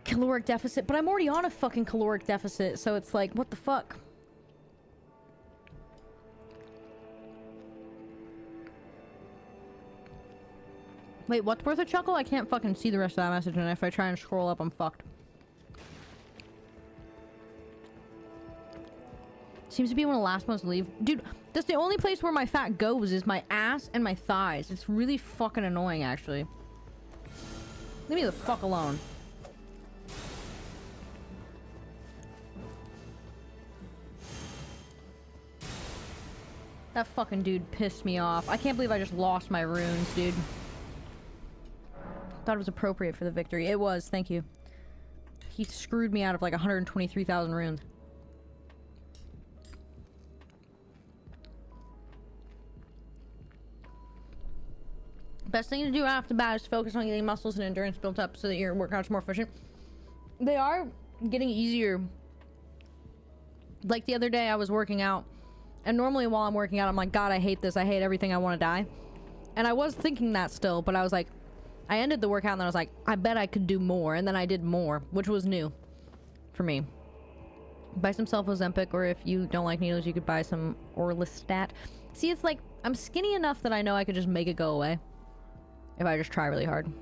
Caloric deficit, but I'm already on a fucking caloric deficit, so it's like, what the fuck? Wait, what's worth a chuckle? I can't fucking see the rest of that message, and if I try and scroll up, I'm fucked. Seems to be one of the last ones to leave. Dude, that's the only place where my fat goes is my ass and my thighs. It's really fucking annoying, actually. Leave me the fuck alone. That fucking dude pissed me off. I can't believe I just lost my runes, dude. Thought it was appropriate for the victory. It was, thank you. He screwed me out of like 123,000 runes. Best thing to do after the bat is focus on getting muscles and endurance built up so that your workout's more efficient. They are getting easier. Like the other day I was working out, and normally while I'm working out I'm like, God, I hate this. I hate everything. I want to die. And I was thinking that still, but I was like, I ended the workout and then I was like, I bet I could do more. And then I did more, which was new for me. Buy some Ozempic, or if you don't like needles, you could buy some Orlistat. See, it's like, I'm skinny enough that I know I could just make it go away if I just try really hard.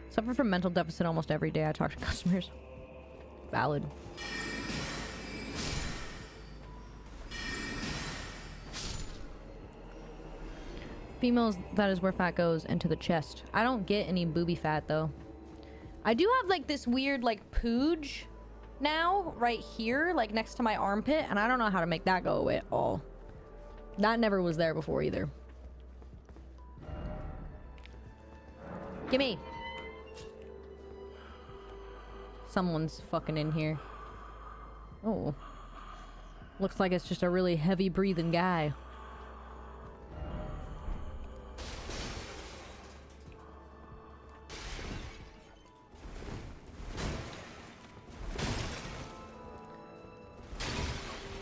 Suffer from mental deficit almost every day. I talk to customers. Valid. Females, that is where fat goes, into the chest. I don't get any booby fat though. I do have like this weird like pooge now right here, like next to my armpit, and I don't know how to make that go away at all. That never was there before either. Gimme. Someone's fucking in here. Oh. Looks like it's just a really heavy breathing guy.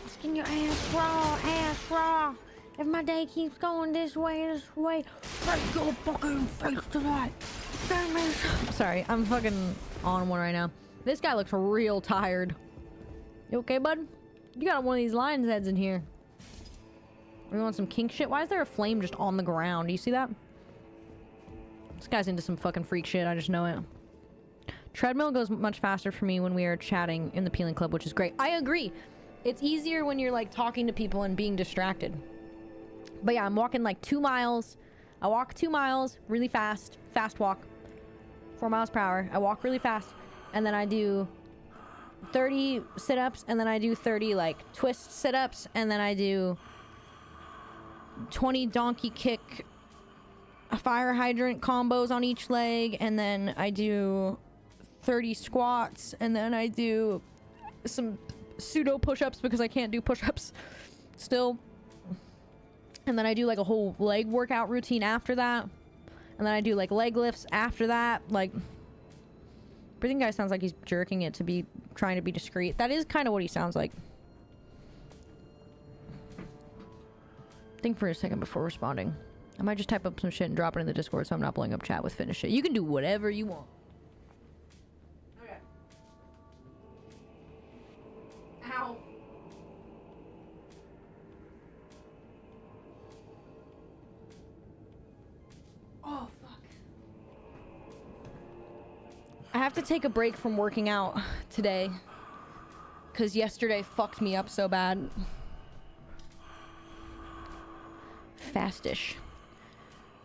Skin your ass raw. If my day keeps going this way, face your fucking face tonight. Sorry, I'm fucking on one right now. This guy looks real tired. You okay, bud? You got one of these lion's heads in here. We want some kink shit? Why is there a flame just on the ground? Do you see that? This guy's into some fucking freak shit. I just know it. Treadmill goes much faster for me when we are chatting in the Peeling Club, which is great. I agree. It's easier when you're like talking to people and being distracted. But yeah, I'm walking like 2 miles. I walk 2 miles really fast. Fast walk. 4 miles per hour. I walk really fast. And then I do 30 sit-ups. And then I do 30 like twist sit-ups. And then I do 20 donkey kick fire hydrant combos on each leg. And then I do 30 squats. And then I do some pseudo push-ups because I can't do push-ups still. And then I do like a whole leg workout routine after that. And then I do like leg lifts after that. Like, breathing guy sounds like he's jerking it to be trying to be discreet. That is kind of what he sounds like. Think for a second before responding. I might just type up some shit and drop it in the Discord so I'm not blowing up chat with finish shit. You can do whatever you want. Okay. Ow. Oh, fuck. I have to take a break from working out today. Because yesterday fucked me up so bad. Fastish.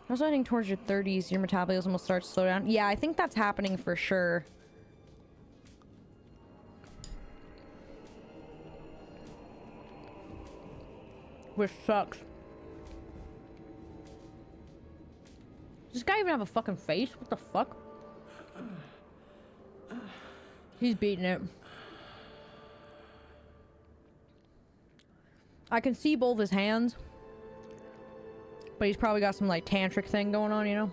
Also heading towards your 30s, your metabolism will start to slow down. Yeah, I think that's happening for sure. Which sucks. Does this guy even have a fucking face? What the fuck? He's beating it. I can see both his hands. But he's probably got some, like, tantric thing going on, you know?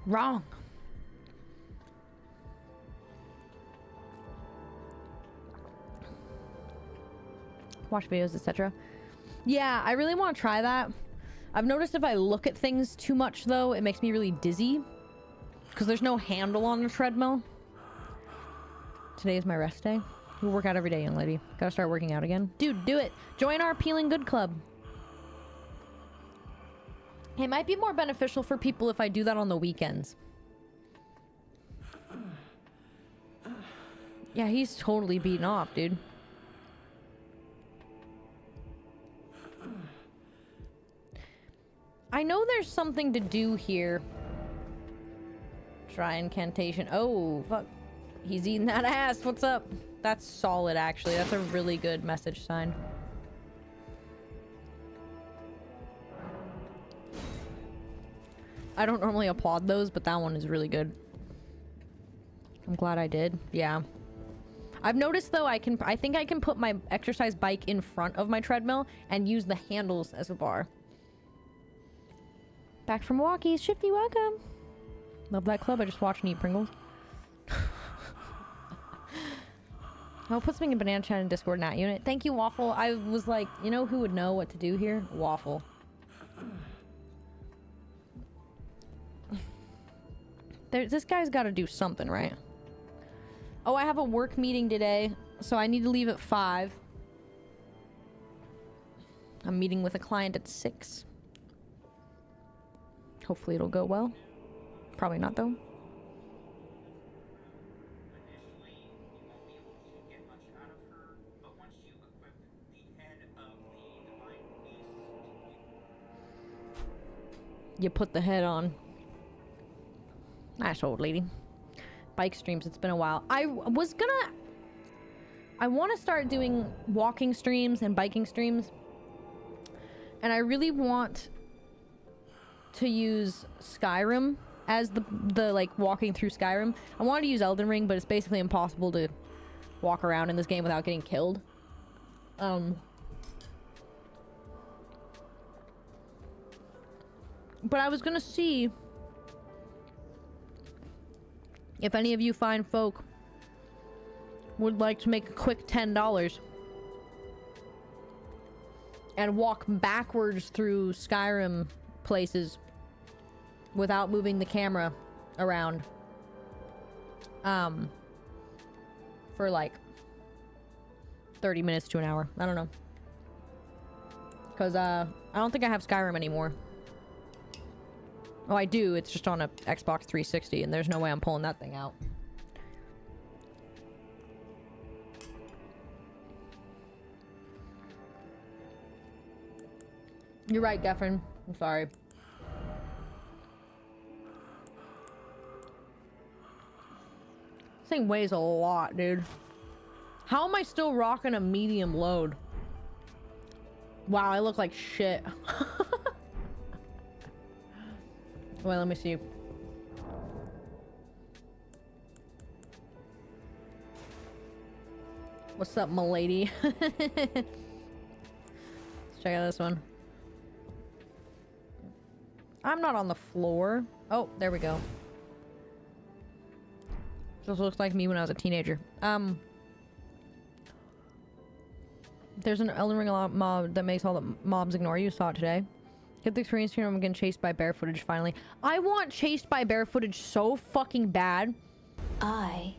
Wrong. Watch videos, etc. Yeah, I really want to try that. I've noticed if I look at things too much, though, it makes me really dizzy. Because there's no handle on the treadmill. Today is my rest day. You work out every day, young lady. Gotta start working out again. Dude, do it. Join our Peeling Good Club. It might be more beneficial for people if I do that on the weekends. Yeah, he's totally beaten off, dude. I know there's something to do here. Try incantation. Oh, fuck. He's eating that ass. What's up? That's solid, actually. That's a really good message sign. I don't normally applaud those, but that one is really good. I'm glad I did. Yeah. I've noticed, though, I think I can put my exercise bike in front of my treadmill and use the handles as a bar. Back from Milwaukee. Shifty, welcome. Love that club. I just watched and eat Pringles. I'll put something in Banana Chat and Discord Nat Unit. Thank you, Waffle. I was like, you know who would know what to do here? Waffle. This guy's got to do something, right? Oh, I have a work meeting today, so I need to leave at 5. I'm meeting with a client at 6. Hopefully it'll go well. Probably not, though. You put the head on. Nice old lady. Bike streams, it's been a while. I want to start doing walking streams and biking streams. And I really want to use Skyrim as the like walking through Skyrim. I wanted to use Elden Ring, but it's basically impossible to walk around in this game without getting killed. But I was gonna see if any of you fine folk would like to make a quick $10 and walk backwards through Skyrim places without moving the camera around for like 30 minutes to an hour. I don't know, because I don't think I have Skyrim anymore. Oh, I do. It's just on a Xbox 360, and there's no way I'm pulling that thing out. You're right, Geffen. I'm sorry. This thing weighs a lot, dude. How am I still rocking a medium load? Wow, I look like shit. Wait, let me see. What's up, m'lady? check out this one. I'm not on the floor. Oh, there we go. This looks like me when I was a teenager. There's an Elden Ring mob that makes all the mobs ignore you. Saw it today. Get the experience here. I'm getting chased by bear footage finally. I want chased by bear footage so fucking bad. I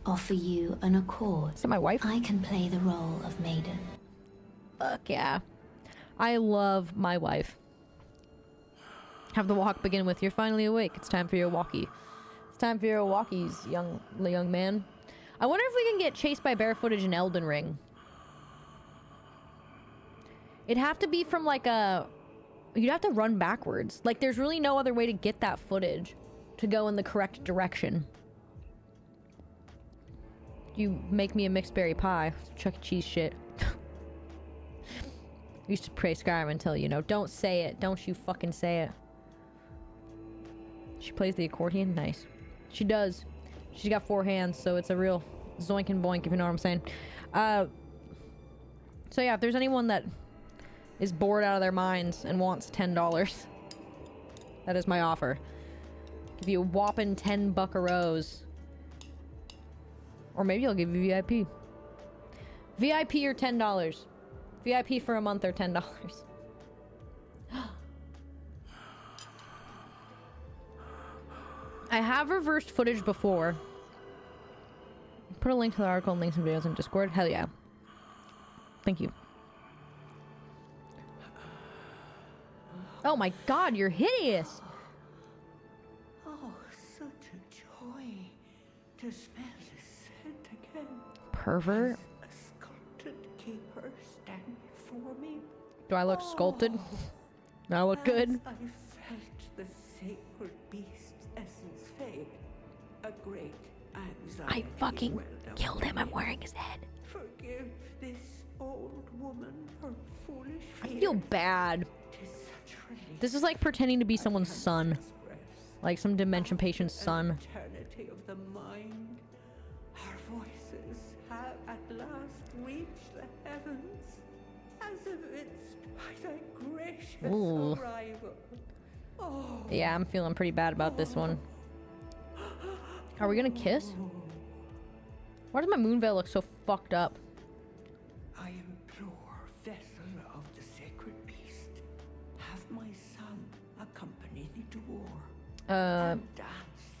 offer you an accord. Is that my wife? I can play the role of maiden. Fuck yeah. I love my wife. Have the walk begin with, you're finally awake. It's time for your walkie. It's time for your walkies, young man. I wonder if we can get chased by bear footage in Elden Ring. It'd have to be from like a... You'd have to run backwards. Like, there's really no other way to get that footage to go in the correct direction. You make me a mixed berry pie. Chuck E. Cheese shit. Used to pray Skyrim until, you know, don't say it. Don't you fucking say it. She plays the accordion? Nice. She does. She's got 4 hands, so it's a real zoink and boink, if you know what I'm saying. So yeah, if there's anyone that is bored out of their minds and wants $10, that is my offer. Give you a whopping 10 buckaroos. Or maybe I'll give you VIP. VIP or $10. VIP for a month or $10. I have reversed footage before. Put a link to the article and links and videos in Discord. Hell yeah. Thank you. Oh my god, you're hideous! Oh, such a joy to smell the scent again. Pervert. As a sculpted keeper stand before me. Do I look sculpted? Do I look good? As I felt the sacred beast's essence fade, a great anxiety. I fucking welled up killed him. in I'm me. wearing his head. Forgive this old woman her foolish I fears. feel bad. 'Tis such relief This is like pretending to be I someone's can son. express. Like some dementia patient's son. Eternity of the mind. Our voices have at last reached the heavens, as evinced by thy gracious Ooh. arrival. Oh, Yeah, I'm feeling pretty bad about this one. Are we gonna kiss? Why does my moon veil look so fucked up? I implore, vessel of the sacred beast, have my son accompany thee to war. And dance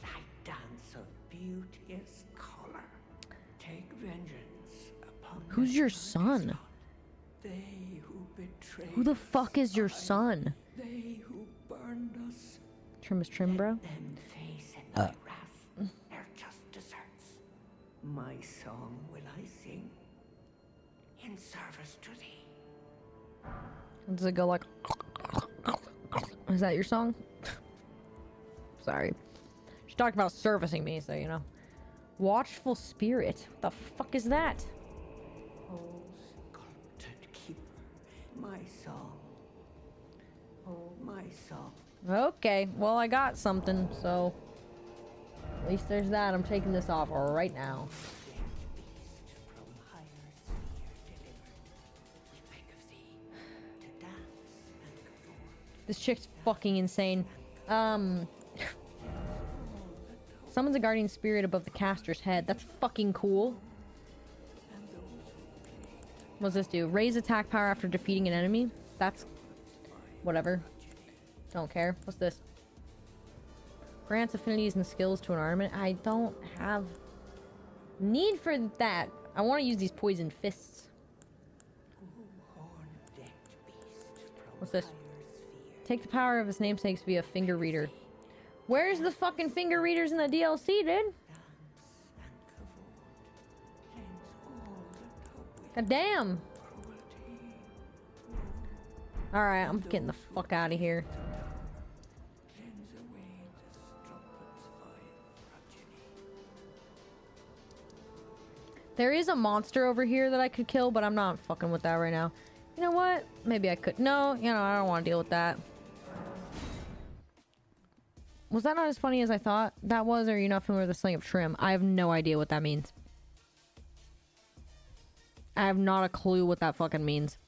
thy dance of beauteous color. Take vengeance upon Who's the your son. son? They who betrayed Who the us, fuck is your aye, son? They who burned us, Trim is trim, bro. them face in thy wrath their just deserts. My song will I sing in service to thee. Does it go like... Is that your song? Sorry. She talked about servicing me, so you know. Watchful spirit. What the fuck is that? Oh, sculpted keeper, my song. Oh, my song. Okay, well I got something, so... At least there's that. I'm taking this off right now. Dead beast from higher sphere delivered, we beg of thee to dance and cavorn. This chick's fucking insane. Summons a guardian spirit above the caster's head. That's fucking cool. What's this do? Raise attack power after defeating an enemy? That's... whatever. Don't care. What's this? Grants affinities and skills to an armament. I don't have need for that. I want to use these poison fists. What's this? Take the power of his namesake's via finger reader. Where's the fucking finger readers in the DLC, dude? God damn. Alright, I'm getting the fuck out of here. There is a monster over here that I could kill, but I'm not fucking with that right now. You know what? Maybe I could. No, you know, I don't want to deal with that. Was that not as funny as I thought that was, or are you not familiar with the slang of trim? I have no idea what that means. I have not a clue what that fucking means.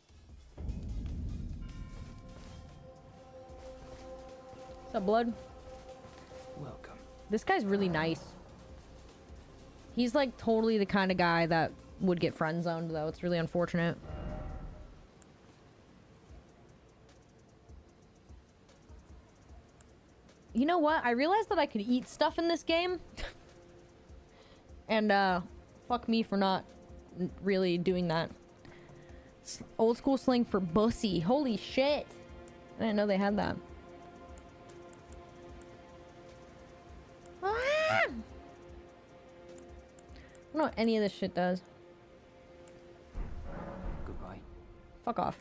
What's up, blood? Welcome. This guy's really nice. He's like totally the kind of guy that would get friend zoned, though. It's really unfortunate. You know what? I realized that I could eat stuff in this game. And, fuck me for not really doing that. Old school slang for bussy. Holy shit. I didn't know they had that. Ah! I don't know what any of this shit does. Goodbye. Fuck off.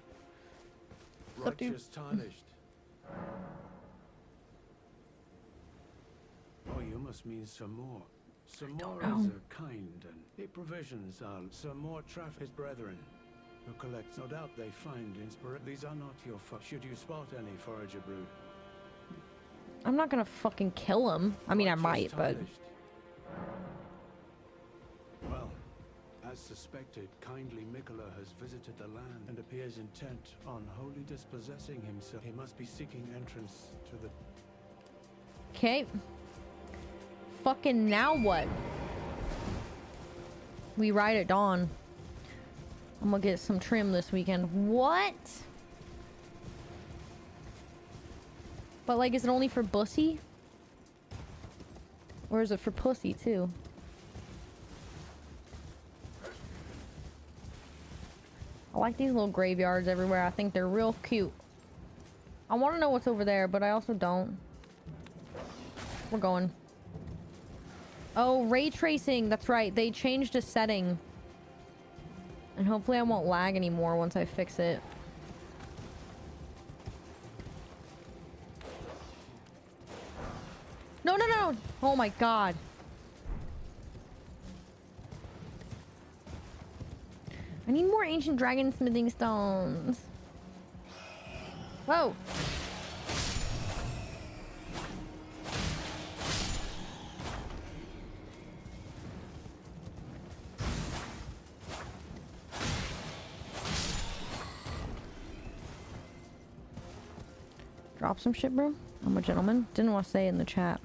What's up, dude? Righteous tarnished. Oh, you must mean some more. Some more is a kind, and the provisions are some more traff his brethren, who collect. No doubt they find inspiration. These are not your should you spot any forager brood? I'm not gonna fucking kill him. I mean, I might, but... Well, as suspected, kindly Mikola has visited the land and appears intent on wholly dispossessing himself. He must be seeking entrance to the... Okay. Fucking now what? We ride at dawn. I'm gonna get some trim this weekend. What? But like, is it only for bussy? Or is it for pussy too? I like these little graveyards everywhere. I think they're real cute. I want to know what's over there, but I also don't. We're going. Oh, ray tracing. That's right. They changed a setting. And hopefully I won't lag anymore once I fix it. No, no, no. Oh my god. I need more ancient dragon smithing stones. Whoa. Drop some shit, bro. I'm a gentleman. Didn't want to say it in the chat.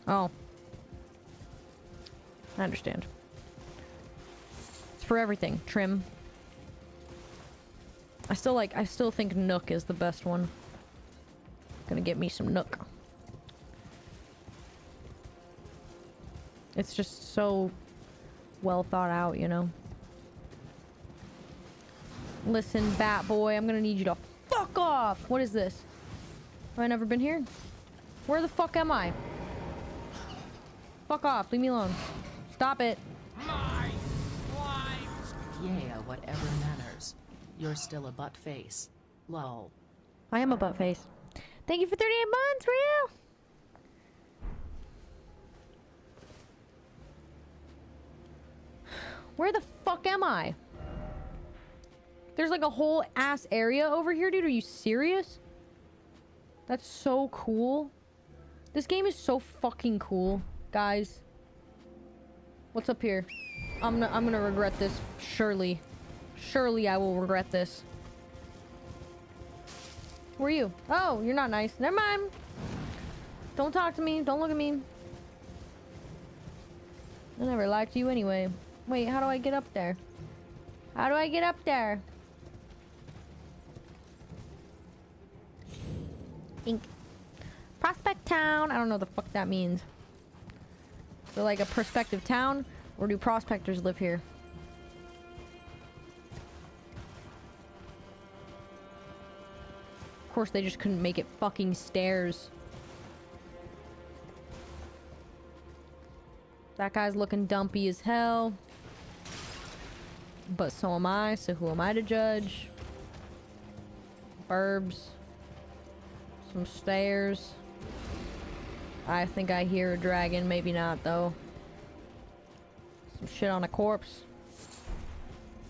Oh. I understand. It's for everything. Trim. I still think Nook is the best one. Gonna get me some Nook. It's just so well thought out, you know? Listen, Bat Boy, I'm gonna need you to fuck off! What is this? Have I never been here? Where the fuck am I? Fuck off, leave me alone. Stop it. Yeah, whatever manners. You're still a butt face. Lol. I am a butt face. Thank you for 38 months, real. Where the fuck am I? There's like a whole ass area over here, dude. Are you serious? That's so cool. This game is so fucking cool, guys. What's up here? I'm gonna regret this, surely. Surely I will regret this. Who are you? Oh, you're not nice. Never mind. Don't talk to me. Don't look at me. I never liked you anyway. Wait, how do I get up there? How do I get up there? Ink. Prospect Town. I don't know what the fuck that means. So like a prospective town? Or do prospectors live here? Of course they just couldn't make it fucking stairs. That guy's looking dumpy as hell. But so am I, so who am I to judge? Burbs. Some stairs. I think I hear a dragon, maybe not though. Some shit on a corpse.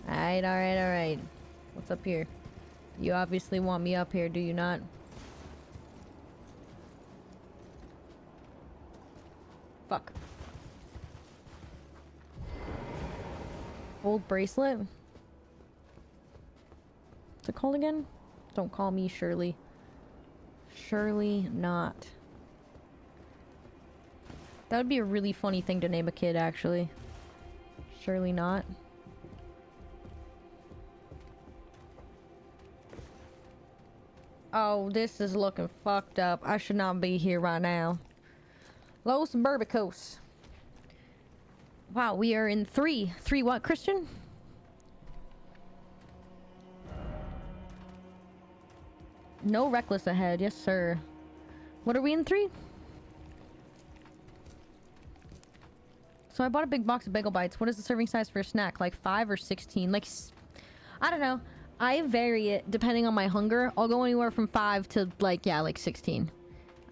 Alright, alright, alright. What's up here? You obviously want me up here, do you not? Fuck. Old bracelet? What's it called again? Don't call me Shirley. Surely not. That would be a really funny thing to name a kid, actually. Surely not. Oh, this is looking fucked up. I should not be here right now. Los Burbicos. Wow, we are in 3. 3 what, Christian? No reckless ahead. Yes, sir. What are we in 3? So I bought a big box of bagel bites. What is the serving size for a snack? Like 5 or 16? Like, I don't know. I vary it depending on my hunger. I'll go anywhere from 5 to like, yeah, like 16.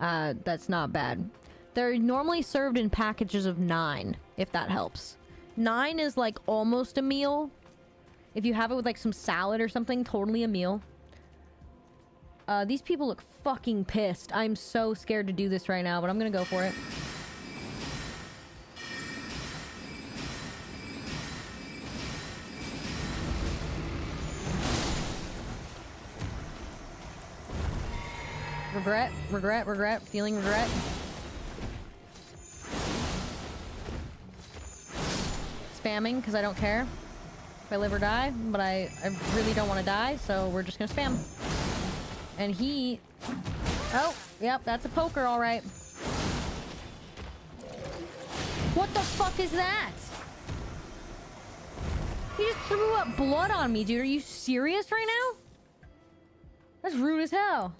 That's not bad. They're normally served in packages of 9, if that helps. 9 is like almost a meal. If you have it with like some salad or something, totally a meal. These people look fucking pissed. I'm so scared to do this right now, but I'm gonna go for it. Regret, regret, regret, feeling regret. Spamming, because I don't care if I live or die, but I really don't want to die, so we're just gonna spam. And he... Oh, yep, that's a poker, alright. What the fuck is that? He just threw up blood on me, dude. Are you serious right now? That's rude as hell.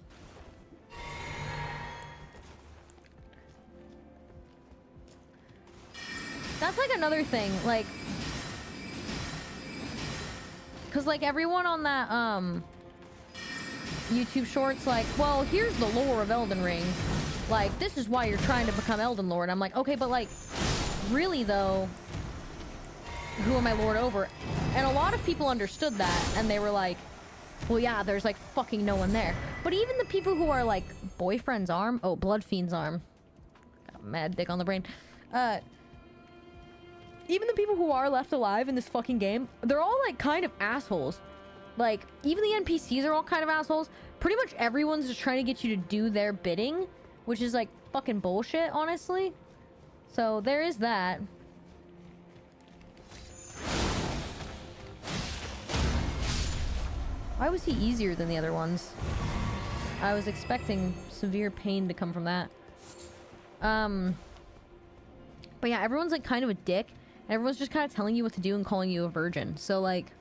That's like another thing, like... Cause like everyone on that, YouTube shorts like, well, here's the lore of Elden Ring. Like, this is why you're trying to become Elden Lord. I'm like, okay, but like, really though, who am I Lord over? And a lot of people understood that, and they were like, well, yeah, there's like fucking no one there. But even the people who are like, boyfriend's arm? Oh, Bloodfiend's arm. Got a mad dick on the brain. Even the people who are left alive in this fucking game, they're all like kind of assholes. Like, even the NPCs are all kind of assholes. Pretty much everyone's just trying to get you to do their bidding, which is like fucking bullshit, honestly. So there is that. Why was he easier than the other ones? I was expecting severe pain to come from that. But yeah, everyone's like kind of a dick. Everyone's just kind of telling you what to do and calling you a virgin. So like,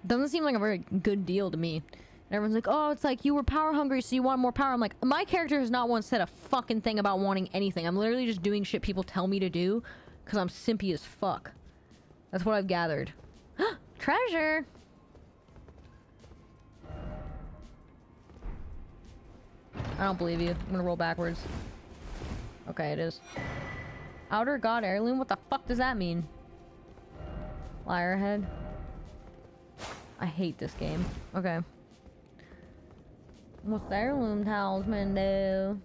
doesn't seem like a very good deal to me. And everyone's like, oh, it's like you were power hungry, so you want more power. I'm like, my character has not once said a fucking thing about wanting anything. I'm literally just doing shit people tell me to do because I'm simpy as fuck. That's what I've gathered. Treasure! I don't believe you. I'm gonna roll backwards. Okay, it is. Outer God Heirloom? What the fuck does that mean? Liarhead. I hate this game. Okay. What's the heirloom talisman do?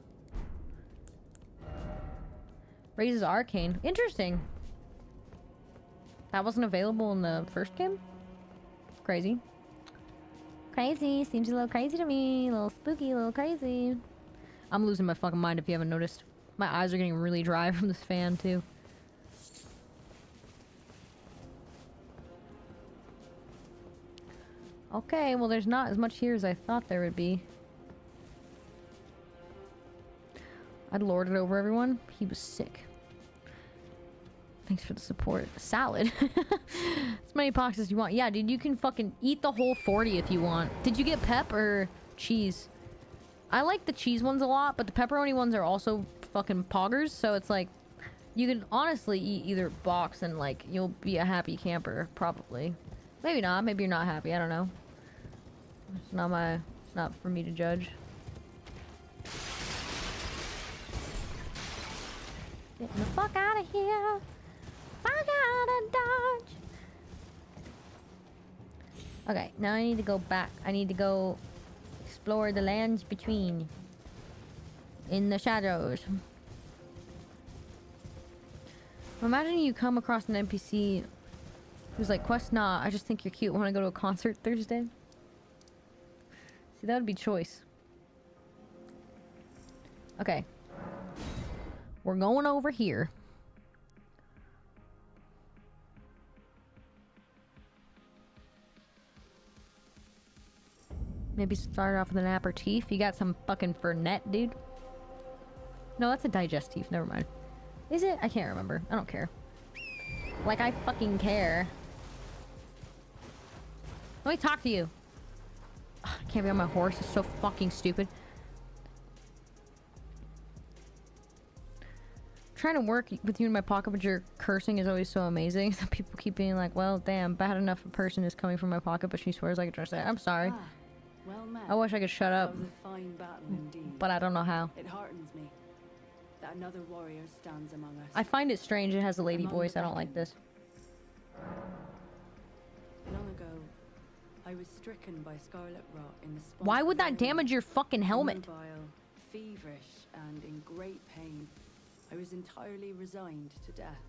Raises arcane. Interesting. That wasn't available in the first game? Crazy. Crazy. Seems a little crazy to me. A little spooky, a little crazy. I'm losing my fucking mind if you haven't noticed. My eyes are getting really dry from this fan, too. Okay, well there's not as much here as I thought there would be. I'd lord it over everyone. He was sick. Thanks for the support. Salad. As many boxes you want. Yeah, dude, you can fucking eat the whole 40 if you want. Did you get pep or cheese? I like the cheese ones a lot, but the pepperoni ones are also fucking poggers, so it's like you can honestly eat either box and like you'll be a happy camper, probably. Maybe not. Maybe you're not happy. I don't know. It's not for me to judge. Getting the fuck out of here. Fuck out of Dodge. Okay, now I need to go back. I need to go explore the lands between. In the shadows. Imagine you come across an NPC who's like, quest nah, I just think you're cute. Want to go to a concert Thursday? See, that would be choice. Okay. We're going over here. Maybe start off with an aperitif. You got some fucking Fernet, dude? No, that's a digestif. Never mind. Is it? I can't remember. I don't care. Like, I fucking care. Let me talk to you. Ugh, I can't be on my horse. It's so fucking stupid. Trying to work with you in my pocket, but your cursing is always so amazing. People keep being like, well, damn, bad enough a person is coming from my pocket, but she swears like a trust. I'm sorry. Well met. I wish I could shut up. Fine battle indeed. But I don't know how. It heartens me that another warrior stands among us. I find it strange it has a lady Among voice. the I don't like this. Long ago, I was stricken by scarlet rot in the spot. Why would that damage your fucking helmet? Immobile, feverish, and in great pain. I was entirely resigned to death.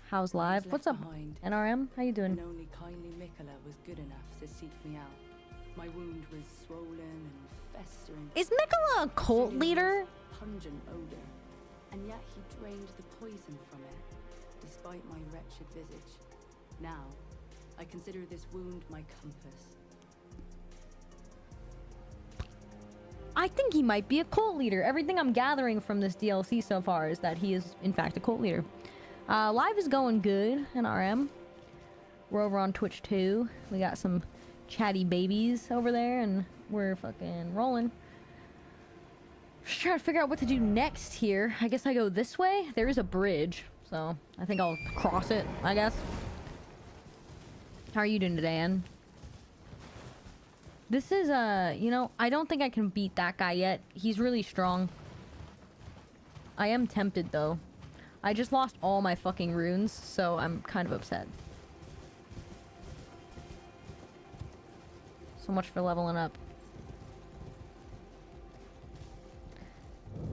How's live? What's up, behind, NRM? How you doing? And only kindly Mikola was good enough to seek me out. My wound was swollen and festering. Is Mikola a cult leader? Pungent odor, and yet he drained the poison from it, despite my wretched visage. Now, I consider this wound my compass. I think he might be a cult leader. Everything I'm gathering from this DLC so far is that he is, in fact, a cult leader. Live is going good, NRM. We're over on Twitch too. We got some chatty babies over there, and we're fucking rolling. Just trying to figure out what to do next here. I guess I go this way. There is a bridge, so I think I'll cross it, I guess. How are you doing today, Ann? This is, you know, I don't think I can beat that guy yet. He's really strong. I am tempted, though. I just lost all my fucking runes, so I'm kind of upset. So much for leveling up.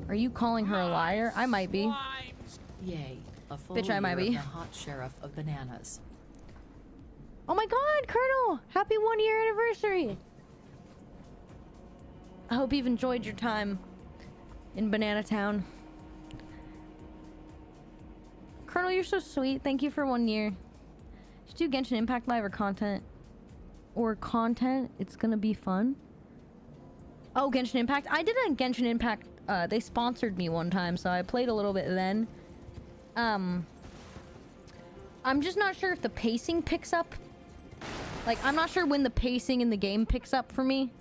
Are you calling her a liar? I might be. Yay, a full Bitch, I might year be. of the hot sheriff of bananas. Oh my god, Colonel! Happy 1 year anniversary! I hope you've enjoyed your time in Banana Town. Colonel, you're so sweet. Thank you for 1 year. Should do Genshin Impact Live or content? Or content? It's gonna be fun. Oh, Genshin Impact. I did a Genshin Impact. They sponsored me one time, so I played a little bit then. I'm just not sure if the pacing picks up. Like, I'm not sure when the pacing in the game picks up for me.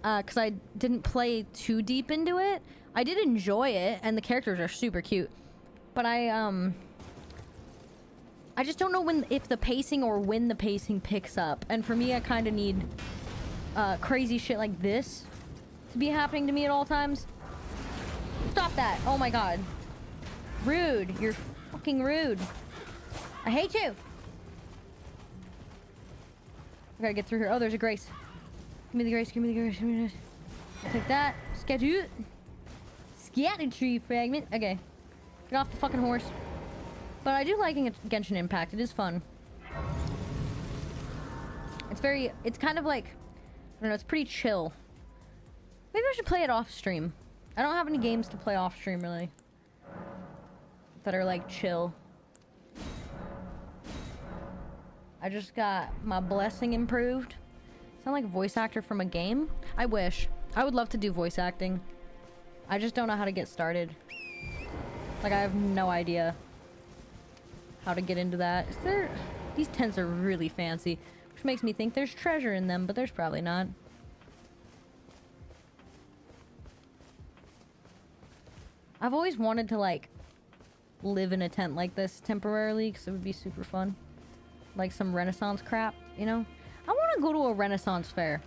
Because I didn't play too deep into it. I did enjoy it, and the characters are super cute. But I just don't know if the pacing or when the pacing picks up. And for me, I kind of need crazy shit like this to be happening to me at all times. Stop that. Oh my god. Rude. You're fucking rude. I hate you. I gotta get through here. Oh, there's a grace. Give me the grace. Give me the grace. Give me the grace. I'll take that. Scattered. Scattered tree fragment. Okay. Get off the fucking horse. But I do like Genshin Impact. It is fun. It's kind of like, I don't know, it's pretty chill. Maybe I should play it off stream. I don't have any games to play off stream, really. That are, like, chill. I just got my blessing improved. Sound like a voice actor from a game? I wish. I would love to do voice acting. I just don't know how to get started. Like, I have no idea how to get into that. Is there... These tents are really fancy, which makes me think there's treasure in them, but there's probably not. I've always wanted to, like, live in a tent like this temporarily, because it would be super fun. Like some Renaissance crap, you know? I want to go to a Renaissance fair.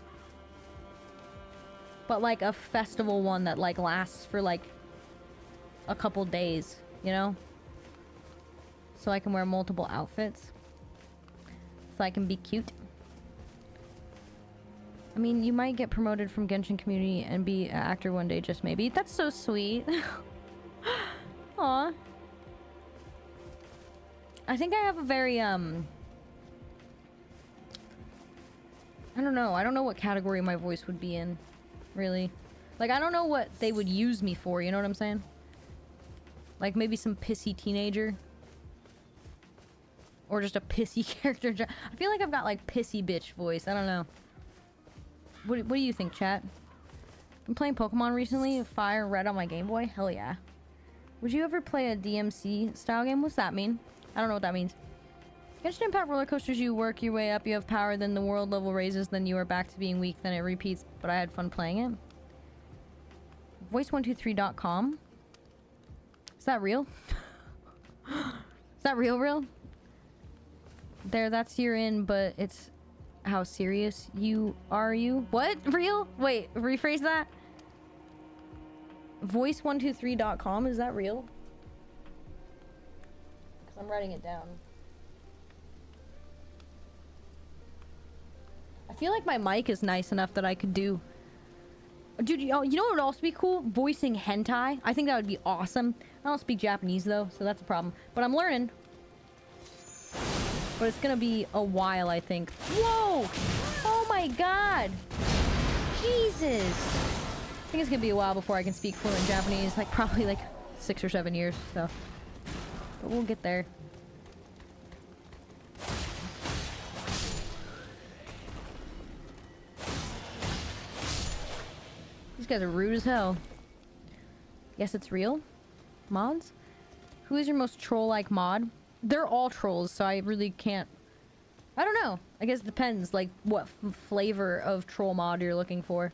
But, like, a festival one that, like, lasts for, like, a couple days, you know? So I can wear multiple outfits. So I can be cute. I mean, you might get promoted from Genshin community and be an actor one day, just maybe. That's so sweet. Aw. I think I have a very, I don't know. I don't know what category my voice would be in, really. Like, I don't know what they would use me for, you know what I'm saying? Like maybe some pissy teenager. Or just a pissy character. I feel like I've got like pissy bitch voice. I don't know. What do you think, chat? Been playing Pokemon recently. Fire Red on my Game Boy. Hell yeah. Would you ever play a DMC style game? What's that mean? I don't know what that means. Genshin Impact roller coasters, you work your way up, you have power, then the world level raises, then you are back to being weak, then it repeats, but I had fun playing it. Voice123.com. Is that real? Is that real? There, that's you're in, but it's how serious you are you? What? Real? Wait, rephrase that? Voice123.com, is that real? Because I'm writing it down. I feel like my mic is nice enough that I could do... Dude, you know what would also be cool? Voicing hentai. I think that would be awesome. I don't speak Japanese though, so that's a problem. But I'm learning. But it's gonna be a while, I think. Whoa! Oh my god! Jesus! I think it's gonna be a while before I can speak fluent Japanese. Like, probably like 6 or 7 years, so... But we'll get there. These guys are rude as hell. Guess it's real? Mods? Who is your most troll-like mod? They're all trolls, so I really can't... I don't know. I guess it depends, like, what flavor of troll mod you're looking for.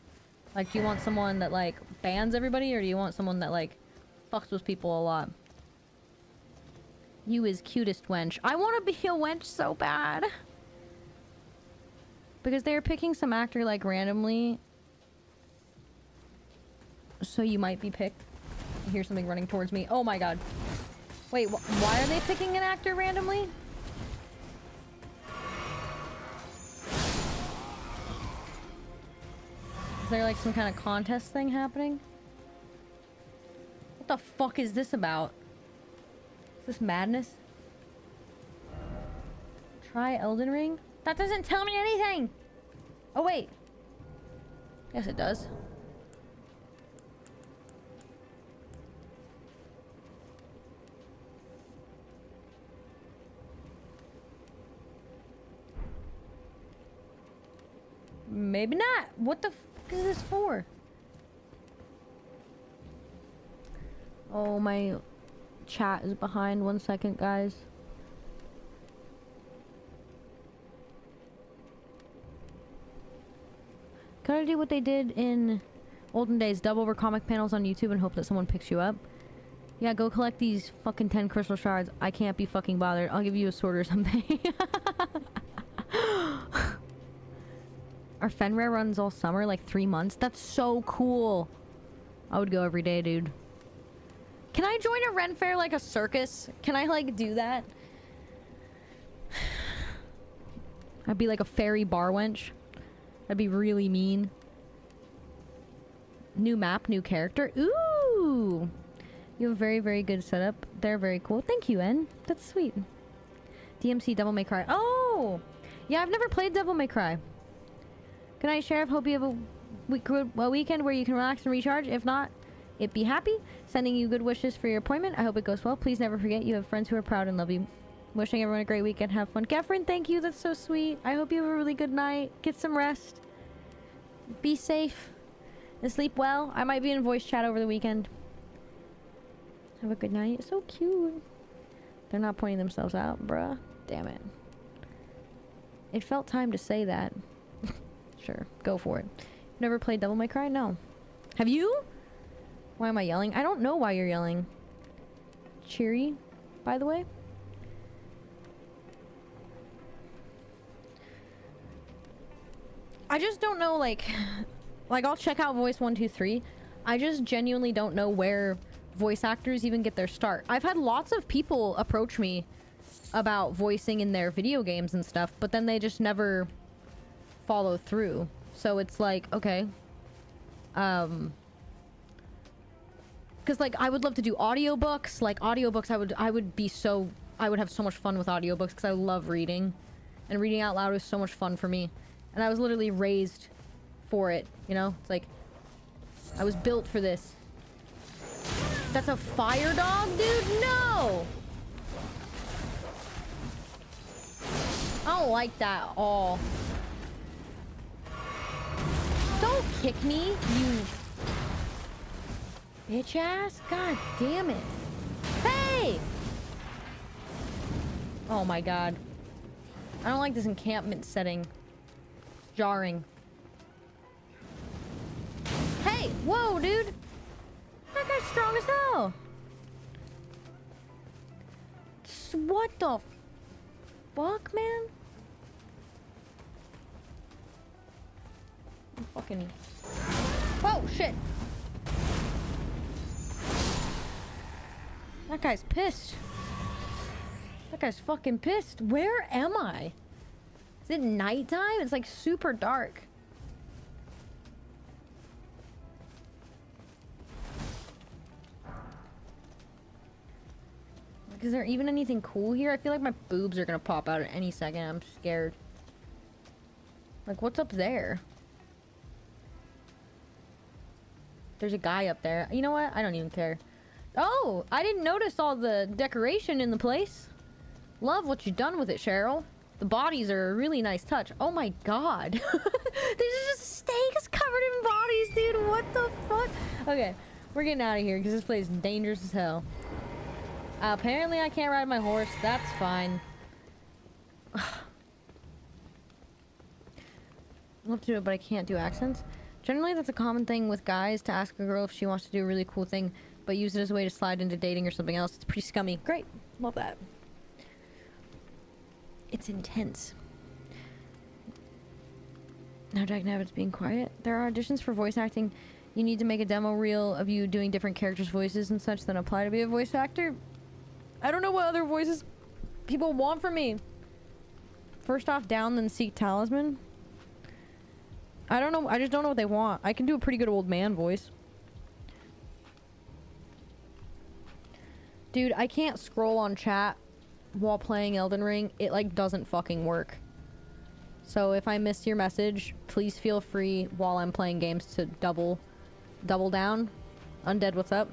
Like, do you want someone that, like, bans everybody, or do you want someone that, like, fucks with people a lot? You is cutest wench. I want to be a wench so bad. Because they're picking some actor, like, randomly. So you might be picked. I hear something running towards me. Oh my god. Wait, why are they picking an actor randomly? Is there like some kind of contest thing happening? What the fuck is this about? Is this madness? Try Elden Ring? That doesn't tell me anything! Oh wait. Yes it does. Maybe not. What the fuck is this for? Oh, my chat is behind. 1 second, guys. Can I do what they did in olden days? Dub over comic panels on YouTube and hope that someone picks you up? Yeah, go collect these fucking 10 crystal shards. I can't be fucking bothered. I'll give you a sword or something. Our Fenrir runs all summer, like 3 months. That's so cool. I would go every day, dude. Can I join a Ren Fair like a circus? Can I, like, do that? I'd be like a fairy bar wench. That'd be really mean. New map, new character. Ooh! You have a very, very good setup. They're very cool. Thank you, N. That's sweet. DMC Devil May Cry. Oh! Yeah, I've never played Devil May Cry. Good night, Sheriff. Hope you have a weekend where you can relax and recharge. If not, it be happy. Sending you good wishes for your appointment. I hope it goes well. Please never forget you have friends who are proud and love you. Wishing everyone a great weekend. Have fun. Catherine, thank you. That's so sweet. I hope you have a really good night. Get some rest. Be safe. And sleep well. I might be in voice chat over the weekend. Have a good night. So cute. They're not pointing themselves out, bruh. Damn it. It felt time to say that. Sure, go for it. Never played Devil May Cry? No. Have you? Why am I yelling? I don't know why you're yelling. Cheery, by the way. I just don't know, like I'll check out Voice123. I just genuinely don't know where voice actors even get their start. I've had lots of people approach me about voicing in their video games and stuff, but then they just never follow through. So it's like, okay. Because like I would love to do audiobooks. Like audiobooks, I would have so much fun with audiobooks because I love reading. And reading out loud is so much fun for me. And I was literally raised for it, you know? It's like I was built for this. That's a fire dog, dude? No! I don't like that at all. Don't kick me, you bitch ass. God damn it. Hey! Oh my god. I don't like this encampment setting. It's jarring. Hey! Whoa, dude! That guy's strong as hell! What the fuck, man? I'm fucking... Whoa, shit! That guy's pissed. That guy's fucking pissed. Where am I? Is it nighttime? It's like super dark. Like, is there even anything cool here? I feel like my boobs are gonna pop out at any second. I'm scared. Like, what's up there? There's a guy up there. You know what? I don't even care. Oh, I didn't notice all the decoration in the place. Love what you've done with it, Cheryl. The bodies are a really nice touch. Oh my god. There's just steaks covered in bodies, dude. What the fuck? Okay, we're getting out of here because this place is dangerous as hell. Apparently I can't ride my horse. That's fine. Love to do it, but I can't do accents. Generally, that's a common thing with guys to ask a girl if she wants to do a really cool thing, but use it as a way to slide into dating or something else. It's pretty scummy. Great. Love that. It's intense. Now Jack Nabbit's being quiet. There are auditions for voice acting. You need to make a demo reel of you doing different characters' voices and such, then apply to be a voice actor. I don't know what other voices people want from me. First off, down, then seek talisman. I don't know. I just don't know what they want. I can do a pretty good old man voice. Dude, I can't scroll on chat while playing Elden Ring. It like doesn't fucking work. So if I miss your message, please feel free while I'm playing games to double down. Undead, what's up?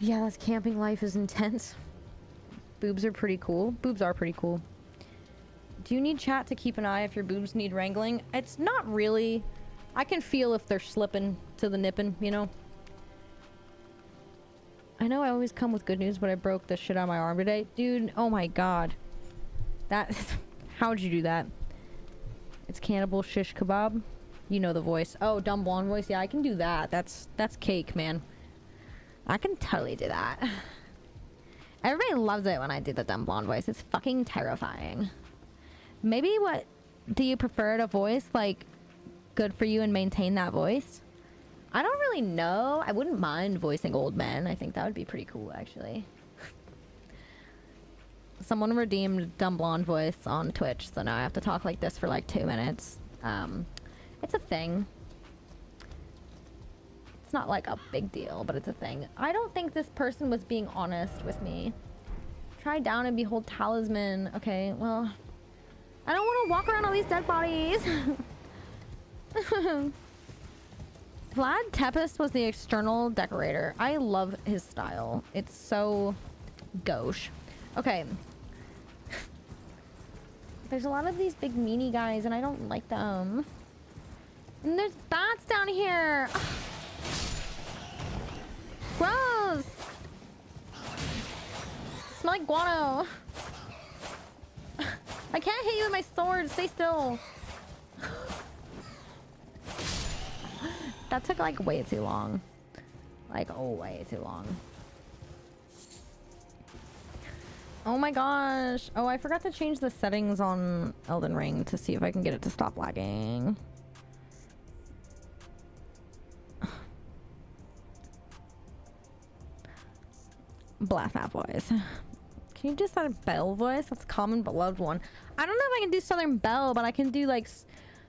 Yeah, this camping life is intense. Boobs are pretty cool. Boobs are pretty cool. Do you need chat to keep an eye if your boobs need wrangling? It's not really. I can feel if they're slipping to the nipping, you know? I know I always come with good news, but I broke the shit out of my arm today. Dude, oh my god. That... How'd you do that? It's cannibal shish kebab. You know the voice. Oh, dumb blonde voice. Yeah, I can do that. That's cake, man. I can totally do that. Everybody loves it when I do the dumb blonde voice. It's fucking terrifying. Maybe what... Do you prefer to voice, like, good for you and maintain that voice? I don't really know. I wouldn't mind voicing old men. I think that would be pretty cool, actually. Someone redeemed dumb blonde voice on Twitch, so now I have to talk like this for like 2 minutes. It's a thing. It's not like a big deal, but it's a thing. I don't think this person was being honest with me. Try down and behold talisman. Okay, well... I don't want to walk around all these dead bodies. Vlad Tepes was the external decorator. I love his style. It's so gauche. Okay. There's a lot of these big meanie guys and I don't like them. And there's bats down here. Gross. Smell like guano. I can't hit you with my sword. Stay still. That took like way too long. Like, oh, way too long. Oh my gosh. Oh, I forgot to change the settings on Elden Ring to see if I can get it to stop lagging. Blast that voice. Can you do Southern Belle voice? That's a common but loved one. I don't know if I can do Southern Belle, but I can do like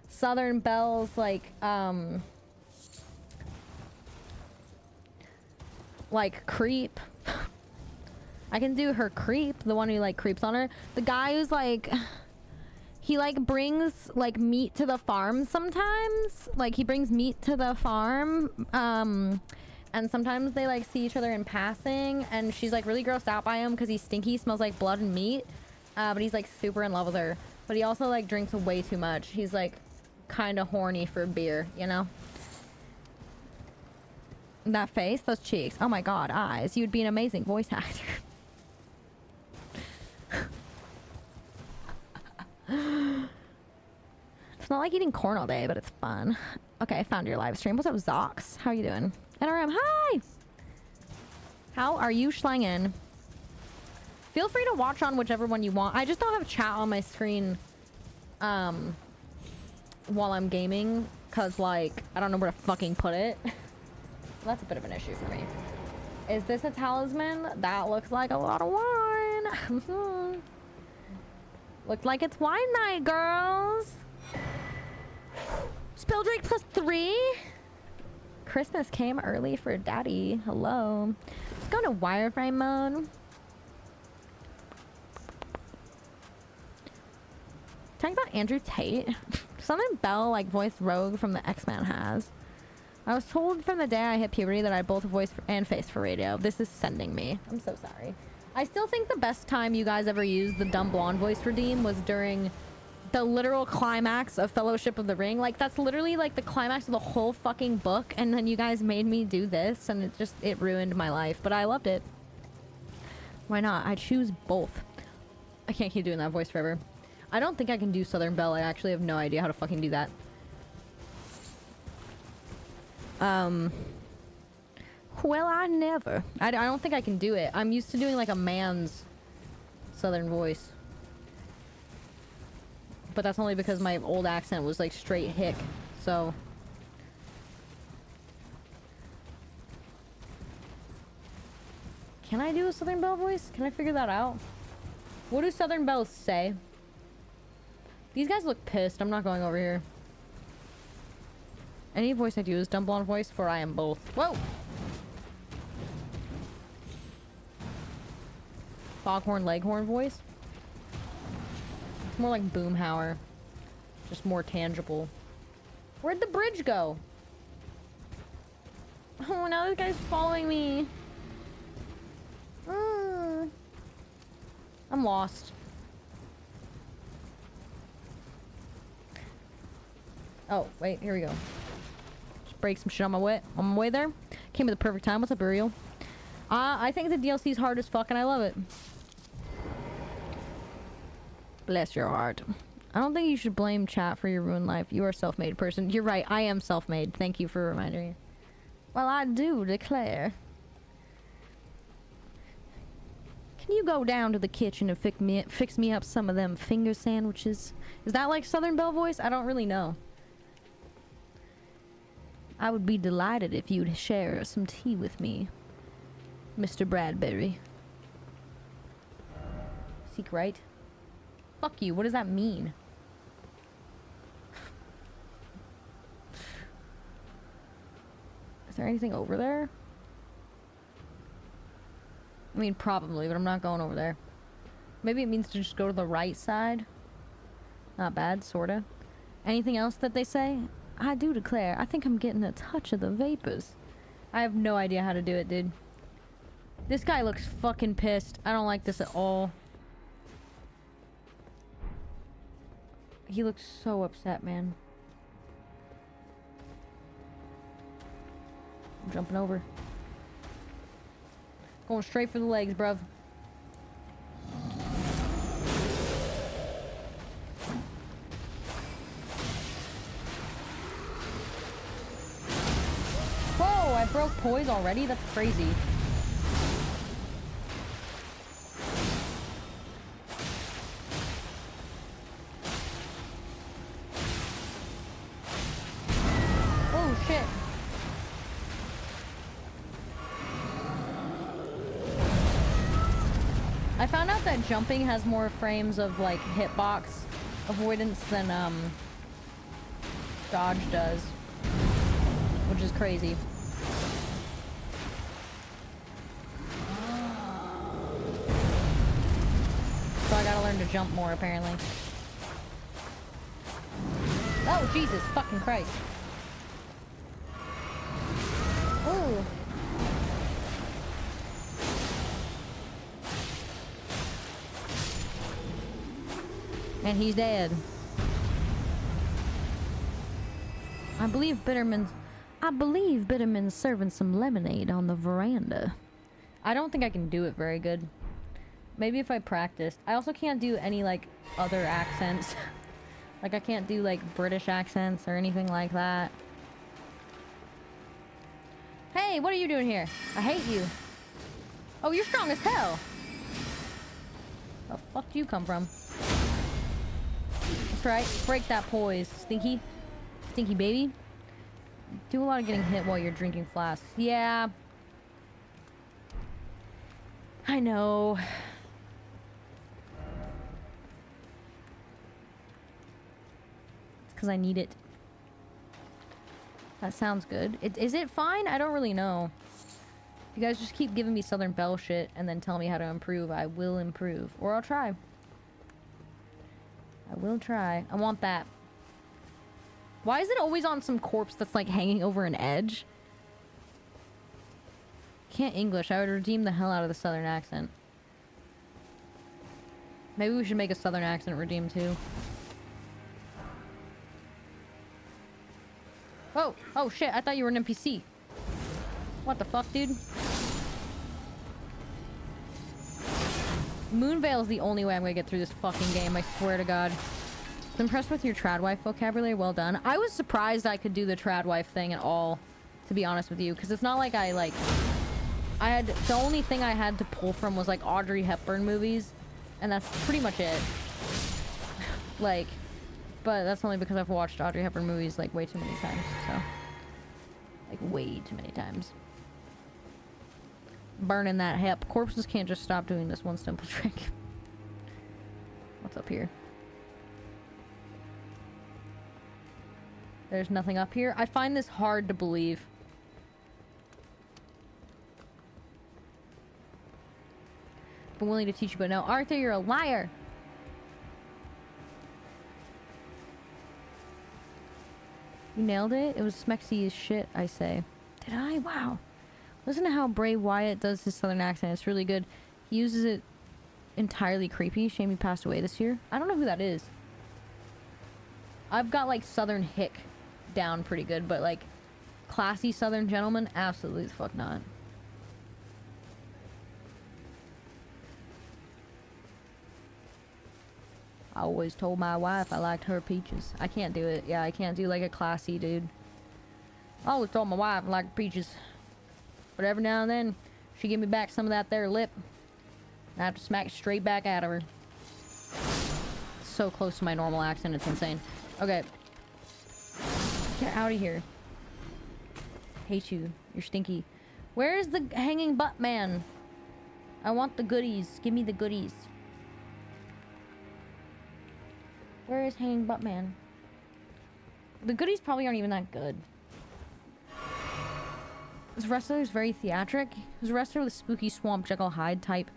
Southern Belle's like creep. I can do her creep, the one who like creeps on her. The guy who's like, he like brings like meat to the farm sometimes. Like he brings meat to the farm. and sometimes they like see each other in passing, and she's like really grossed out by him because he's stinky, smells like blood and meat, but he's like super in love with her. But he also like drinks way too much. He's like kind of horny for beer, you know? That face, those cheeks, oh my god, eyes. You'd be an amazing voice actor. It's not like eating corn all day, but it's fun. Okay, I found your live stream. What's up, Zox? How you doing? NRM, hi! How are you schlangin'? Feel free to watch on whichever one you want. I just don't have chat on my screen while I'm gaming, because, like, I don't know where to fucking put it. That's a bit of an issue for me. Is this a talisman? That looks like a lot of wine. Looks like it's wine night, girls. Spelldrake +3. Christmas came early for daddy. Hello. Let's go to wireframe mode. Talking about Andrew Tate. Southern Belle like voiced Rogue from the X-Men has. I was told from the day I hit puberty that I had both a voice and face for radio. This is sending me. I'm so sorry. I still think the best time you guys ever used the dumb blonde voice redeem was during the literal climax of Fellowship of the Ring. Like, that's literally like the climax of the whole fucking book, and then you guys made me do this, and it ruined my life, but I loved it. Why not? I choose both. I can't keep doing that voice forever. I don't think I can do Southern Belle. I actually have no idea how to fucking do that. Well, I never. I don't think I can do it. I'm used to doing like a man's Southern voice. But that's only because my old accent was like straight hick, so. Can I do a Southern Belle voice? Can I figure that out? What do Southern Belles say? These guys look pissed. I'm not going over here. Any voice I do is dumb blonde voice, for I am both. Whoa! Foghorn Leghorn voice? It's more like Boomhauer. Just more tangible. Where'd the bridge go? Oh, now this guy's following me. I'm lost. Oh, wait, here we go. Just break some shit on my way there. Came at the perfect time. What's up, Uriel? I think the DLC is hard as fuck, and I love it. Bless your heart. I don't think you should blame chat for your ruined life. You are a self-made person. You're right, I am self-made. Thank you for reminding me. Well, I do declare. Can you go down to the kitchen and fix me up some of them finger sandwiches? Is that like Southern Belle voice? I don't really know. I would be delighted if you'd share some tea with me, Mr. Bradbury. Seek right? Fuck you, what does that mean? Is there anything over there? I mean, probably, but I'm not going over there. Maybe it means to just go to the right side. Not bad, sorta. Anything else that they say? I do declare, I think I'm getting a touch of the vapors. I have no idea how to do it, dude. This guy looks fucking pissed. I don't like this at all. He looks so upset, man. I'm jumping over. Going straight for the legs, bruv. Whoa, I broke poise already? That's crazy. Oh, shit. I found out that jumping has more frames of like hitbox avoidance than dodge does, which is crazy. So I gotta learn to jump more apparently. Oh Jesus fucking Christ. Ooh. And he's dead. I believe Bitterman's serving some lemonade on the veranda. I don't think I can do it very good. Maybe if I practiced. I also can't do any, like, other accents. Like, I can't do, like, British accents or anything like that. Hey, what are you doing here? I hate you. Oh, you're strong as hell. Where the fuck do you come from? That's right. Break that poise, Stinky. Stinky baby. Do a lot of getting hit while you're drinking flasks. Yeah. I know. It's because I need it. That sounds good. Is it fine? I don't really know. If you guys just keep giving me Southern Belle shit and then tell me how to improve, I will improve. Or I'll try. I will try. I want that. Why is it always on some corpse that's like hanging over an edge? Can't English. I would redeem the hell out of the Southern accent. Maybe we should make a Southern accent redeem too. Oh, oh shit, I thought you were an NPC. What the fuck, dude? Moonveil is the only way I'm gonna get through this fucking game, I swear to God. I'm impressed with your tradwife vocabulary, well done. I was surprised I could do the tradwife thing at all, to be honest with you, because it's not like I had, the only thing I had to pull from was like Audrey Hepburn movies, and that's pretty much it. Like, but that's only because I've watched Audrey Hepburn movies like way too many times, so. Like way too many times. Burning that hep. Corpses can't just stop doing this one simple trick. What's up here? There's nothing up here. I find this hard to believe. I'm willing to teach you, but no. Arthur, you're a liar! You nailed it? It was smexy as shit, I say. Did I? Wow. Listen to how Bray Wyatt does his Southern accent. It's really good. He uses it entirely creepy. Shame he passed away this year. I don't know who that is. I've got, like, Southern hick down pretty good, but, like, classy Southern gentleman? Absolutely the fuck not. I always told my wife I liked her peaches. I can't do it. Yeah, I can't do, like, a classy dude. I always told my wife I liked peaches. But every now and then, she give me back some of that there lip. And I have to smack straight back out of her. It's so close to my normal accent, it's insane. Okay. Get out of here. Hate you. You're stinky. Where is the hanging butt man? I want the goodies. Give me the goodies. Where is hanging butt man? The goodies probably aren't even that good. This wrestler is very theatric. He's a wrestler with spooky Swamp Jekyll Hyde type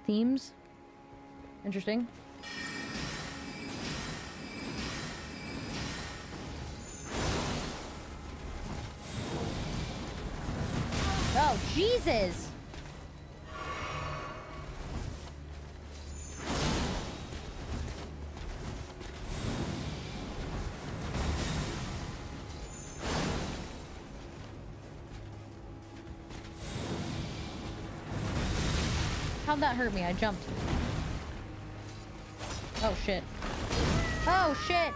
themes. Interesting. Oh, Jesus! How'd that hurt me? I jumped. Oh, shit. Oh, shit!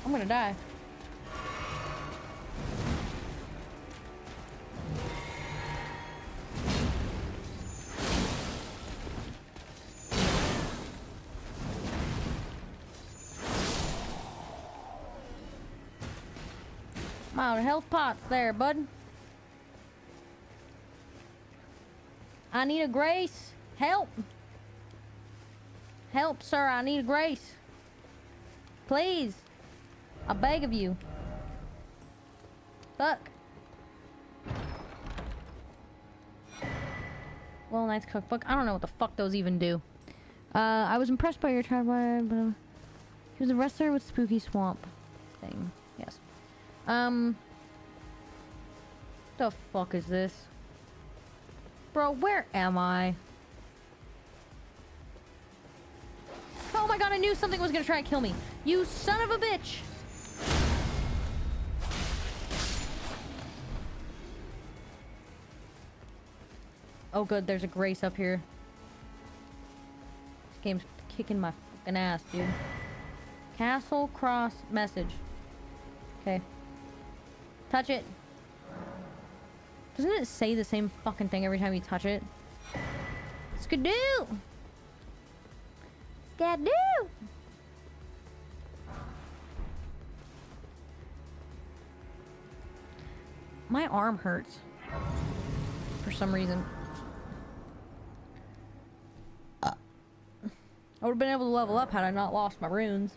I'm gonna die. I'm out of health pots there, bud. I need a grace. Help. Help, sir. I need a grace. Please. I beg of you. Fuck. Well, Knight's Cookbook. I don't know what the fuck those even do. I was impressed by your tradwife, but he was a wrestler with spooky swamp thing. Yes. The fuck is this? Bro, where am I? Oh my god, I knew something was gonna try and kill me. You son of a bitch! Oh good, there's a Grace up here. This game's kicking my fucking ass, dude. Castle Cross message. Okay. Touch it. Doesn't it say the same fucking thing every time you touch it? Skidoo! Skidoo! My arm hurts. For some reason. I would have been able to level up had I not lost my runes.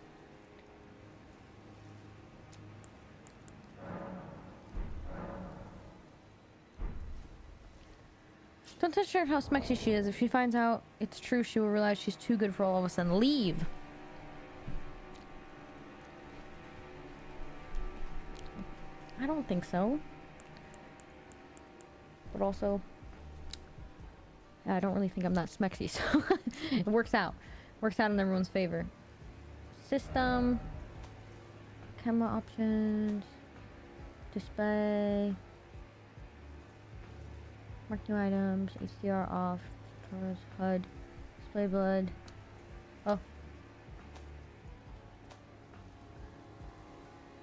Don't touch her how smexy she is. If she finds out it's true, she will realize she's too good for all of us and leave. I don't think so. But also, I don't really think I'm that smexy, so it works out. Works out in everyone's favor. System. Camera options. Display. Mark new items. HDR off. Towards HUD. Display blood. Oh.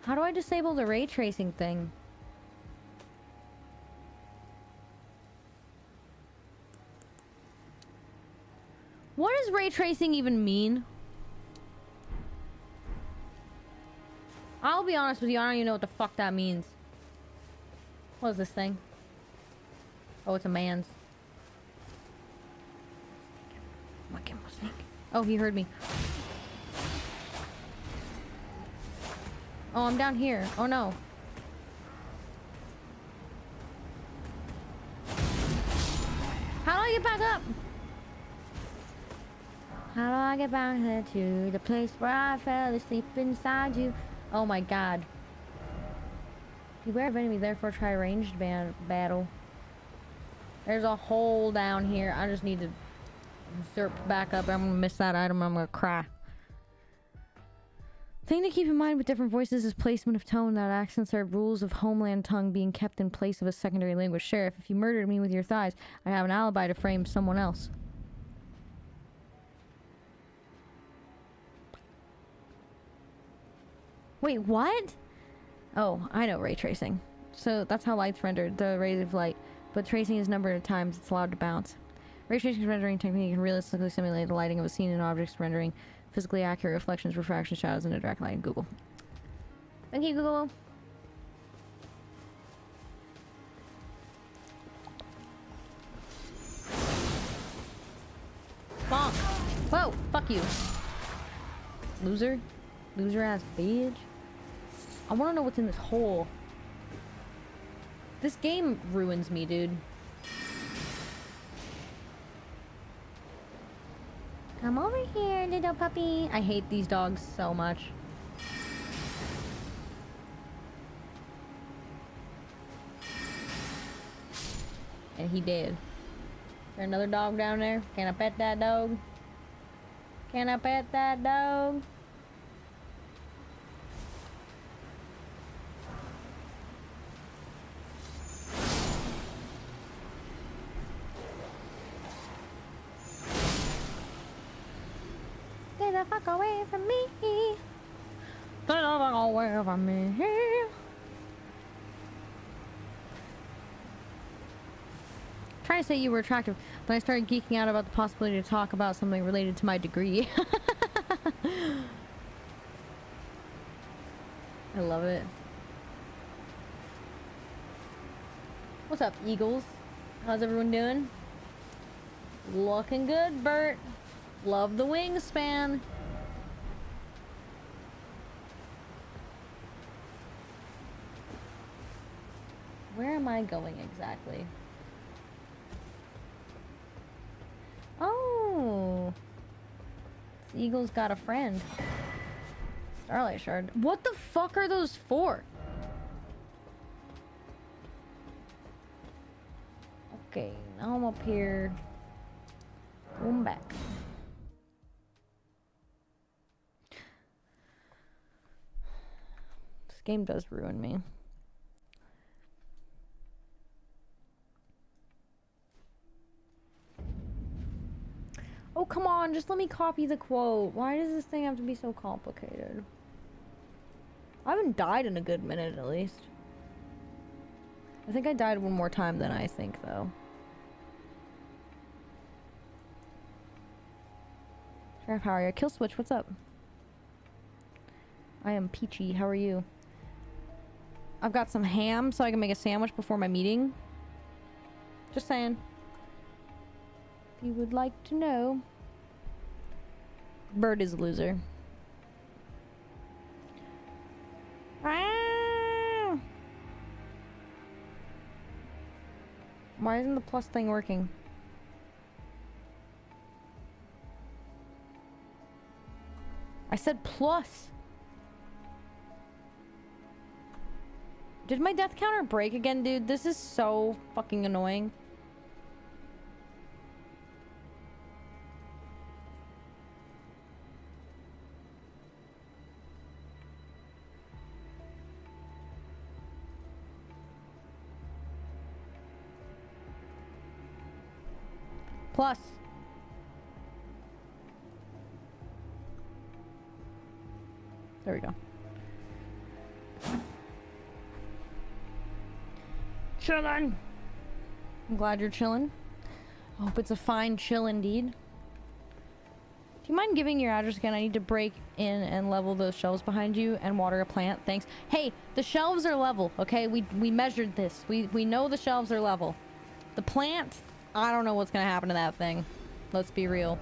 How do I disable the ray tracing thing? What does ray tracing even mean? I'll be honest with you, I don't even know what the fuck that means. What is this thing? Oh, it's a man's. Oh, he heard me. Oh, I'm down here. Oh no. How do I get back up? How do I get back here to the place where I fell asleep inside you? Oh my god. Beware of enemy, therefore try ranged battle. There's a hole down here. I just need to zerp back up. I'm gonna miss that item. I'm gonna cry. Thing to keep in mind with different voices is placement of tone. That accents are rules of homeland tongue being kept in place of a secondary language. Sheriff, if you murdered me with your thighs, I have an alibi to frame someone else. Wait, what? Oh, I know ray tracing. So that's how light's rendered, the rays of light. But tracing is number of times it's allowed to bounce. Ray tracing rendering technique can realistically simulate the lighting of a scene in objects, rendering physically accurate reflections, refractions, shadows, and direct light in Google. Thank you, Google. Bonk. Whoa, fuck you. Loser. Loser ass bitch. I wanna know what's in this hole. This game ruins me, dude. Come over here, little puppy. I hate these dogs so much. And he did. Is there another dog down there? Can I pet that dog? Can I pet that dog? Get the fuck away from me. Get the fuck away from me. Trying to say you were attractive, but I started geeking out about the possibility to talk about something related to my degree. I love it. What's up, Eagles? How's everyone doing? Looking good, Bert. Love the wingspan. Where am I going exactly? Oh. This eagle's got a friend. Starlight Shard. What the fuck are those for? Okay, now I'm up here. Going back. This game does ruin me. Oh, come on, just let me copy the quote. Why does this thing have to be so complicated? I haven't died in a good minute, at least. I think I died one more time than I think, though. Sheriff, how are you? Kill Switch, what's up? I am peachy, how are you? I've got some ham so I can make a sandwich before my meeting. Just saying. If you would like to know. Bird is a loser. Ah! Why isn't the plus thing working? I said plus. Did my death counter break again, dude? This is so fucking annoying. Plus. There we go. Chillin'. I'm glad you're chillin'. I hope it's a fine chill indeed. Do you mind giving your address again? I need to break in and level those shelves behind you and water a plant. Thanks. Hey, the shelves are level, okay? We measured this. We know the shelves are level. The plant, I don't know what's gonna happen to that thing. Let's be real.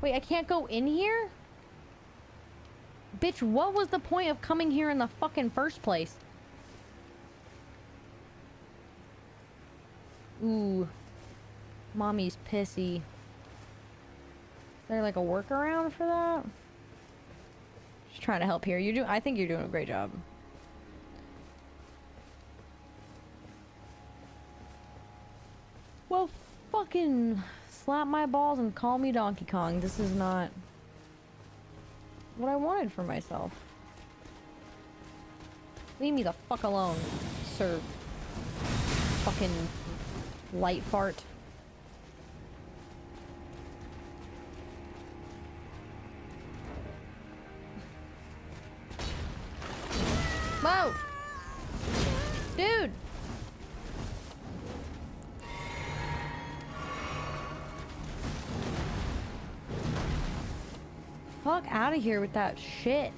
Wait, I can't go in here? Bitch, what was the point of coming here in the fucking first place? Ooh. Mommy's pissy. Is there like a workaround for that? Just trying to help here. I think you're doing a great job. Well, fucking slap my balls and call me Donkey Kong. This is not what I wanted for myself. Leave me the fuck alone, sir. Fucking light fart. Whoa! Dude! Fuck out of here with that shit.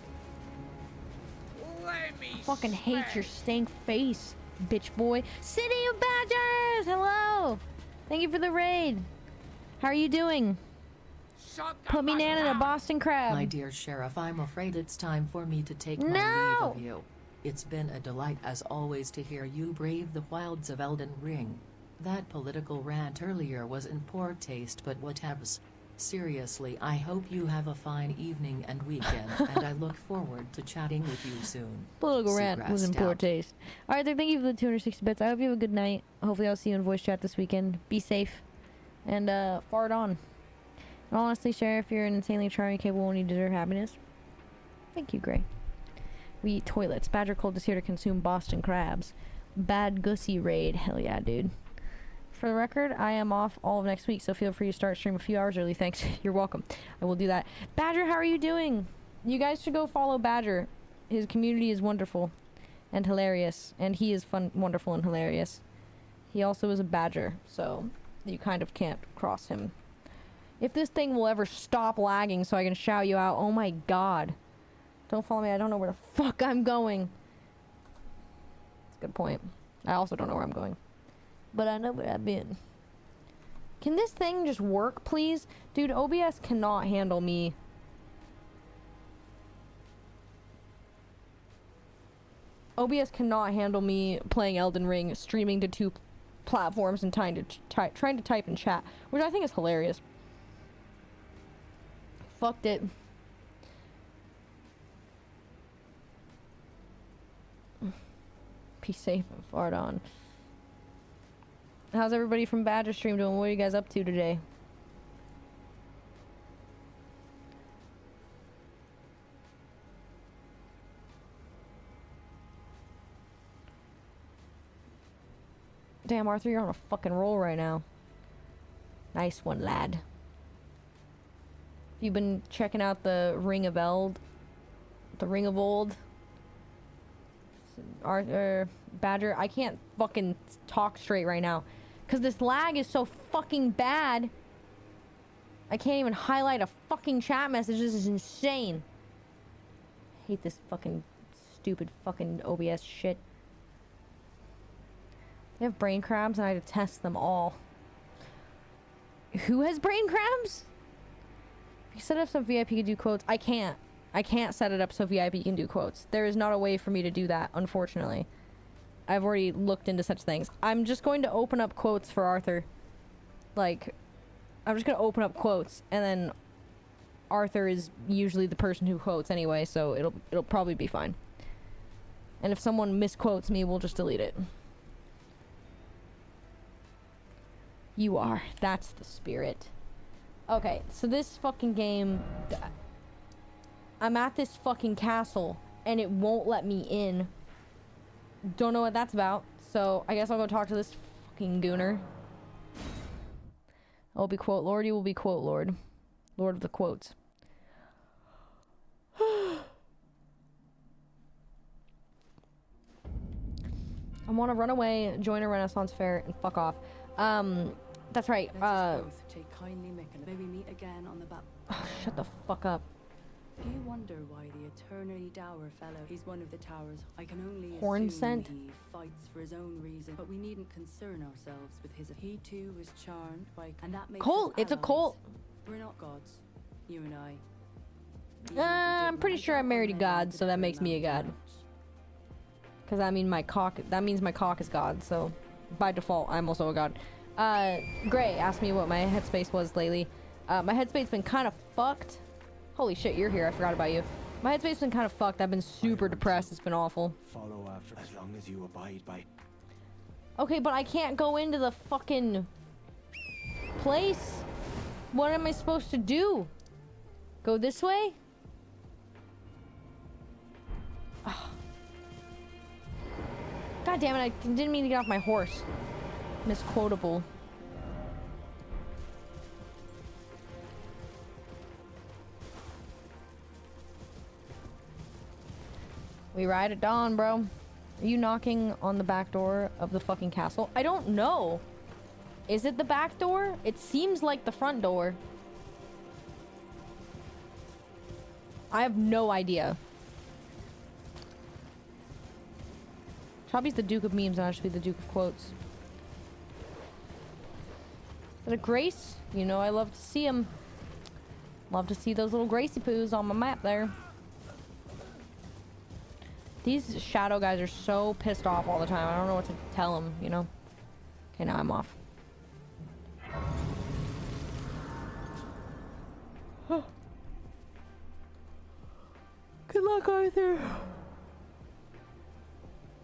I fucking hate your stank face, bitch boy. City of Badgers! Hello! Thank you for the raid. How are you doing? Put me Nan in a Boston crab. My dear Sheriff, I'm afraid it's time for me to take my leave of you. It's been a delight as always to hear you brave the wilds of Elden Ring. That political rant earlier was in poor taste, but whatevs. Seriously, I hope you have a fine evening and weekend, and I look forward to chatting with you soon. Political rant was in poor taste. Alright, thank you for the 260 bits. I hope you have a good night. Hopefully I'll see you in voice chat this weekend. Be safe. And, fart on. And honestly, Sheriff, you're an insanely charming, capable, and you deserve happiness. Thank you, Gray. We eat toilets. Badger Cold is here to consume Boston crabs. Bad Gussy raid. Hell yeah, dude. For the record, I am off all of next week, so feel free to start stream a few hours early. Thanks. You're welcome. I will do that. Badger, how are you doing? You guys should go follow Badger. His community is wonderful and hilarious, and he is fun, wonderful, and hilarious. He also is a badger, so you kind of can't cross him. If this thing will ever stop lagging so I can shout you out, oh my god. Don't follow me, I don't know where the fuck I'm going. That's a good point. I also don't know where I'm going. But I know where I've been. Can this thing just work, please? Dude, OBS cannot handle me. OBS cannot handle me playing Elden Ring, streaming to 2 platforms and trying to type in chat, which I think is hilarious. Fucked it. Be safe and fart on. How's everybody from Badger Stream doing? What are you guys up to today? Damn, Arthur, you're on a fucking roll right now. Nice one, lad. You've been checking out the Ring of Eld? The Ring of Old? Arthur, Badger, I can't fucking talk straight right now. Because this lag is so fucking bad. I can't even highlight a fucking chat message. This is insane. I hate this fucking stupid fucking OBS shit. They have brain crabs and I had to test them all. Who has brain crabs? If you set up so VIP can do quotes, I can't. I can't set it up so VIP can do quotes. There is not a way for me to do that, unfortunately. I've already looked into such things. I'm just going to open up quotes for Arthur. Like, I'm just going to open up quotes, and then Arthur is usually the person who quotes anyway, so it'll probably be fine. And if someone misquotes me, we'll just delete it. You are. That's the spirit. Okay, so this fucking game... I'm at this fucking castle, and it won't let me in. Don't know what that's about, so I guess I'll go talk to this fucking gooner. I'll be quote lord, you will be quote lord. Lord of the quotes. I want to run away, join a Renaissance fair, and fuck off. That's right. Take kindly maybe meet again on the Shut the fuck up. Do you wonder why the Eternity Dower fellow? He's one of the towers. I can only Horn assume scent? he fights for his own reason, but we needn't concern ourselves with his. He too was charmed by, and that makes Cult. us It's a allies. cult. We're not gods, you and I. Even if we I'm did pretty like sure it, I'm married to we're God, made so that to makes me a god. match. Because that means my cock is God, so by default, I'm also a god. Gray asked me what my headspace was lately. My headspace's been kind of fucked. Holy shit, you're here. I forgot about you. My headspace's been kind of fucked. I've been super depressed. It's been awful. Follow after as long as you abide by. Okay, but I can't go into the fucking place. What am I supposed to do? Go this way? Ugh. God damn it, I didn't mean to get off my horse. Misquotable. We ride at dawn, bro. Are you knocking on the back door of the fucking castle? I don't know. Is it the back door? It seems like the front door. I have no idea. Chubby's the Duke of Memes, and I should be the Duke of Quotes. Is it a Grace? You know I love to see them. Love to see those little Gracie poos on my map there. These shadow guys are so pissed off all the time. I don't know what to tell them, you know? Okay, now I'm off. Good luck, Arthur.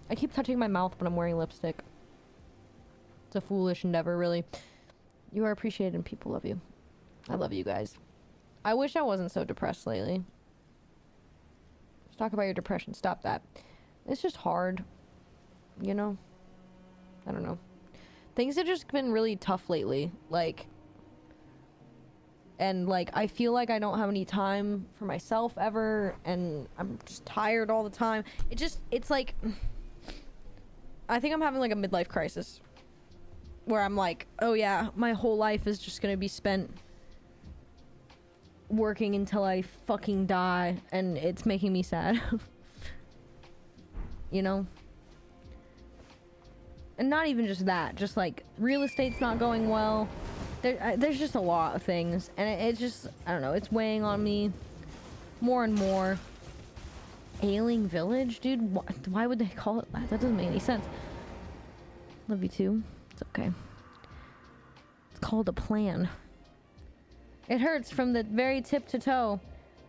I keep touching my mouth, but I'm wearing lipstick. It's a foolish endeavor, really. You are appreciated and people love you. I love you guys. I wish I wasn't so depressed lately. Let's talk about your depression. Stop that. It's just hard. You know? I don't know. Things have just been really tough lately. Like... And, like, I feel like I don't have any time for myself ever. And I'm just tired all the time. It's like... I think I'm having, like, a midlife crisis. Where I'm like, oh yeah, my whole life is just gonna be spent... working until I fucking die, and it's making me sad. You know? And not even just that, just like real estate's not going well. There's just a lot of things, and it's just, I don't know, it's weighing on me more and more. Ailing Village? Dude, why would they call it that? That doesn't make any sense. Love you too. It's okay. It's called a plan. It hurts from the very tip to toe.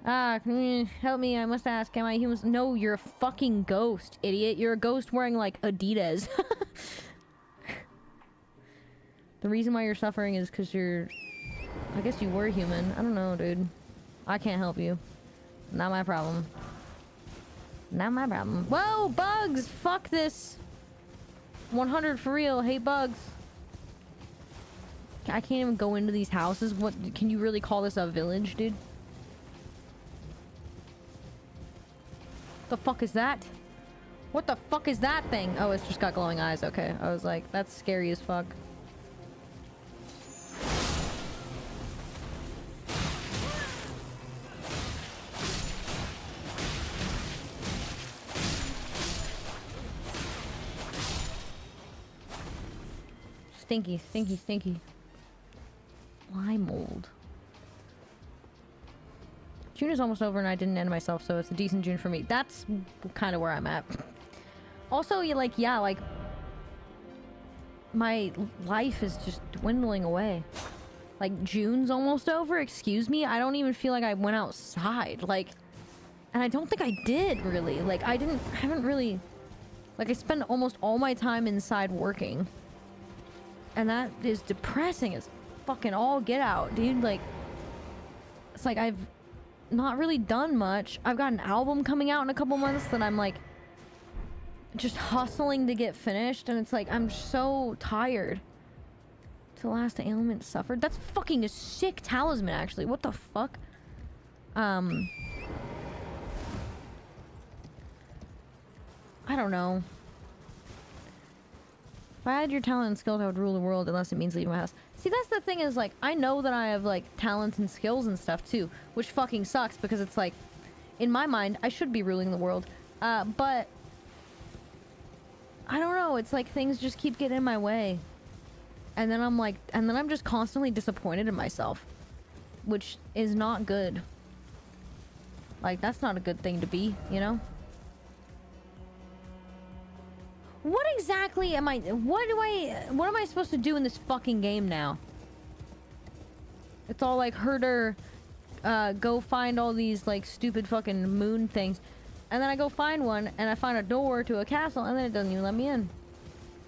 Can you help me? I must ask, am I human? No, you're a fucking ghost, idiot. You're a ghost wearing, like, Adidas. The reason why you're suffering is because you're... I guess you were human. I don't know, dude. I can't help you. Not my problem. Not my problem. Whoa, bugs! Fuck this! 100 for real. Hate bugs. I can't even go into these houses. What? Can you really call this a village, dude? The fuck is that? What the fuck is that thing? Oh, it's just got glowing eyes. Okay. I was like, that's scary as fuck. Stinky, stinky, stinky. Lime mold. June is almost over and I didn't end myself, so it's a decent June for me. That's kind of where I'm at. Also, like, my life is just dwindling away. Like, June's almost over, excuse me? I don't even feel like I went outside. Like, and I don't think I did, really. Like, I haven't really... Like, I spend almost all my time inside working. And that is depressing as fucking all get out, dude. Like, it's like I've not really done much. I've got an album coming out in a couple months that I'm like just hustling to get finished, and it's like I'm so tired. To the last ailment suffered. That's fucking a sick talisman, actually. What the fuck? I don't know. If I had your talent and skills, I would rule the world, unless it means leaving my house. See, that's the thing, is like, I know that I have like talents and skills and stuff too, which fucking sucks, because it's like, in my mind, I should be ruling the world. But I don't know, it's like things just keep getting in my way. And then I'm just constantly disappointed in myself, which is not good. Like, that's not a good thing to be, you know? What exactly am I... What am I supposed to do in this fucking game now? It's all like, herder, go find all these, like, stupid fucking moon things. And then I go find one, and I find a door to a castle, and then it doesn't even let me in.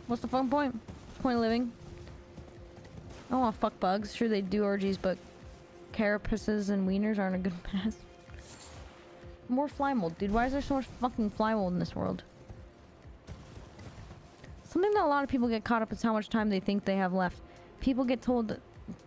What's the fucking point? What's the point of living? I don't want to fuck bugs. Sure, they do orgies, but carapaces and wieners aren't a good pass. More fly mold, dude. Why is there so much fucking fly mold in this world? Something that a lot of people get caught up is how much time they think they have left. People get told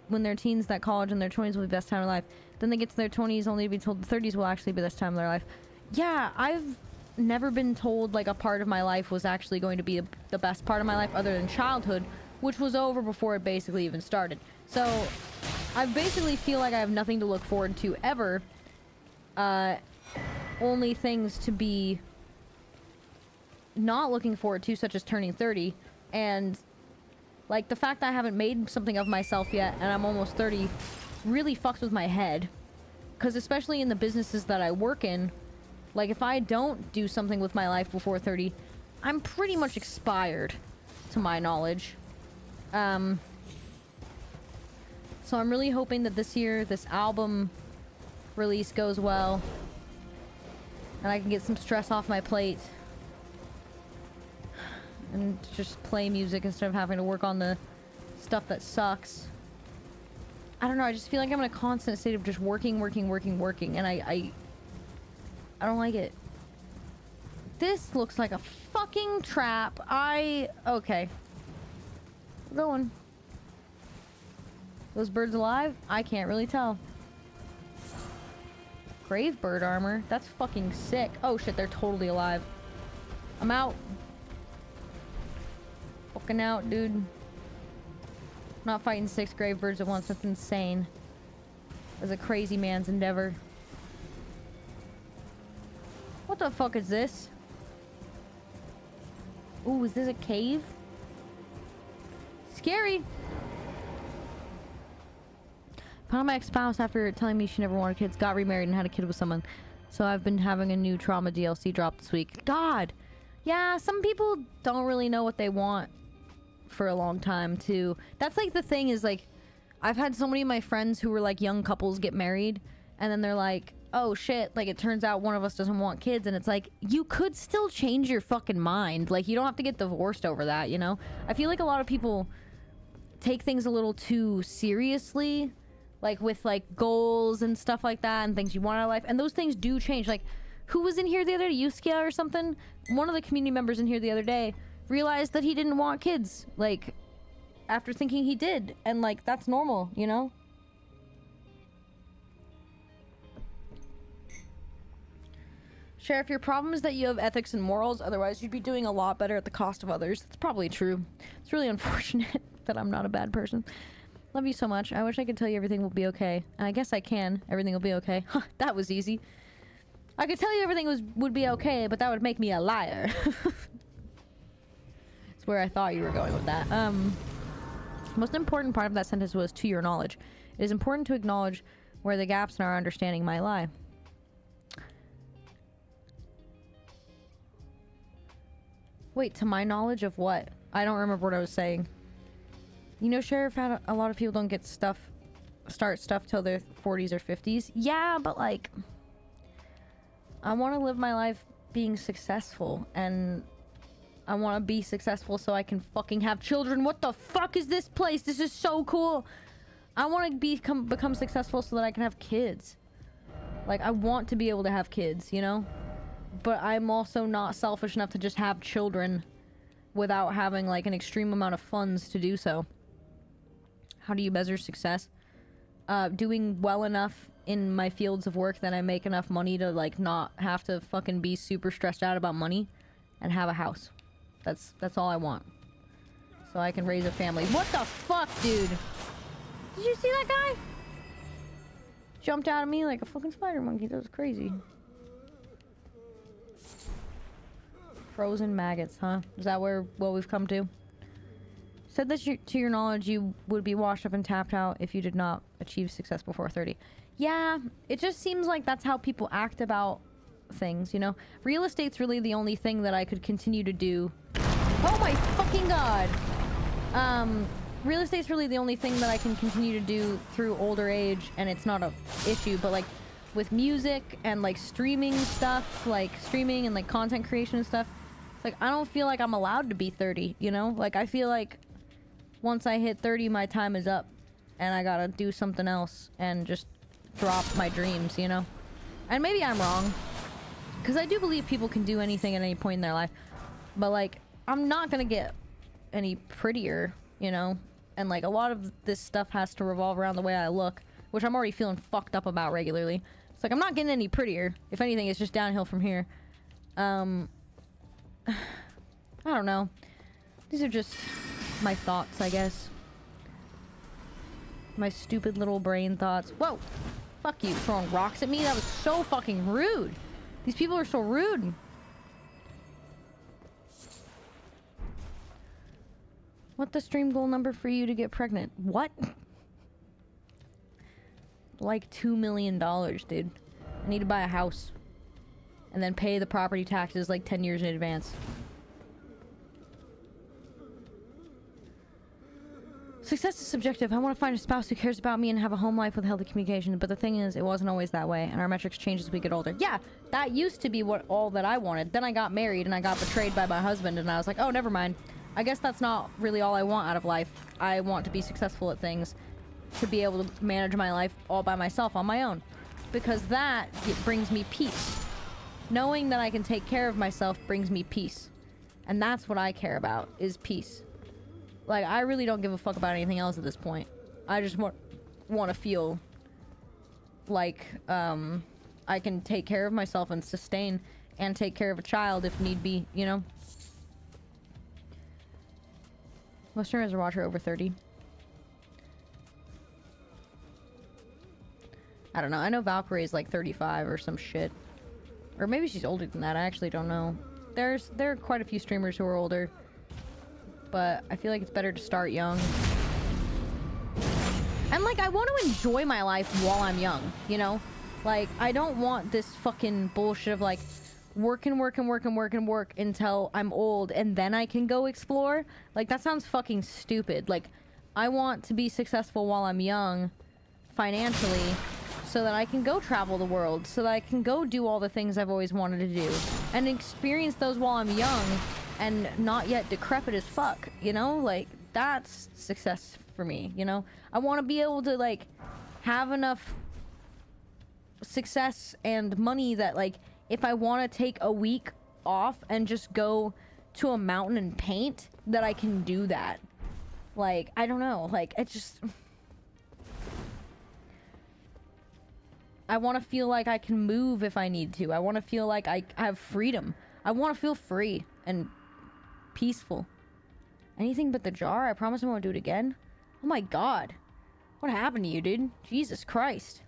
when they're teens that college and their 20s will be the best time of their life. Then they get to their 20s only to be told the 30s will actually be the best time of their life. Yeah, I've never been told like a part of my life was actually going to be the best part of my life other than childhood, which was over before it basically even started. So I basically feel like I have nothing to look forward to ever. Only things to be not looking forward to, such as turning 30, and like the fact that I haven't made something of myself yet and I'm almost 30 really fucks with my head, because especially in the businesses that I work in, like if I don't do something with my life before 30, I'm pretty much expired to my knowledge. So I'm really hoping that this year this album release goes well and I can get some stress off my plate and just play music instead of having to work on the stuff that sucks. I don't know, I just feel like I'm in a constant state of just working, and I don't like it. This looks like a fucking trap. Okay. We're going. Those birds alive? I can't really tell. Grave bird armor? That's fucking sick. Oh shit, they're totally alive. I'm out. Fucking out, dude. Not fighting 6 grave birds at once. That's insane. That's a crazy man's endeavor. What the fuck is this? Ooh, is this a cave? Scary. Found my ex-spouse after telling me she never wanted kids, got remarried and had a kid with someone. So I've been having a new trauma DLC drop this week. God! Yeah, some people don't really know what they want for a long time, too. That's like the thing is, like, I've had so many of my friends who were like young couples get married, and then they're like, oh shit, like it turns out one of us doesn't want kids, and it's like, you could still change your fucking mind. Like, you don't have to get divorced over that, you know? I feel like a lot of people take things a little too seriously, like with like goals and stuff like that and things you want out of life, and those things do change. Like, who was in here the other day? Yuskia or something? One of the community members in here the other day realized that he didn't want kids, like, after thinking he did, and like, that's normal, you know? Sheriff, your problem is that you have ethics and morals, otherwise you'd be doing a lot better at the cost of others. That's probably true. It's really unfortunate that I'm not a bad person. Love you so much. I wish I could tell you everything will be okay. And I guess I can. Everything will be okay. Huh, that was easy. I could tell you everything would be okay, but that would make me a liar. That's where I thought you were going with that. Most important part of that sentence was, to your knowledge. It is important to acknowledge where the gaps in our understanding might lie. Wait, to my knowledge of what? I don't remember what I was saying. You know, Sheriff, had a lot of people don't get start stuff till their 40s or 50s. Yeah, but like, I want to live my life being successful, and I want to be successful so I can fucking have children. What the fuck is this place? This is so cool. I want to become successful so that I can have kids. Like, I want to be able to have kids, you know? But I'm also not selfish enough to just have children without having like an extreme amount of funds to do so. How do you measure success? Doing well enough in my fields of work that I make enough money to like not have to fucking be super stressed out about money, and have a house. That's all I want. So I can raise a family. What the fuck, dude? Did you see that guy? Jumped out of me like a fucking spider monkey. That was crazy. Frozen maggots, huh? Is that what we've come to? Said that to your knowledge, you would be washed up and tapped out if you did not achieve success before 30. Yeah, it just seems like that's how people act about things, you know? Real estate's really the only thing that I could continue to do. Oh my fucking god! Real estate's really the only thing that I can continue to do through older age, and it's not a issue, but like, with music and like streaming stuff, like streaming and like content creation and stuff, like, I don't feel like I'm allowed to be 30, you know? Like, I feel like once I hit 30, my time is up, and I gotta do something else and just drop my dreams, you know? And maybe I'm wrong, because I do believe people can do anything at any point in their life, but like, I'm not gonna get any prettier, you know? And like, a lot of this stuff has to revolve around the way I look, which I'm already feeling fucked up about regularly. It's like, I'm not getting any prettier. If anything, it's just downhill from here. I don't know. These are just my thoughts, I guess. My stupid little brain thoughts. Whoa! Fuck you, throwing rocks at me? That was so fucking rude. These people are so rude. What's the stream goal number for you to get pregnant? What? Like $2 million, dude. I need to buy a house. And then pay the property taxes like 10 years in advance. Success is subjective. I want to find a spouse who cares about me and have a home life with healthy communication. But the thing is, it wasn't always that way. And our metrics change as we get older. Yeah, that used to be all that I wanted. Then I got married and I got betrayed by my husband. And I was like, oh, never mind. I guess that's not really all I want out of life. I want to be successful at things. To be able to manage my life all by myself on my own. Because that brings me peace. Knowing that I can take care of myself brings me peace. And that's what I care about, is peace. Like, I really don't give a fuck about anything else at this point. I just want to feel like I can take care of myself and sustain and take care of a child if need be, you know? Western is a watcher over 30. I don't know. I know Valkyrie is like 35 or some shit. Or maybe she's older than that. I actually don't know. There are quite a few streamers who are older. But I feel like it's better to start young. And like, I want to enjoy my life while I'm young, you know? Like, I don't want this fucking bullshit of like, work until I'm old and then I can go explore. Like, that sounds fucking stupid. Like, I want to be successful while I'm young, financially, so that I can go travel the world, so that I can go do all the things I've always wanted to do, and experience those while I'm young and not yet decrepit as fuck, you know? Like, that's success for me, you know? I want to be able to, like, have enough success and money that, like, if I want to take a week off and just go to a mountain and paint, that I can do that. Like, I don't know, like, it just... I want to feel like I can move if I need to. I want to feel like I have freedom. I want to feel free and peaceful. Anything but the jar? I promise I won't do it again. Oh my god. What happened to you, dude? Jesus Christ.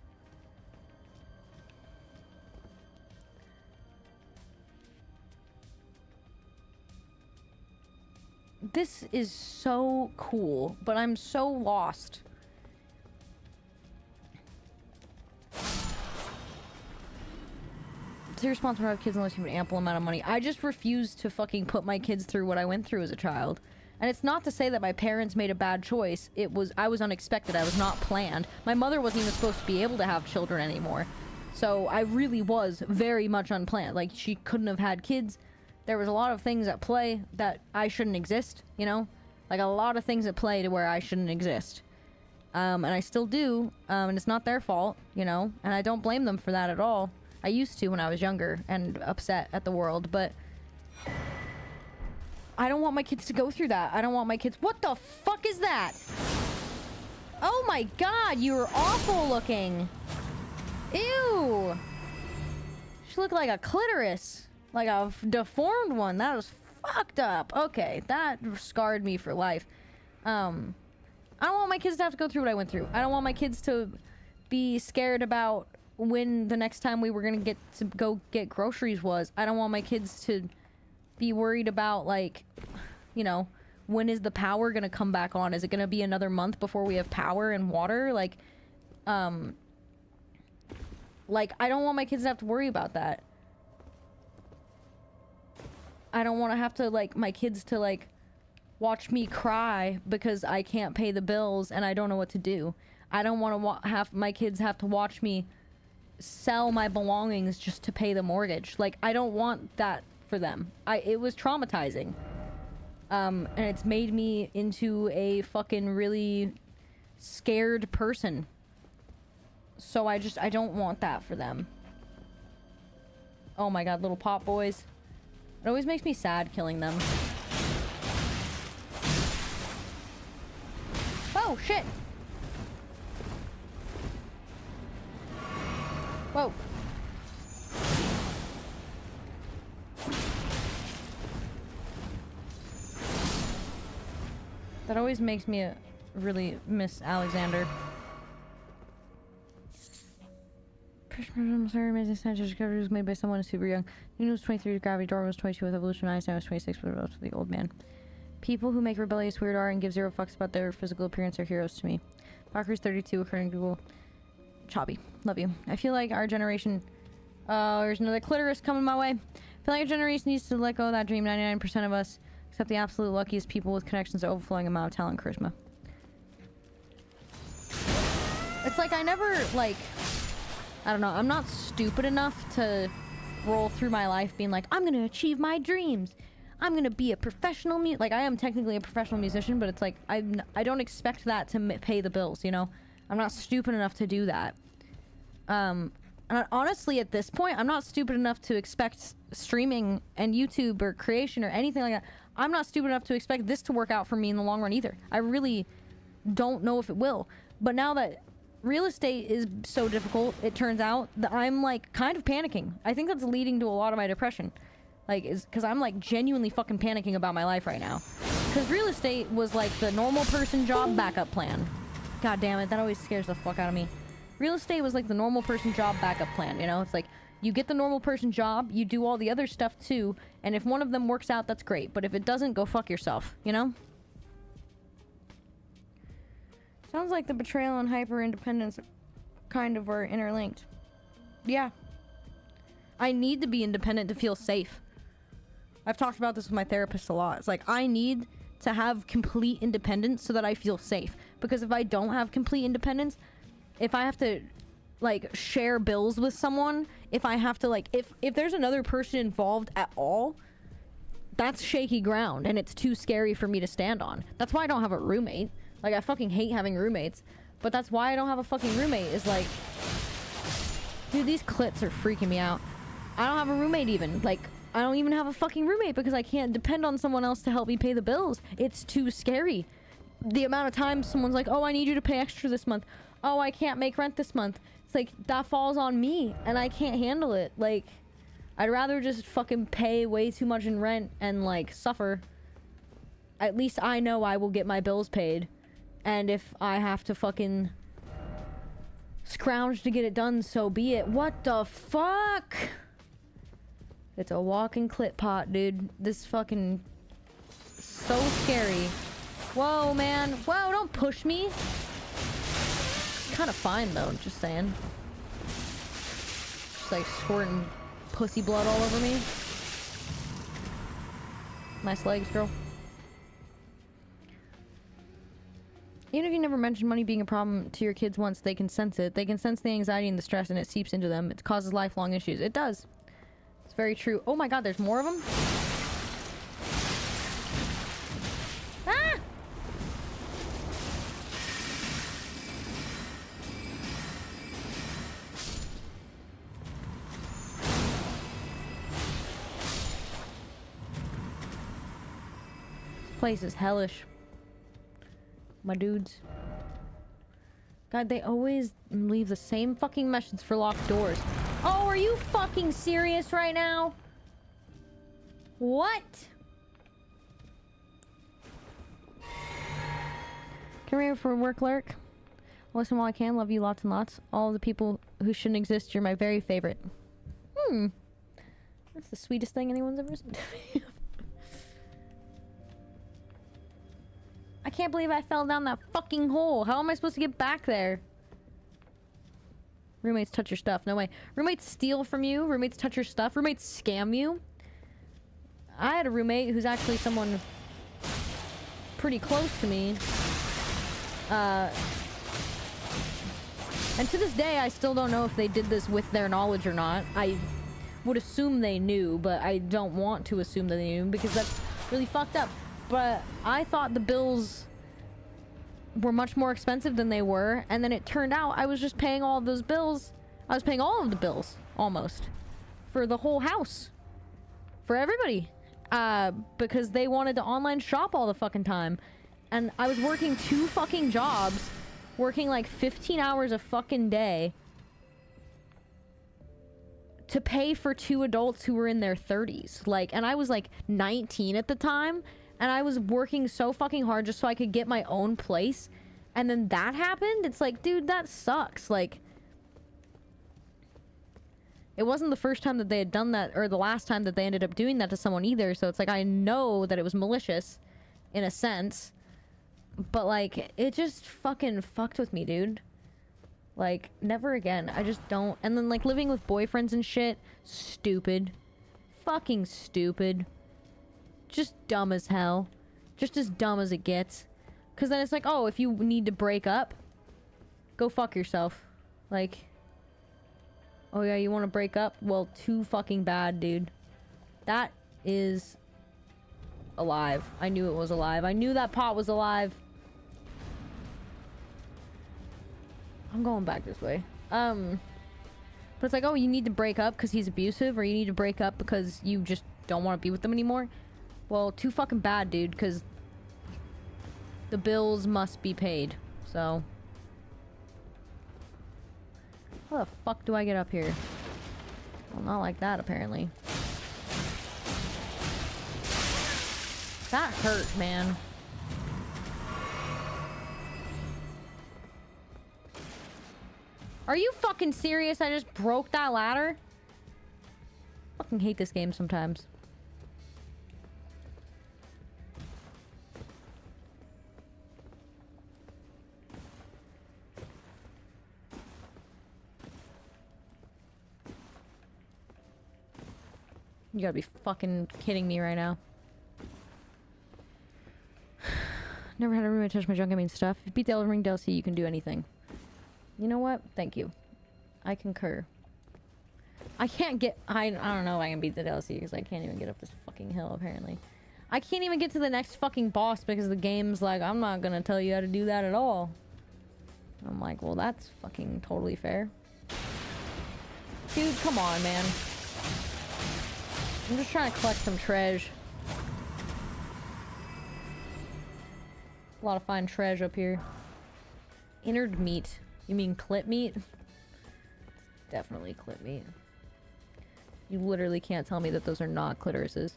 This is so cool, but I'm so lost. It's irresponsible to have kids unless you have an ample amount of money. I just refuse to fucking put my kids through what I went through as a child. And it's not to say that my parents made a bad choice. I was unexpected. I was not planned. My mother wasn't even supposed to be able to have children anymore. So I really was very much unplanned. Like, she couldn't have had kids. There was a lot of things at play that I shouldn't exist, you know? Like, a lot of things at play to where I shouldn't exist. And I still do, and it's not their fault, you know? And I don't blame them for that at all. I used to when I was younger and upset at the world, but... I don't want my kids to go through that. I don't want my kids... What the fuck is that? Oh my god, you're awful looking. Ew. She looked like a clitoris. Like a deformed one. That was fucked up. Okay, that scarred me for life. I don't want my kids to have to go through what I went through. I don't want my kids to be scared about when the next time we were gonna get to go get groceries was. I don't want my kids to be worried about, like, you know, when is the power gonna come back on? Is it gonna be another month before we have power and water? Like, I don't want my kids to have to worry about that. I don't want to have to, like, my kids to, like, watch me cry because I can't pay the bills and I don't know what to do. I don't want to have my kids have to watch me sell my belongings just to pay the mortgage. Like, I don't want that for them. It was traumatizing. And it's made me into a fucking really scared person. So I don't want that for them. Oh my god, little pop boys. It always makes me sad killing them. Oh, shit! Whoa. That always makes me really miss Alexander. Sorry, amazing Sanchez discovery was made by someone who's super young. Nunu was 23, Gravity Door was 22 with Evolution, Einstein was 26 with the old man. People who make rebellious weird art and give zero fucks about their physical appearance are heroes to me. Bakri's 32, according to Google. Choppy. Love you. I feel like our generation... there's another clitoris coming my way. I feel like our generation needs to let go of that dream. 99% of us, except the absolute luckiest people with connections to overflowing amount of talent and charisma. It's like I never, like... I don't know. I'm not stupid enough to roll through my life being like, I'm gonna achieve my dreams. I'm gonna be a professional like, I am technically a professional musician, but it's like, I don't expect that to pay the bills, you know? I'm not stupid enough to do that. And honestly, at this point, I'm not stupid enough to expect streaming and YouTube or creation or anything like that. I'm not stupid enough to expect this to work out for me in the long run either. I really don't know if it will. But now that real estate is so difficult, it turns out that I'm, like, kind of panicking. I think that's leading to a lot of my depression. Like, because I'm, like, genuinely fucking panicking about my life right now. Because real estate was, like, the normal person job backup plan. God damn it, that always scares the fuck out of me. Real estate was, like, the normal person job backup plan, you know? It's like, you get the normal person job, you do all the other stuff, too, and if one of them works out, that's great. But if it doesn't, go fuck yourself, you know? Sounds like the betrayal and hyper-independence kind of are interlinked. Yeah. I need to be independent to feel safe. I've talked about this with my therapist a lot. It's like, I need to have complete independence so that I feel safe. Because if I don't have complete independence, if I have to like share bills with someone, if I have to like, if there's another person involved at all, that's shaky ground and it's too scary for me to stand on. That's why I don't have a roommate. Like, I fucking hate having roommates, but that's why I don't have a fucking roommate, is like, dude, these clits are freaking me out. I don't have a roommate even. Like, I don't even have a fucking roommate because I can't depend on someone else to help me pay the bills. It's too scary. The amount of times someone's like, oh, I need you to pay extra this month. Oh, I can't make rent this month. It's like, that falls on me and I can't handle it. Like, I'd rather just fucking pay way too much in rent and like suffer. At least I know I will get my bills paid. And if I have to fucking scrounge to get it done, so be it. What the fuck? It's a walking clit pot, dude. This fucking so scary. Whoa, man. Whoa, don't push me. Kind of fine though, just saying. Just like squirting pussy blood all over me. Nice legs, girl. Even if you never mention money being a problem to your kids once, they can sense it. They can sense the anxiety and the stress, and it seeps into them. It causes lifelong issues. It does. It's very true. Oh my god, there's more of them? Ah! This place is hellish. My dudes. God, they always leave the same fucking message for locked doors. Oh, are you fucking serious right now? What? Come here for work, lurk. Listen while I can. Love you lots and lots. All the people who shouldn't exist, you're my very favorite. That's the sweetest thing anyone's ever said to me. I can't believe I fell down that fucking hole. How am I supposed to get back there? Roommates touch your stuff. No way. Roommates steal from you. Roommates touch your stuff. Roommates scam you. I had a roommate who's actually someone pretty close to me. And to this day, I still don't know if they did this with their knowledge or not. I would assume they knew, but I don't want to assume that they knew because that's really fucked up. But I thought the bills were much more expensive than they were, and then it turned out I was just paying all of those bills. I was paying all of the bills, almost, for the whole house. For everybody. Because they wanted to online shop all the fucking time. And I was working 2 fucking jobs, working like 15 hours a fucking day, to pay for 2 adults who were in their 30s. Like, and I was like 19 at the time. And I was working so fucking hard just so I could get my own place. And then that happened? It's like, dude, that sucks. Like, it wasn't the first time that they had done that, or the last time that they ended up doing that to someone either. So it's like, I know that it was malicious, in a sense. But, like, it just fucking fucked with me, dude. Like, never again. I just don't. And then, like, living with boyfriends and shit. Stupid. Fucking stupid. Just dumb as hell. Just as dumb as it gets. Because then it's like, oh, if you need to break up, go fuck yourself. Like, oh yeah, you want to break up? Well, too fucking bad, dude. That is alive. I knew it was alive. I knew that pot was alive. I'm going back this way. But it's like, oh, you need to break up because he's abusive, or you need to break up because you just don't want to be with them anymore. Well, too fucking bad, dude, because the bills must be paid. So, how the fuck do I get up here? Well, not like that, apparently. That hurt, man. Are you fucking serious? I just broke that ladder? Fucking hate this game sometimes. You gotta be fucking kidding me right now. Never had a roommate touch my junk, I mean stuff. If you beat the Elden Ring DLC, you can do anything. You know what? Thank you. I concur. I can't get... I don't know if I can beat the DLC because I can't even get up this fucking hill, apparently. I can't even get to the next fucking boss because the game's like, I'm not gonna tell you how to do that at all. I'm like, well, that's fucking totally fair. Dude, come on, man. I'm just trying to collect some treasure. A lot of fine treasure up here. Innard meat. You mean clip meat? Definitely clip meat. You literally can't tell me that those are not clitorises.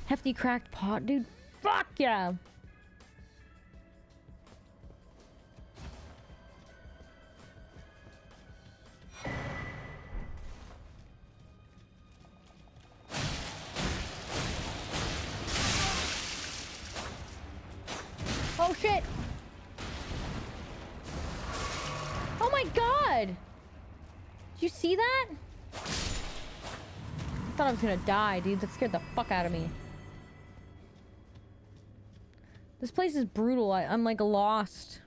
Hefty cracked pot, dude. Fuck yeah! Oh shit! Oh my god! Did you see that? I thought I was gonna die, dude. That scared the fuck out of me. This place is brutal. I'm like lost.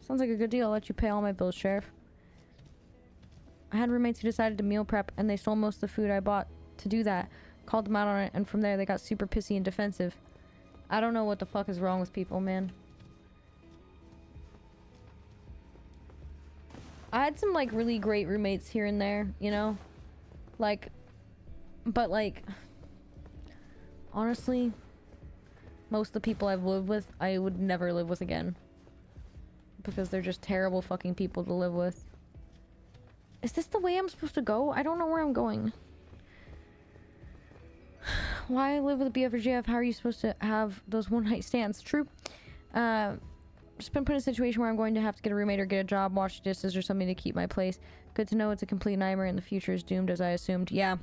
Sounds like a good deal. I'll let you pay all my bills, Sheriff. I had roommates who decided to meal prep and they stole most of the food I bought to do that. Called them out on it, and from there they got super pissy and defensive. I don't know what the fuck is wrong with people, man. I had some like really great roommates here and there, you know? Like, but like, honestly, most of the people I've lived with, I would never live with again. Because they're just terrible fucking people to live with. Is this the way I'm supposed to go? I don't know where I'm going. Why live with a BFGF? How are you supposed to have those one-night stands? True. Just been put in a situation where I'm going to have to get a roommate or get a job, wash dishes, or something to keep my place. Good to know it's a complete nightmare and the future is doomed as I assumed. Yeah.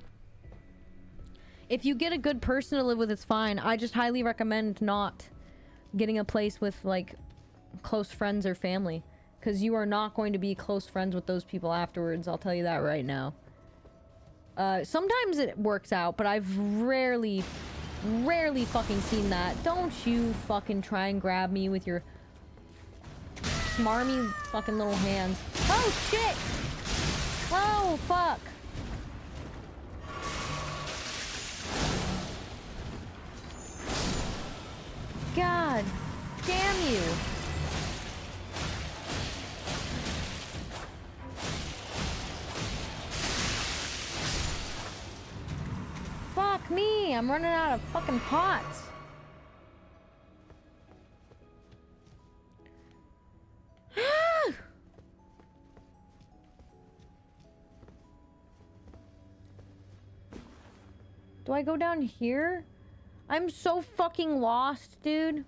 If you get a good person to live with, it's fine. I just highly recommend not getting a place with, like, close friends or family. Because you are not going to be close friends with those people afterwards. I'll tell you that right now. Sometimes it works out, but I've rarely fucking seen that. Don't you fucking try and grab me with your smarmy fucking little hands. Oh, shit! Oh, fuck. God damn you. Fuck me, I'm running out of fucking pots. Do I go down here? I'm so fucking lost, dude.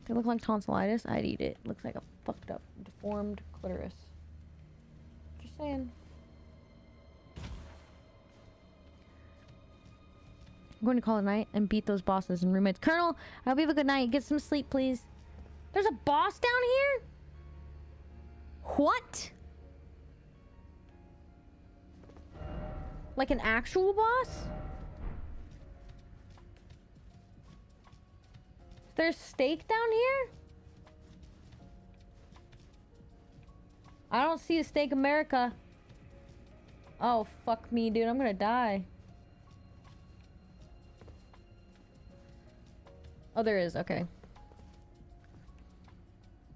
They look like tonsillitis. I'd eat it. Looks like a fucked up, deformed clitoris. Just saying. I'm going to call it a night and beat those bosses and roommates. Colonel, I hope you have a good night. Get some sleep, please. There's a boss down here? What? Like an actual boss? Is there a steak down here? I don't see a steak America. Oh, fuck me, dude. I'm gonna die. Oh, there is. Okay.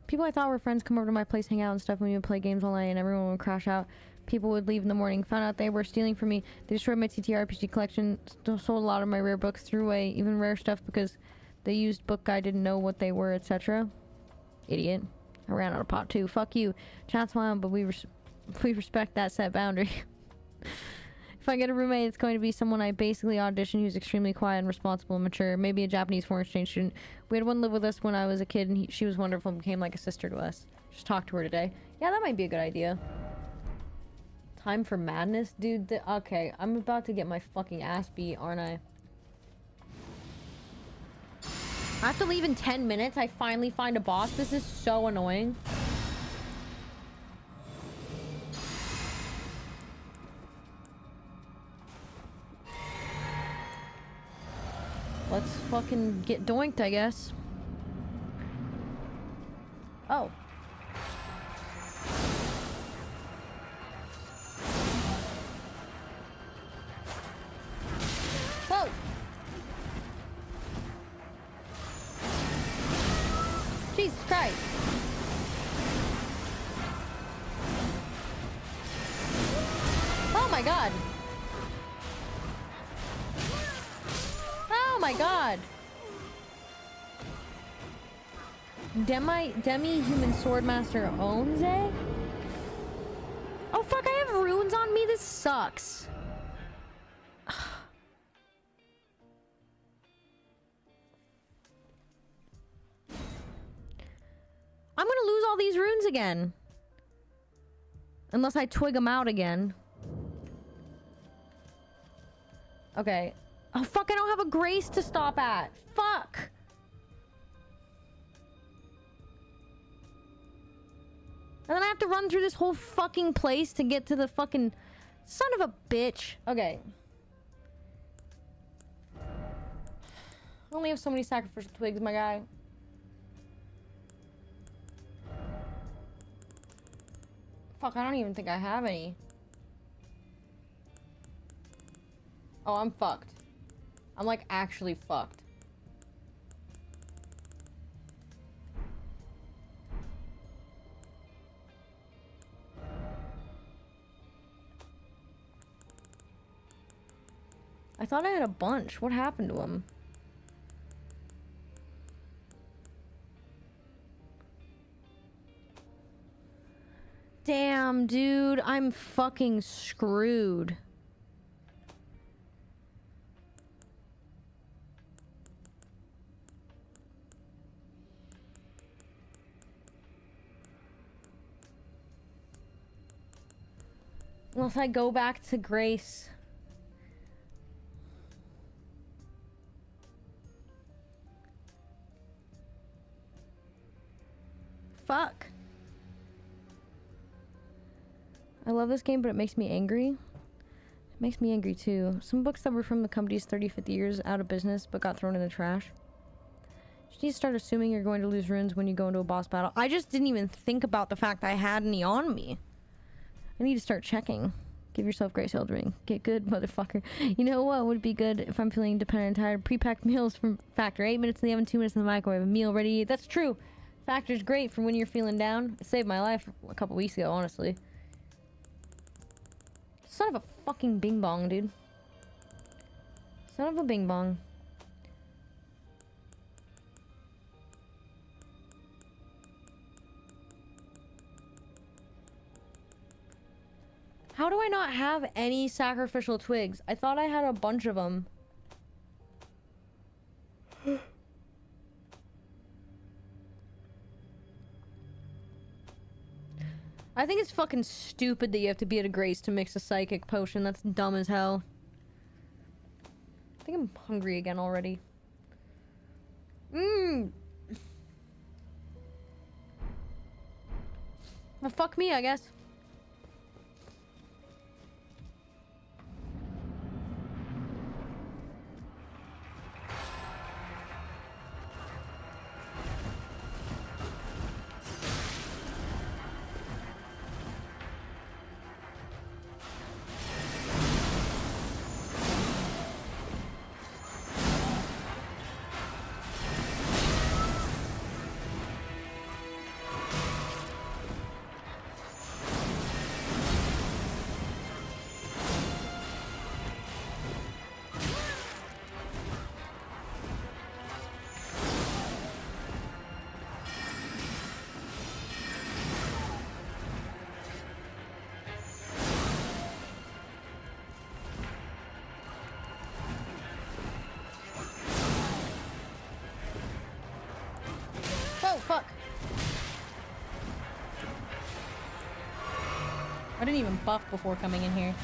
People I thought were friends come over to my place, hang out and stuff, and we would play games all night, and everyone would crash out. People would leave in the morning. Found out they were stealing from me. They destroyed my TTRPG collection. Sold a lot of my rare books. Threw away even rare stuff because the used book guy didn't know what they were, etc. Idiot. I ran out of pot too. Fuck you. Chat's wild, but we respect that set boundary. If I get a roommate, it's going to be someone I basically auditioned who's extremely quiet and responsible and mature. Maybe a Japanese foreign exchange student. We had one live with us when I was a kid, and she was wonderful and became like a sister to us. Just talk to her today. Yeah, that might be a good idea. Time for madness? Dude, okay, I'm about to get my fucking ass beat, aren't I? I have to leave in 10 minutes. I finally find a boss. This is so annoying. Let's fucking get doinked, I guess. Oh. Whoa! Jesus Christ. Oh my god. Oh my god. Demi-human swordmaster owns it? Oh fuck, I have runes on me? This sucks. I'm gonna lose all these runes again. Unless I twig them out again. Okay. Oh fuck, I don't have a grace to stop at. Fuck! And then I have to run through this whole fucking place to get to the fucking... Son of a bitch. Okay. I only have so many sacrificial twigs, my guy. Fuck, I don't even think I have any. Oh, I'm fucked. I'm like actually fucked. I thought I had a bunch. What happened to them? Damn, dude. I'm fucking screwed. Unless I go back to Grace. Fuck. I love this game, but it makes me angry. It makes me angry too. Some books that were from the company's 30, 50 years out of business, but got thrown in the trash. You need to start assuming you're going to lose runes when you go into a boss battle. I just didn't even think about the fact I had any on me. I need to start checking. Give yourself grace, Eldring. Get good, motherfucker. You know what would be good if I'm feeling independent and tired? Pre-packed meals from Factor. 8 minutes in the oven, 2 minutes in the microwave. A meal ready to eat. That's true. Factor's great for when you're feeling down. It saved my life a couple weeks ago, honestly. Son of a fucking bing bong, dude. Son of a bing bong. How do I not have any sacrificial twigs? I thought I had a bunch of them. I think it's fucking stupid that you have to be at a grace to mix a psychic potion. That's dumb as hell. I think I'm hungry again already. Well, fuck me, I guess. Fuck. I didn't even buff before coming in here.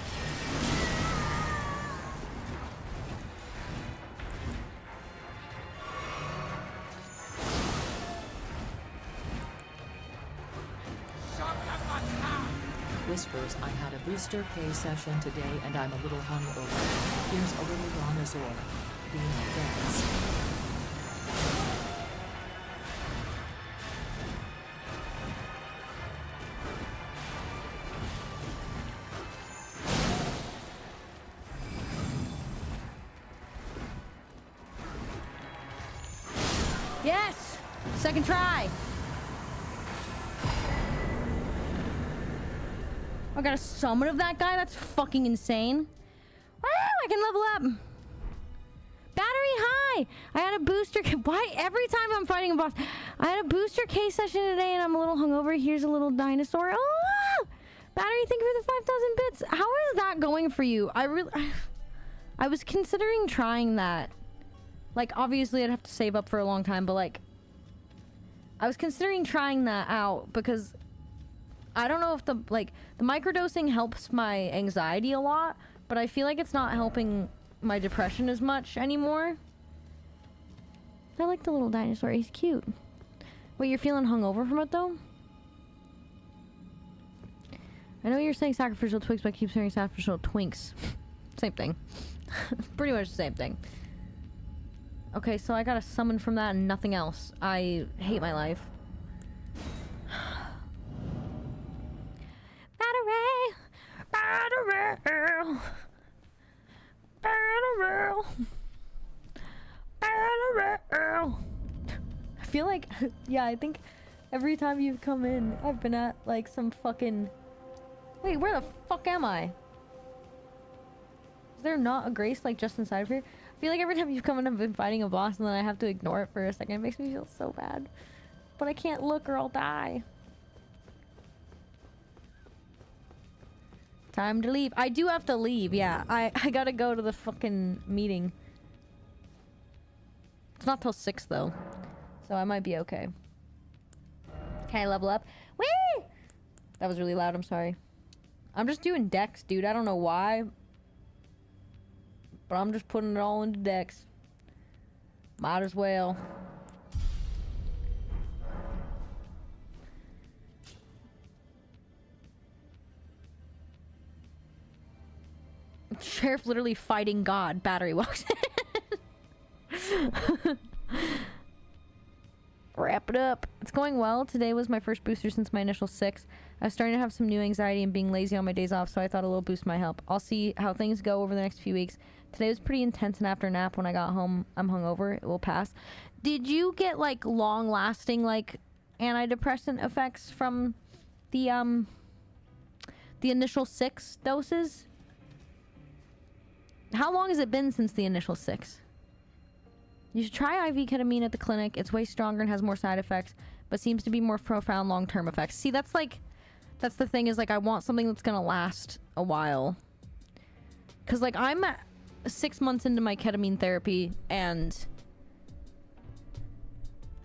Whispers, I had a booster K session today and I'm a little hungover. Here's a little Dinosaur. penal debts. Yes! Second try! I got a summon of that guy? That's fucking insane. Wow, I can level up. Battery high! I had a booster... Why? Every time I'm fighting a boss... I had a booster case session today and I'm a little hungover. Here's a little dinosaur. Oh! Battery, thank you for the 5,000 bits. How is that going for you? I was considering trying that. Like, obviously I'd have to save up for a long time, but like... I was considering trying that out because... I don't know if the microdosing helps my anxiety a lot, but I feel like it's not helping my depression as much anymore. I like the little dinosaur. He's cute. Wait, you're feeling hungover from it though? I know you're saying sacrificial twigs, but I keep saying sacrificial twinks. Same thing. Pretty much the same thing. Okay, so I got a summon from that and nothing else. I hate my life. Battery! I feel like, yeah, I think every time you've come in, I've been at like some fucking... Wait, where the fuck am I? Is there not a grace like just inside of here? I feel like every time you've come in, I've been fighting a boss and then I have to ignore it for a second. It makes me feel so bad. But I can't look or I'll die. Time to leave. I do have to leave, yeah. I gotta go to the fucking meeting. It's not till 6 though. So I might be okay. Can I level up? Whee! That was really loud, I'm sorry. I'm just doing dex, dude. I don't know why. But I'm just putting it all into dex. Might as well. Sheriff literally fighting God. Battery walks in. Wrap it up. It's going well. Today was my first booster since my initial 6. I was starting to have some new anxiety and being lazy on my days off, so I thought a little boost might help. I'll see how things go over the next few weeks. Today was pretty intense, and after a nap when I got home, I'm hungover. It will pass. Did you get like long-lasting like antidepressant effects from the initial 6 doses? How long has it been since the initial 6? You should try IV ketamine at the clinic. It's way stronger and has more side effects, but seems to be more profound long-term effects. See, that's the thing is like I want something that's gonna last a while. Cause like I'm 6 months into my ketamine therapy and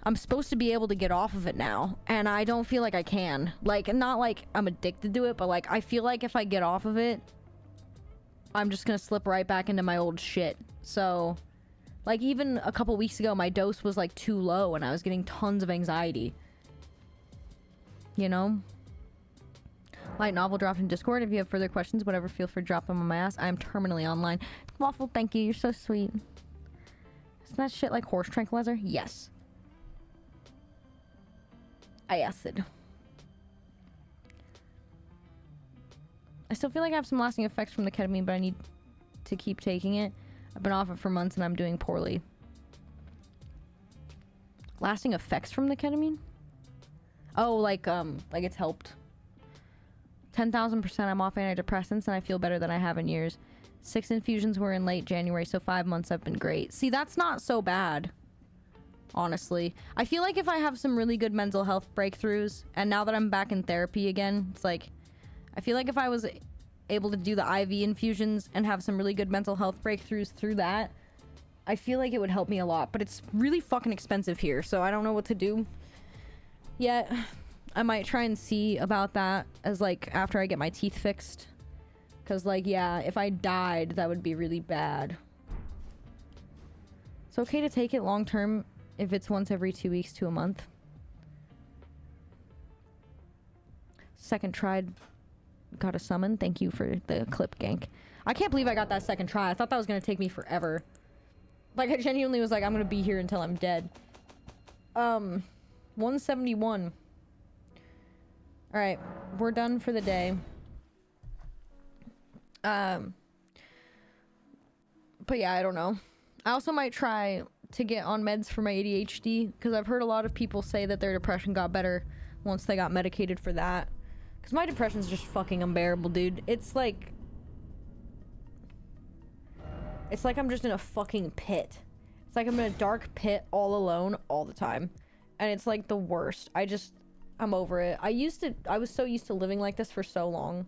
I'm supposed to be able to get off of it now, and I don't feel like I can. Like, not like I'm addicted to it, but like I feel like if I get off of it, I'm just gonna slip right back into my old shit. So, like, even a couple weeks ago, my dose was like too low and I was getting tons of anxiety. You know? Light novel dropped in Discord. If you have further questions, whatever, feel free to drop them on my ass. I am terminally online. Waffle, thank you. You're so sweet. Isn't that shit like horse tranquilizer? Yes. I acid. I still feel like I have some lasting effects from the ketamine, but I need to keep taking it. I've been off it for months and I'm doing poorly. Lasting effects from the ketamine? Oh, like it's helped. 10,000% I'm off antidepressants and I feel better than I have in years. 6 infusions were in late January, so 5 months I've been great. See, that's not so bad. Honestly. I feel like if I have some really good mental health breakthroughs, and now that I'm back in therapy again, it's like, I feel like if I was able to do the IV infusions and have some really good mental health breakthroughs through that, I feel like it would help me a lot. But it's really fucking expensive here, so I don't know what to do yet. I might try and see about that as like after I get my teeth fixed. Because like, yeah, if I died, that would be really bad. It's okay to take it long term if it's once every 2 weeks to a month. Second tried. Got a summon. Thank you for the clip gank. I can't believe I got that second try. I thought that was going to take me forever. Like, I genuinely was like, I'm gonna be here until I'm dead. 171. Alright, we're done for the day. But yeah, I don't know. I also might try to get on meds for my ADHD, because I've heard a lot of people say that their depression got better once they got medicated for that. Because my depression's just fucking unbearable, dude. It's like I'm just in a fucking pit. It's like I'm in a dark pit all alone all the time. And it's like the worst. I'm over it. I was so used to living like this for so long.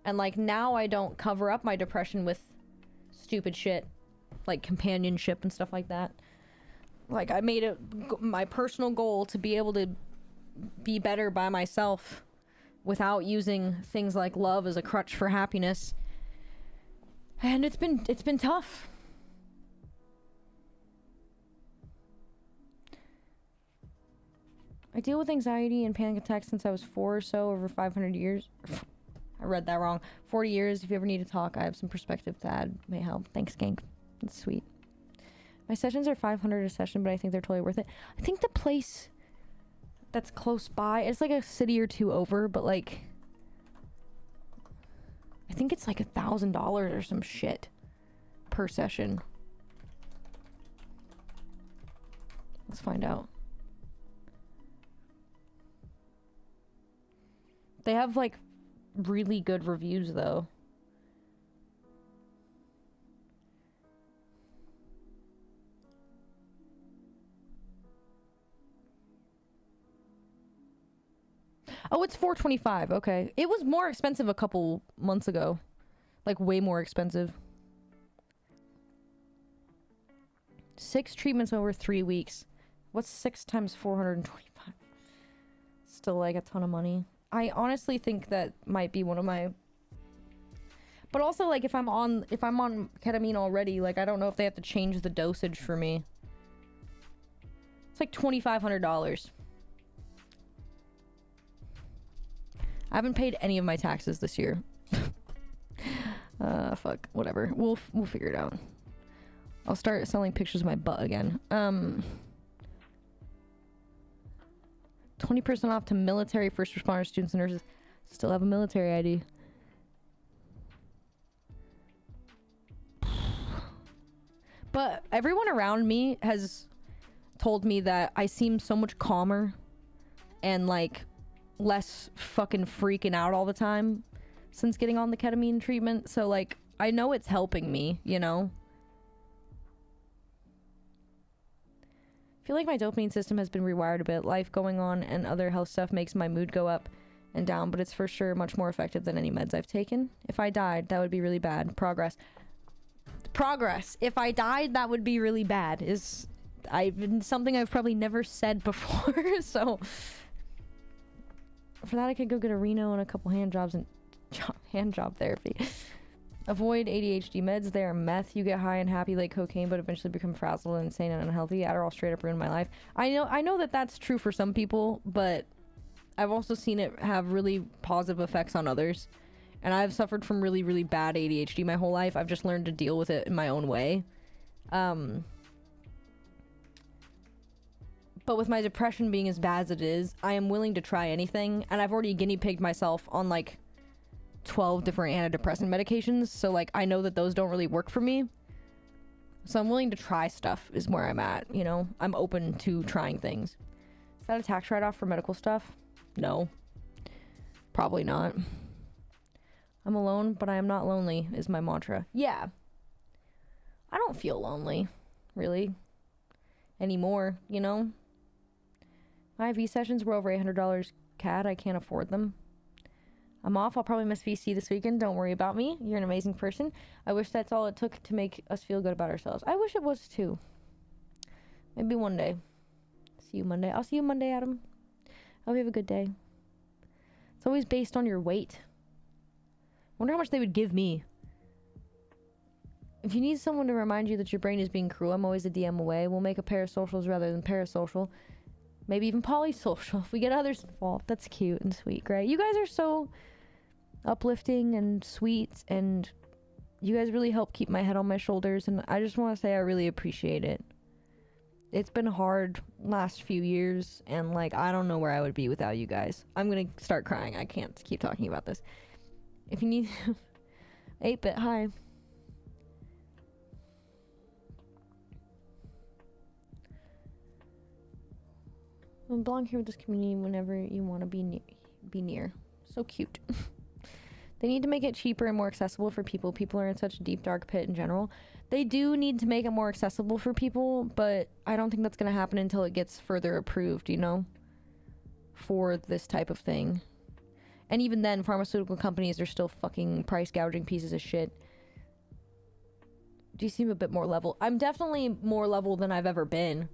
And like now I don't cover up my depression with stupid shit. Like companionship and stuff like that. Like I made it my personal goal to be able to be better by myself without using things like love as a crutch for happiness. And it's been tough. I deal with anxiety and panic attacks since I was 4 or so, over 500 years. I read that wrong. 40 years. If you ever need to talk, I have some perspective to add. May help. Thanks, Gank. That's sweet. My sessions are 500 a session, but I think they're totally worth it. I think the place that's close by, it's like a city or two over, but like I think it's like $1,000 or some shit per session. Let's find out. They have like really good reviews though. Oh, it's $425. Okay. It was more expensive a couple months ago. Like, way more expensive. 6 treatments over 3 weeks. What's 6 times 425? Still, like, a ton of money. I honestly think that might be one of my... But also, like, if I'm on ketamine already, like, I don't know if they have to change the dosage for me. It's like $2,500. I haven't paid any of my taxes this year. Fuck, whatever. We'll figure it out. I'll start selling pictures of my butt again. 20% off to military, first responders, students, and nurses. Still have a military ID. But everyone around me has told me that I seem so much calmer and like less fucking freaking out all the time since getting on the ketamine treatment. So like I know it's helping me, you know. I feel like my dopamine system has been rewired a bit. Life going on and other health stuff makes my mood go up and down, but it's for sure much more effective than any meds I've taken. If I died, that would be really bad. Progress. If I died, that would be really bad is something I've probably never said before. So for that I could go get a Reno and a couple hand jobs and hand job therapy. Avoid ADHD meds. They are meth. You get high and happy like cocaine, but eventually become frazzled and insane and unhealthy. Adderall straight up ruined my life. I know that that's true for some people, but I've also seen it have really positive effects on others. And I've suffered from really, really bad ADHD my whole life. I've just learned to deal with it in my own way. But with my depression being as bad as it is, I am willing to try anything. And I've already guinea pigged myself on like 12 different antidepressant medications. So like I know that those don't really work for me. So I'm willing to try stuff is where I'm at, you know? I'm open to trying things. Is that a tax write-off for medical stuff? No. Probably not. I'm alone, but I am not lonely is my mantra. Yeah. I don't feel lonely, really, anymore, you know? My IV sessions were over $800 CAD. I can't afford them. I'm off. I'll probably miss VC this weekend. Don't worry about me. You're an amazing person. I wish that's all it took to make us feel good about ourselves. I wish it was too. Maybe one day. See you Monday. I'll see you Monday, Adam. I hope you have a good day. It's always based on your weight. Wonder how much they would give me. If you need someone to remind you that your brain is being cruel, I'm always a DM away. We'll make a parasocials rather than parasocial. Maybe even polysocial if we get others involved. That's cute and sweet, Gray. You guys are so uplifting and sweet and You guys really help keep my head on my shoulders, and I just want to say I really appreciate it. It's been hard last few years, and like I don't know where I would be without you guys. I'm gonna start crying. I can't keep talking about this. If you need 8-bit, hi. I belong here with this community whenever you want to be near. So cute. They need to make it cheaper and more accessible for people. People are in such a deep, dark pit in general. They do need to make it more accessible for people, but I don't think that's going to happen until it gets further approved, you know, for this type of thing. And even then, pharmaceutical companies are still fucking price gouging pieces of shit. Do you seem a bit more level? I'm definitely more level than I've ever been.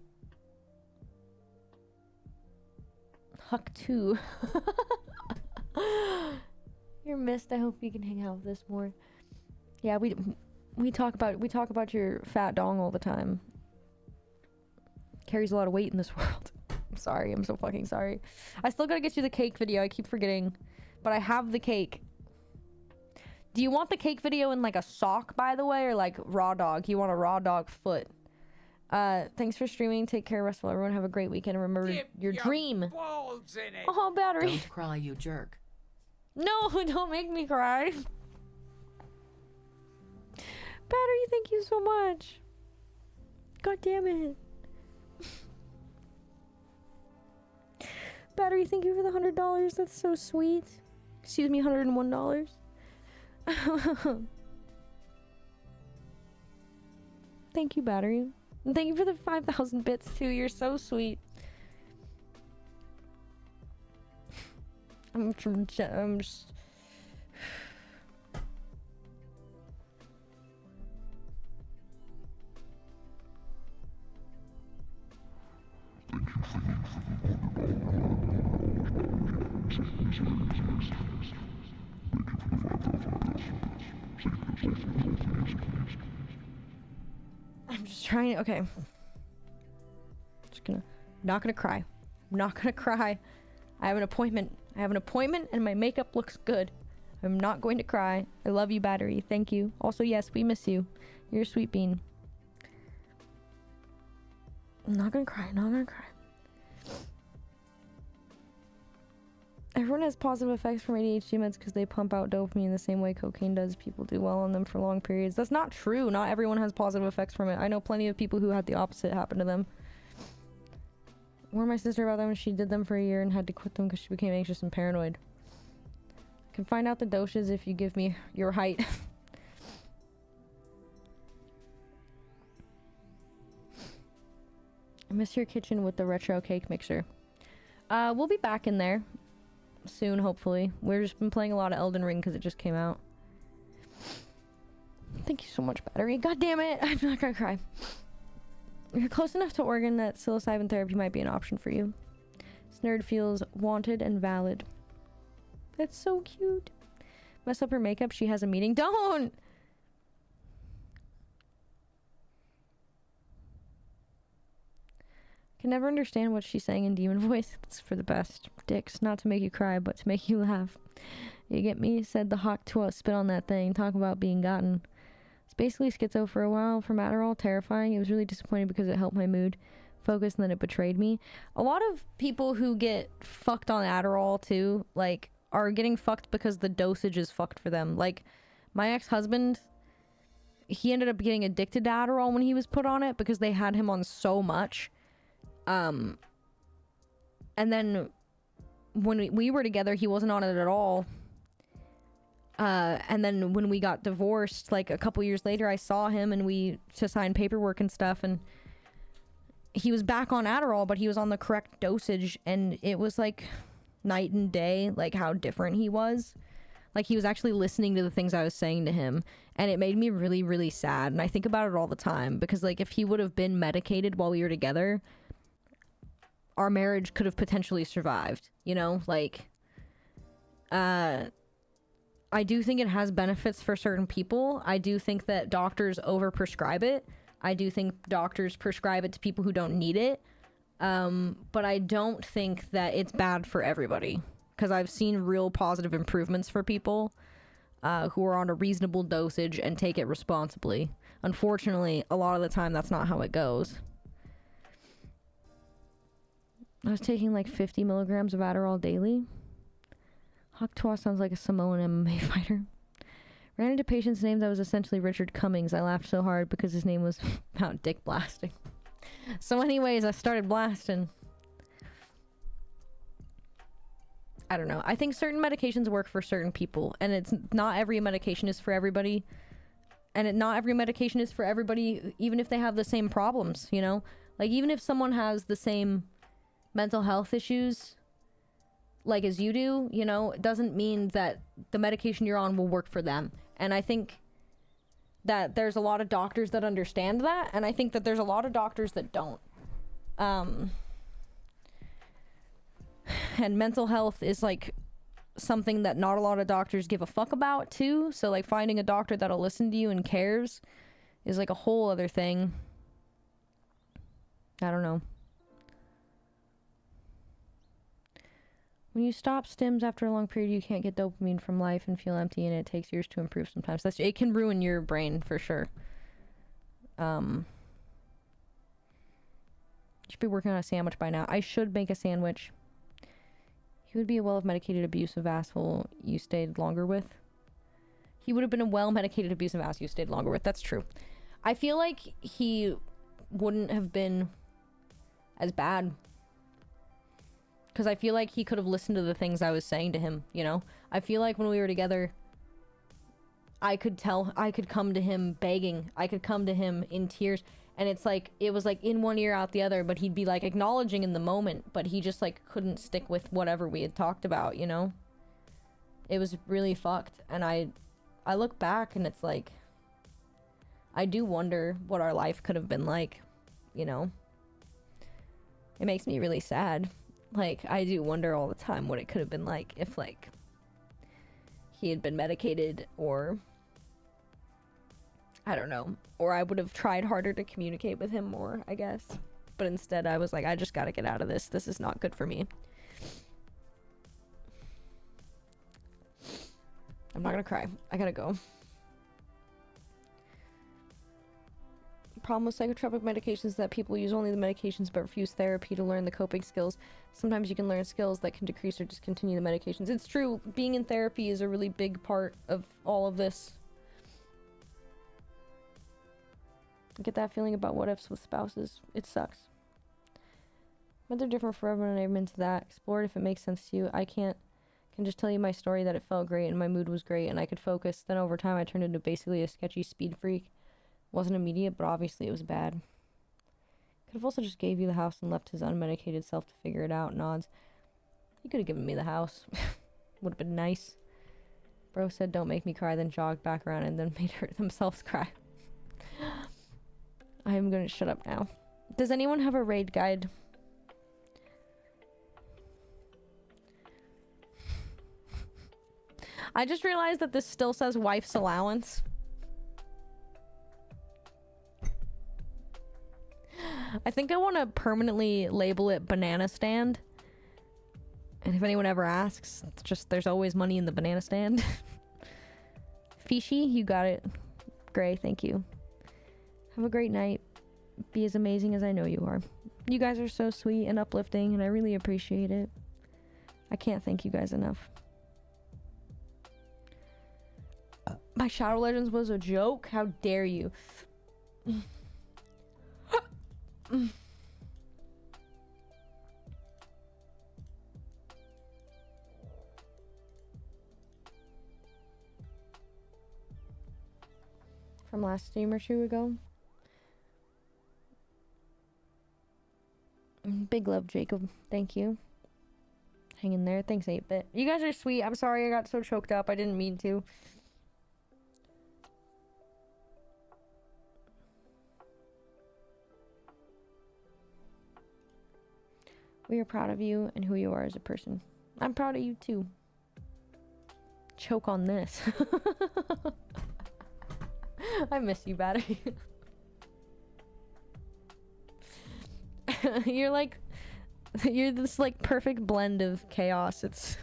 Huck 2. You're missed. I hope you can hang out with us more. Yeah, we talk about your fat dong all the time. Carries a lot of weight in this world. I'm sorry. I'm so fucking sorry. I still gotta get you the cake video. I keep forgetting, but I have the cake. Do you want the cake video in like a sock, by the way, or like raw dog? You want a raw dog foot? Thanks for streaming. Take care, Russell. Everyone have a great weekend. Remember your dream. Balls in it. Oh, battery. Don't cry, you jerk. No, don't make me cry. Battery, thank you so much. God damn it. Battery, thank you for the $100. That's so sweet. Excuse me, $101. Thank you, Battery. And thank you for the 5,000 bits too. You're so sweet. I'm just... I'm just trying to... Okay. Not gonna cry. I'm not gonna cry. I have an appointment. And my makeup looks good. I'm not going to cry. I love you, Battery. Thank you. Also, yes, we miss you. You're a sweet bean. I'm not gonna cry. Everyone has positive effects from ADHD meds because they pump out dopamine the same way cocaine does. People do well on them for long periods. That's not true. Not everyone has positive effects from it. I know plenty of people who had the opposite happen to them. Warned my sister about them when she did them for a year and had to quit them because she became anxious and paranoid. I can find out the doses if you give me your height. I miss your kitchen with the retro cake mixer. We'll be back in there soon, hopefully. We've just been playing a lot of Elden Ring because it just came out. Thank you so much, Battery. God damn it! I'm not gonna cry. You're close enough to Oregon that psilocybin therapy might be an option for you. This nerd feels wanted and valid. That's so cute. Mess up her makeup. She has a meeting. Don't! Can never understand what she's saying in demon voice. It's for the best. Dicks, not to make you cry, but to make you laugh. You get me? Said the hawk to spit on that thing. Talk about being gotten. It's basically schizo for a while from Adderall. Terrifying. It was really disappointing because it helped my mood focus and then it betrayed me. A lot of people who get fucked on Adderall too, like, are getting fucked because the dosage is fucked for them. Like, my ex-husband, he ended up getting addicted to Adderall when he was put on it because they had him on so much. And then when we were together, he wasn't on it at all. And then when we got divorced, like a couple years later, I saw him and we to sign paperwork and stuff, and he was back on Adderall, but he was on the correct dosage, and it was like night and day, like how different he was. Like, he was actually listening to the things I was saying to him, and it made me really, really sad. And I think about it all the time because, like, if he would have been medicated while we were together, our marriage could have potentially survived, you know? Like, I do think it has benefits for certain people. I do think that doctors overprescribe it. I do think doctors prescribe it to people who don't need it. But I don't think that it's bad for everybody, because I've seen real positive improvements for people. who are on a reasonable dosage and take it responsibly. Unfortunately, a lot of the time that's not how it goes. I was taking like 50 milligrams of Adderall daily. Haktua sounds like a Samoan MMA fighter. Ran into patient's name that was essentially Richard Cummings. I laughed so hard because his name was about dick blasting. So anyways, I started blasting. I don't know. I think certain medications work for certain people, and it's not every medication is for everybody. And not every medication is for everybody, even if they have the same problems, you know? Like, even if someone has the same mental health issues, like as you do, you know, it doesn't mean that the medication you're on will work for them. And I think that there's a lot of doctors that understand that, and I think that there's a lot of doctors that don't. And mental health is like something that not a lot of doctors give a fuck about too. So like finding a doctor that'll listen to you and cares is like a whole other thing. I don't know. When you stop stims after a long period, you can't get dopamine from life and feel empty, and it takes years to improve sometimes. It can ruin your brain for sure. You should be working on a sandwich by now. I should make a sandwich. He would be a well-medicated abusive asshole you stayed longer with. He would have been a well-medicated abusive ass you stayed longer with. That's true. I feel like he wouldn't have been as bad. Because I feel like he could have listened to the things I was saying to him, you know? I feel like when we were together, I could come to him begging. I could come to him in tears. And it's like, it was like in one ear out the other, but he'd be like acknowledging in the moment, but he just like couldn't stick with whatever we had talked about, you know? It was really fucked. And I look back and it's like, I do wonder what our life could have been like, you know? It makes me really sad. Like, I do wonder all the time what it could have been like if, like, he had been medicated, or I don't know, or I would have tried harder to communicate with him more, I guess. But instead, I was like, I just gotta get out of this. This is not good for me. I'm not gonna cry. I gotta go. Problem with psychotropic medications is that people use only the medications but refuse therapy to learn the coping skills. Sometimes you can learn skills that can decrease or discontinue the medications. It's true. Being in therapy is a really big part of all of this. I get that feeling about what ifs with spouses. It sucks. But they're different for everyone, and I'm into that. Explore it if it makes sense to you. I can just tell you my story that it felt great and my mood was great and I could focus. Then over time I turned into basically a sketchy speed freak. Wasn't immediate, but obviously it was bad. Could have also just gave you the house and left his unmedicated self to figure it out. Nods. He could have given me the house. Would have been nice. Bro said don't make me cry, then jogged back around and then made themselves cry. I am gonna shut up now. Does anyone have a raid guide? I just realized that this still says wife's allowance. I think I want to permanently label it banana stand. And if anyone ever asks, it's just there's always money in the banana stand. Fishy, you got it. Gray, thank you. Have a great night. Be as amazing as I know you are. You guys are so sweet and uplifting, and I really appreciate it. I can't thank you guys enough. My Shadow Legends was a joke? How dare you? From last stream or two ago. Big love, Jacob. Thank you. Hang in there. Thanks, 8-Bit. You guys are sweet. I'm sorry I got so choked up. I didn't mean to. We are proud of you and who you are as a person. I'm proud of you too. Choke on this. I miss you, Battery. You're this like perfect blend of chaos. It's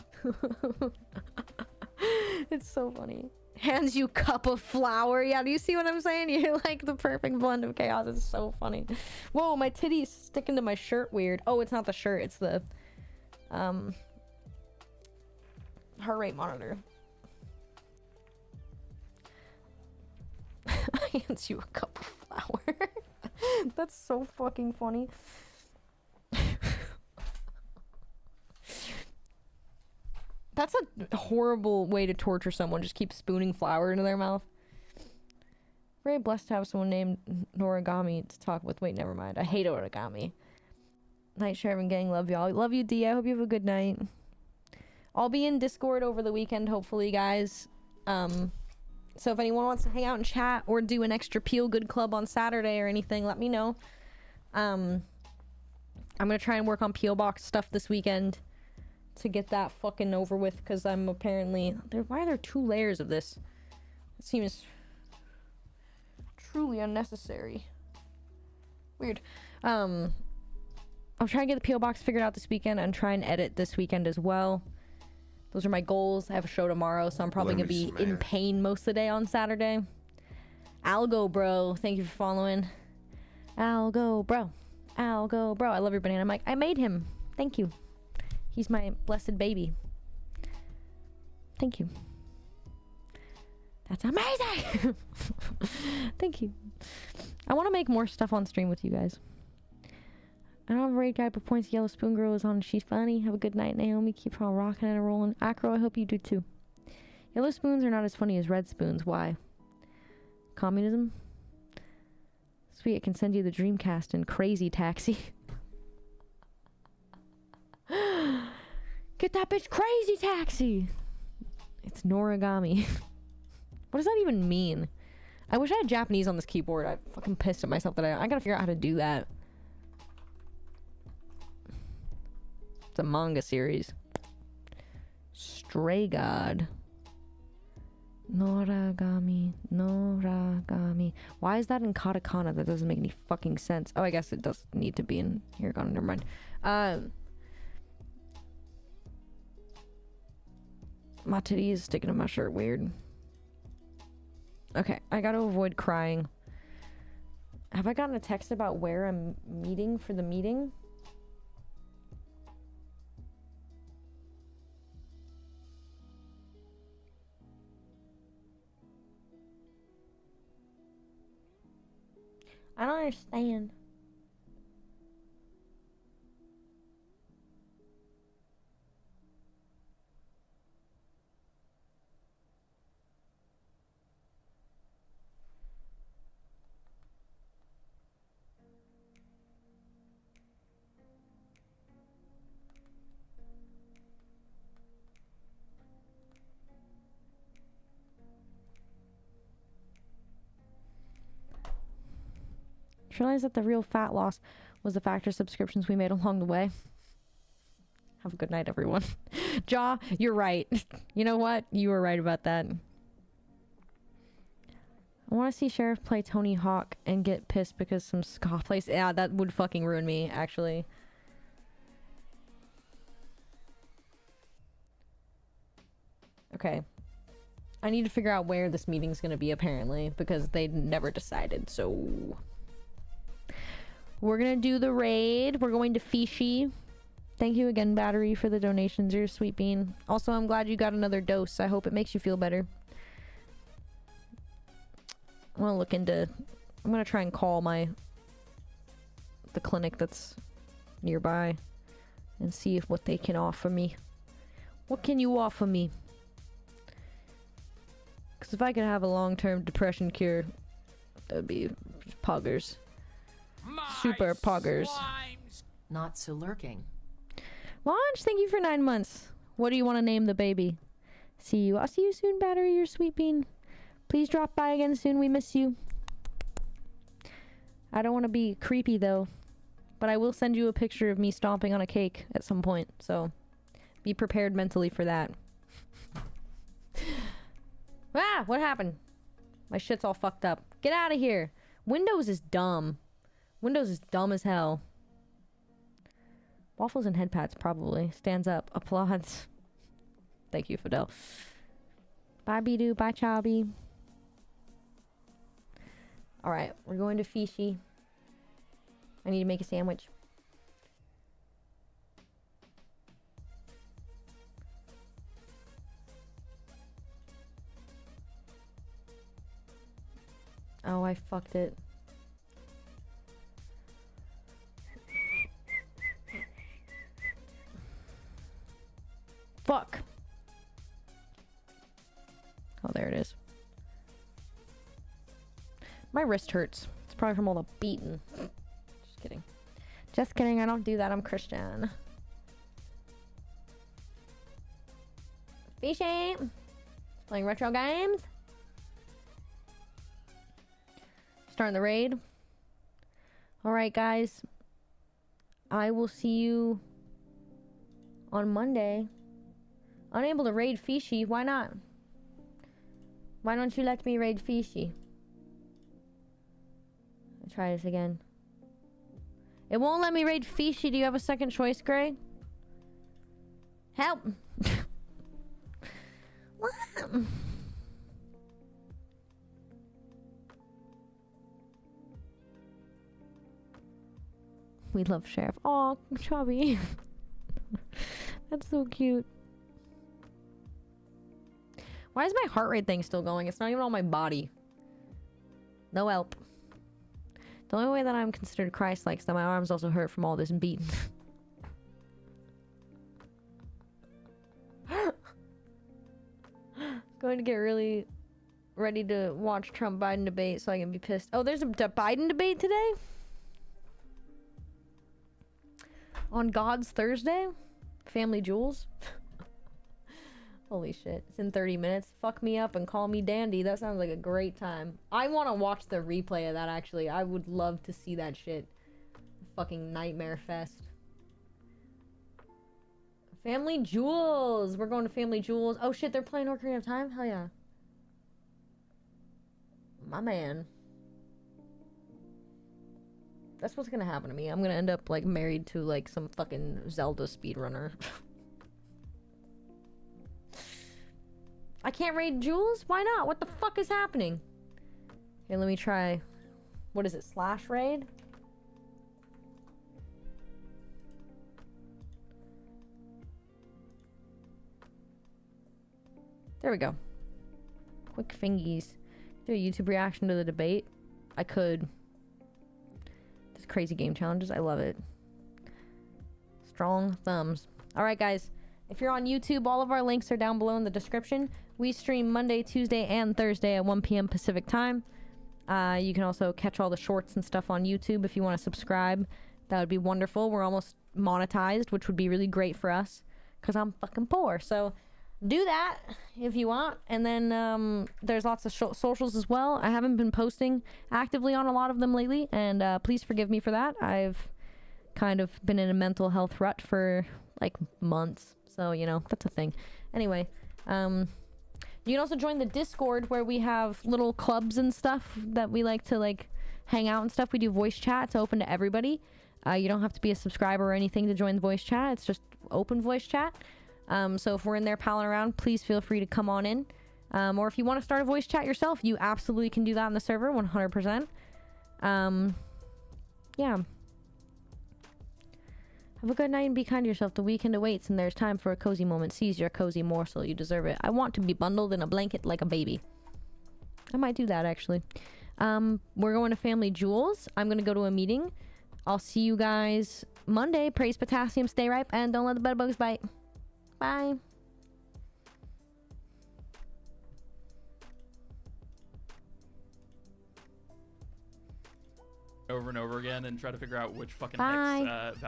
it's so funny. Hands you cup of flour. Yeah, do you see what I'm saying? You're like the perfect blend of chaos. It's so funny. Whoa, my titty's sticking to my shirt weird. Oh, it's not the shirt. It's the heart rate monitor. Hands you a cup of flour. That's so fucking funny. That's a horrible way to torture someone. Just keep spooning flour into their mouth. Very blessed to have someone named Noragami to talk with. Wait, never mind. I hate origami. Night, Sheriff and gang. Love y'all. Love you, D. I hope you have a good night. I'll be in Discord over the weekend, hopefully, guys. So if anyone wants to hang out and chat or do an extra Peel Good Club on Saturday or anything, let me know. I'm gonna try and work on Peel Box stuff this weekend to get that fucking over with, because I'm apparently... Why are there 2 layers of this? It seems truly unnecessary. Weird. I'm trying to get the P.O. Box figured out this weekend and try and edit this weekend as well. Those are my goals. I have a show tomorrow, so I'm probably going to be in pain most of the day on Saturday. Algo, bro. Thank you for following. Algo, bro. Algo, bro. I love your banana, Mike. I made him. Thank you. He's my blessed baby. Thank you. That's amazing! Thank you. I want to make more stuff on stream with you guys. I don't have a raid guide, but points Yellow Spoon Girl is on. She's funny. Have a good night, Naomi. Keep on rocking and rolling. Acro, I hope you do too. Yellow spoons are not as funny as red spoons. Why? Communism? Sweet, I can send you the Dreamcast in Crazy Taxi. Get that bitch Crazy Taxi! It's Noragami. What does that even mean? I wish I had Japanese on this keyboard. I'm fucking pissed at myself that I gotta figure out how to do that. It's a manga series. Stray God. Noragami. Noragami. Why is that in katakana? That doesn't make any fucking sense. Oh, I guess it does need to be in hiragana. Never mind. My titty is sticking to my shirt. Weird. Okay, I gotta avoid crying. Have I gotten a text about where I'm meeting for the meeting? I don't understand. Realize that the real fat loss was the factor subscriptions we made along the way. Have a good night, everyone. Jaw, you're right. You know what? You were right about that. I want to see Sheriff play Tony Hawk and get pissed because some ska plays. Yeah, that would fucking ruin me, actually. Okay. I need to figure out where this meeting's gonna be, apparently, because they never decided, so... We're gonna do the raid. We're going to Fishy. Thank you again, Battery, for the donations. You're a sweet bean. Also, I'm glad you got another dose. I hope it makes you feel better. I want to look into... I'm gonna try and call the clinic that's nearby and see what they can offer me. What can you offer me? Because if I could have a long-term depression cure, that would be poggers. Super poggers. Not so lurking. Launch, thank you for 9 months. What do you want to name the baby? See you. I'll see you soon, Battery. You're sweet bean. Please drop by again soon. We miss you. I don't want to be creepy though, but I will send you a picture of me stomping on a cake at some point. So be prepared mentally for that. Ah, what happened? My shit's all fucked up. Get out of here. Windows is dumb. Windows is dumb as hell. Waffles and head pats, probably. Stands up. Applauds. Thank you, Fidel. Bye, Bidoo. Bye, Chobby. Alright, we're going to Fishy. I need to make a sandwich. Oh, I fucked it. Fuck. Oh, there it is. My wrist hurts. It's probably from all the beating. Just kidding. Just kidding. I don't do that. I'm Christian. Fishy. Playing retro games. Starting the raid. Alright, guys. I will see you on Monday. Unable to raid Fishy. Why not? Why don't you let me raid Fishy? I'll try this again. It won't let me raid Fishy. Do you have a second choice, Greg? Help! What? We love Sheriff. Aw, Chubby. That's so cute. Why is my heart rate thing still going? It's not even on my body. No help. The only way that I'm considered Christ-like is that my arms also hurt from all this beating. Going to get really ready to watch Trump-Biden debate so I can be pissed. Oh, there's a Biden debate today? On God's Thursday? Family Jewels? Holy shit. It's in 30 minutes. Fuck me up and call me dandy. That sounds like a great time. I want to watch the replay of that, actually. I would love to see that shit. Fucking nightmare fest. Family Jewels! We're going to Family Jewels. Oh shit, they're playing Ocarina of Time? Hell yeah. My man. That's what's gonna happen to me. I'm gonna end up, like, married to, like, some fucking Zelda speedrunner. I can't raid Jules? Why not? What the fuck is happening? Here, let me try. What is it? Slash raid? There we go. Quick fingies. Do a YouTube reaction to the debate. I could. Just crazy game challenges. I love it. Strong thumbs. Alright, guys. If you're on YouTube, all of our links are down below in the description. We stream Monday, Tuesday, and Thursday at 1 p.m. Pacific time. You can also catch all the shorts and stuff on YouTube if you want to subscribe. That would be wonderful. We're almost monetized, which would be really great for us. Because I'm fucking poor. So do that if you want. And then there's lots of socials as well. I haven't been posting actively on a lot of them lately. And please forgive me for that. I've kind of been in a mental health rut for like months. So, you know, that's a thing. Anyway, you can also join the Discord where we have little clubs and stuff that we like to, like, hang out and stuff. We do voice chat. It's open to everybody. You don't have to be a subscriber or anything to join the voice chat. It's just open voice chat. So if we're in there palling around, please feel free to come on in. Or if you want to start a voice chat yourself, you absolutely can do that on the server, 100%. Yeah. Have a good night and be kind to yourself. The weekend awaits and there's time for a cozy moment. Seize your cozy morsel. You deserve it. I want to be bundled in a blanket like a baby. I might do that, actually. We're going to Family Jewels. I'm going to go to a meeting. I'll see you guys Monday. Praise potassium, stay ripe, and don't let the bedbugs bite. Bye. Over and over again and try to figure out which fucking Bye. X